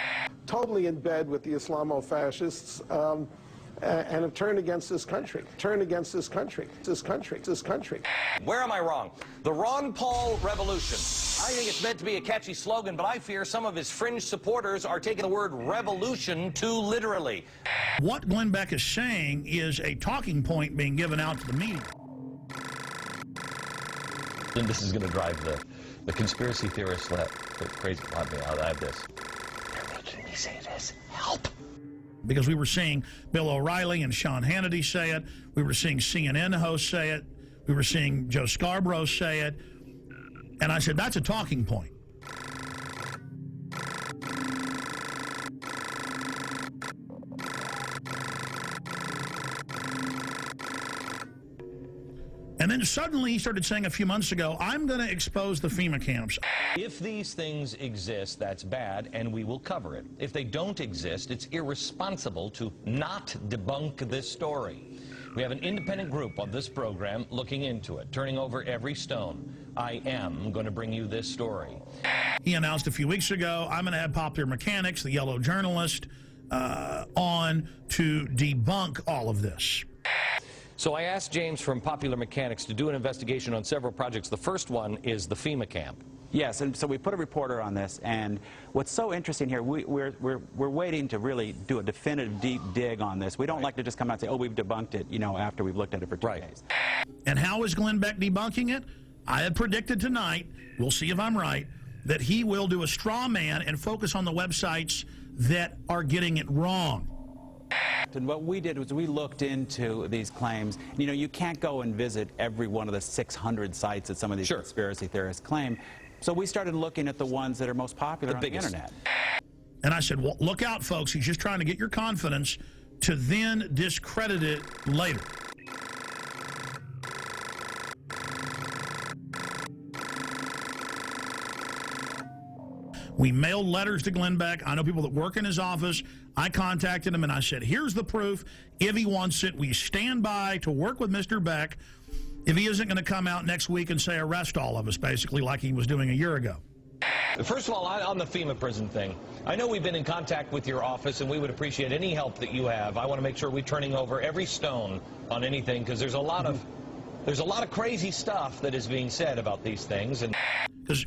totally in bed with the Islamo-fascists and have turned against this country. Turned against this country. This country. Where am I wrong? The Ron Paul Revolution. I think it's meant to be a catchy slogan, but I fear some of his fringe supporters are taking the word revolution too literally. What Glenn Beck is saying is a talking point being given out to the media. And this is going to drive the conspiracy theorists crazy. I have this. They're making me say this. Help. Because we were seeing Bill O'Reilly and Sean Hannity say it. We were seeing CNN hosts say it. We were seeing Joe Scarborough say it. And I said, that's a talking point. And then suddenly he started saying a few months ago, I'm going to expose the FEMA camps. If these things exist, that's bad, and we will cover it. If they don't exist, it's irresponsible to not debunk this story. We have an independent group on this program looking into it, turning over every stone. I am going to bring you this story. He announced a few weeks ago, I'm going to have Popular Mechanics, the yellow journalist, on to debunk all of this. So I asked James from Popular Mechanics to do an investigation on several projects. The first one is the FEMA camp. Yes, and so we put a reporter on this, and what's so interesting here, we're waiting to really do a definitive deep dig on this. We don't like to just come out and say, oh, we've debunked it, you know, after we've looked at it for 2 days. And how is Glenn Beck debunking it? I have predicted tonight, we'll see if I'm right, that he will do a straw man and focus on the websites that are getting it wrong. And what we did was we looked into these claims. You know, you can't go and visit every one of the 600 sites that some of these conspiracy theorists claim. So we started looking at the ones that are most popular on the internet. And I said, well, look out, folks. He's just trying to get your confidence to then discredit it later. We mailed letters to Glenn Beck. I know people that work in his office. I contacted him and I said, here's the proof. If he wants it, we stand by to work with Mr. Beck if he isn't going to come out next week and say arrest all of us, basically, like he was doing a year ago. First of all, on the FEMA prison thing, I know we've been in contact with your office, and we would appreciate any help that you have. I want to make sure we're turning over every stone on anything, because there's a lot of crazy stuff that is being said about these things. And because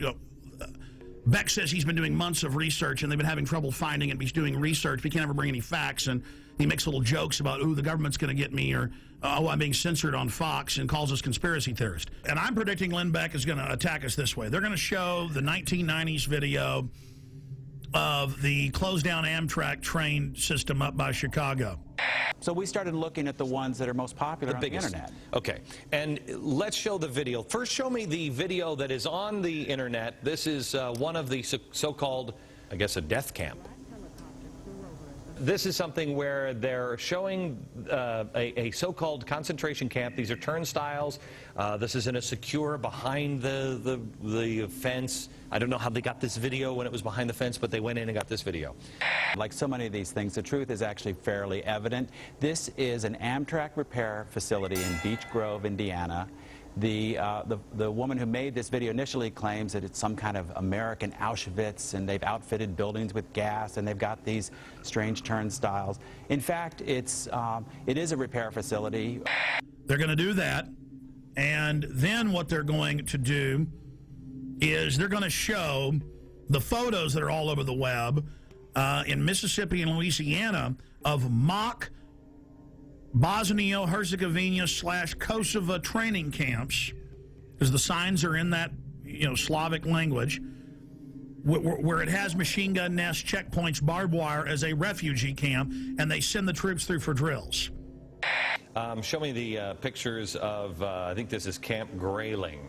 Beck says he's been doing months of research, and they've been having trouble finding it. He's doing research, but he can't ever bring any facts, and he makes little jokes about, ooh, the government's going to get me, or, oh, I'm being censored on Fox, and calls us conspiracy theorists. And I'm predicting Glenn Beck is going to attack us this way. They're going to show the 1990s video of the closed-down Amtrak train system up by Chicago. So we started looking at the ones that are most popular on the internet. Okay, and let's show the video. First, show me the video that is on the internet. This is one of the so-called, I guess, a death camp. This is something where they're showing a so-called concentration camp. These are turnstiles. This is in a secure behind the fence. I don't know how they got this video when it was behind the fence, but they went in and got this video. Like so many of these things, the truth is actually fairly evident. This is an Amtrak repair facility in Beech Grove, Indiana. The woman who made this video initially claims that it's some kind of American Auschwitz, and they've outfitted buildings with gas, and they've got these strange turnstiles. In fact, it is a repair facility. They're going to do that, and then what they're going to do is they're going to show the photos that are all over the web in Mississippi and Louisiana of mock Bosnia-Herzegovina/Kosovo training camps, because the signs are in that, Slavic language, where it has machine gun nests, checkpoints, barbed wire as a refugee camp, and they send the troops through for drills. Show me the pictures of, I think this is Camp Grayling.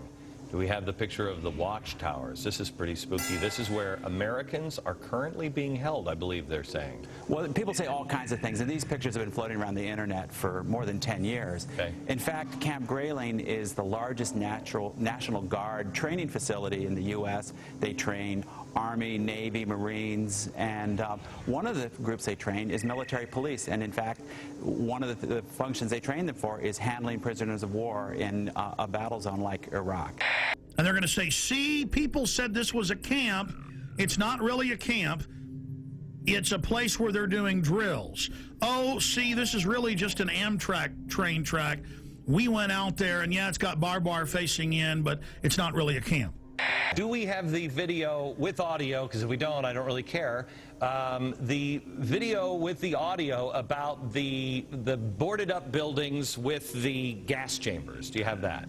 Do we have the picture of the watchtowers? This is pretty spooky. This is where Americans are currently being held, I believe they're saying. Well, people say all kinds of things, and these pictures have been floating around the internet for more than 10 years. Okay. In fact, Camp Grayling is the largest National Guard training facility in the U.S. They train Army, Navy, Marines, and one of the groups they train is military police. And in fact, one of the functions they train them for is handling prisoners of war in a battle zone like Iraq. And they're going to say, see, people said this was a camp. It's not really a camp. It's a place where they're doing drills. Oh, see, this is really just an Amtrak train track. We went out there, and yeah, it's got barbed wire facing in, but it's not really a camp. Do we have the video with audio? Because if we don't, I don't really care. The video with the audio about the boarded up buildings with the gas chambers. Do you have that?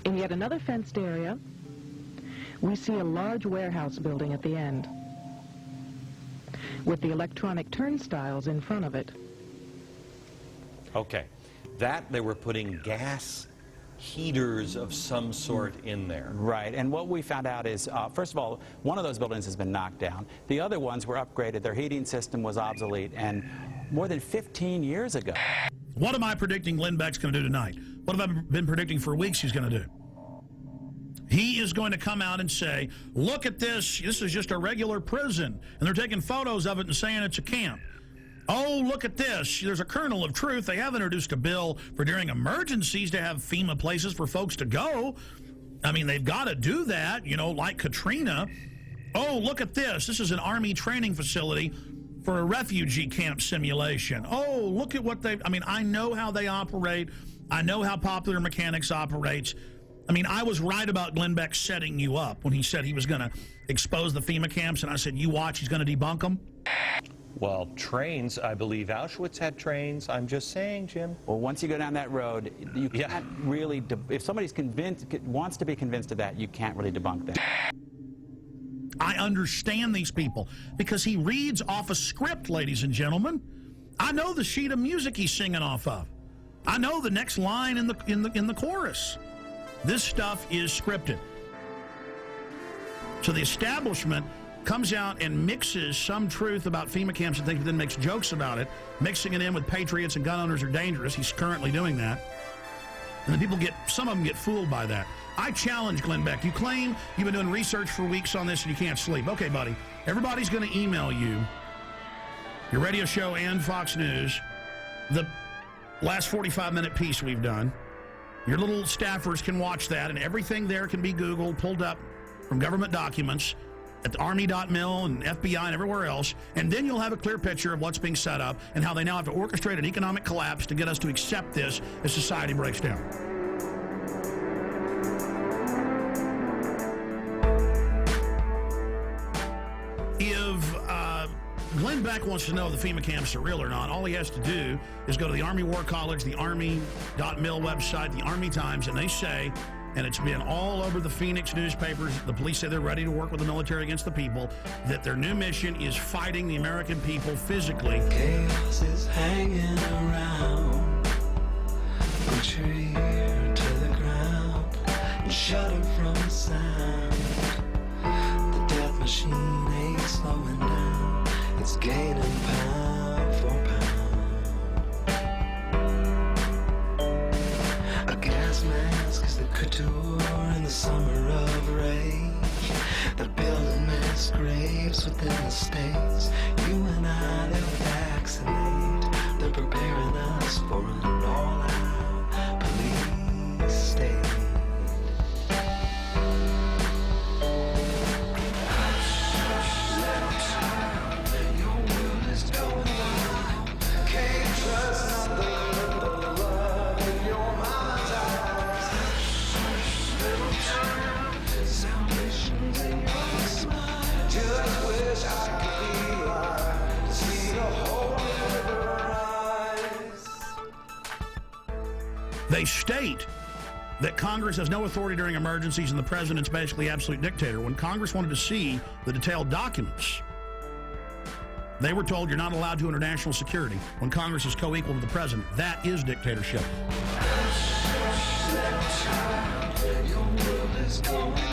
In yet another fenced area, we see a large warehouse building at the end, with the electronic turnstiles in front of it. Okay. That, they were putting gas heaters of some sort in there. Right, and what we found out is, first of all, one of those buildings has been knocked down. The other ones were upgraded. Their heating system was obsolete, and more than 15 years ago. What am I predicting Glenn Beck's going to do tonight? What have I been predicting for weeks he's going to do? He is going to come out and say, look at this. This is just a regular prison. And they're taking photos of it and saying it's a camp. Oh, look at this. There's a kernel of truth. They have introduced a bill for during emergencies to have FEMA places for folks to go. I mean, they've got to do that, like Katrina. Oh, look at this. This is an Army training facility for a refugee camp simulation. Oh, look at what I know how they operate. I know how Popular Mechanics operates. I mean, I was right about Glenn Beck setting you up when he said he was going to expose the FEMA camps, and I said, you watch, he's going to debunk them. Well, trains, I believe Auschwitz had trains. I'm just saying, Jim. Well, once you go down that road, you can't really, if somebody's wants to be convinced of that, you can't really debunk that. I understand these people because he reads off a script, ladies and gentlemen. I know the sheet of music he's singing off of. I know the next line in the chorus. This stuff is scripted. So the establishment comes out and mixes some truth about FEMA camps and things, but then makes jokes about it, mixing it in with patriots and gun owners are dangerous. He's currently doing that. And then people some of them get fooled by that. I challenge Glenn Beck. You claim you've been doing research for weeks on this and you can't sleep. Okay, buddy. Everybody's going to email you, your radio show and Fox News, the last 45-minute piece we've done. Your little staffers can watch that, and everything there can be Googled, pulled up from government documents at the Army.mil and FBI and everywhere else, and then you'll have a clear picture of what's being set up and how they now have to orchestrate an economic collapse to get us to accept this as society breaks down. If Glenn Beck wants to know if the FEMA camps are real or not, all he has to do is go to the Army War College, the Army.mil website, the Army Times, and they say, and it's been all over the Phoenix newspapers, the police say they're ready to work with the military against the people, that their new mission is fighting the American people physically. Chaos is hanging around. Put your ear to the ground and shudder from the sound. The death machine ain't slowing down. It's gaining pound for pound. A gas mask is the couture in the summer of rage. They're building mass graves within the states. You and I, they'll vaccinate. They're preparing us for an all-out police state. Salvation's in your smile. They state that Congress has no authority during emergencies and the president's basically absolute dictator. When Congress wanted to see the detailed documents, they were told you're not allowed to under national security. When Congress is co-equal to the president, that is dictatorship. Your world is going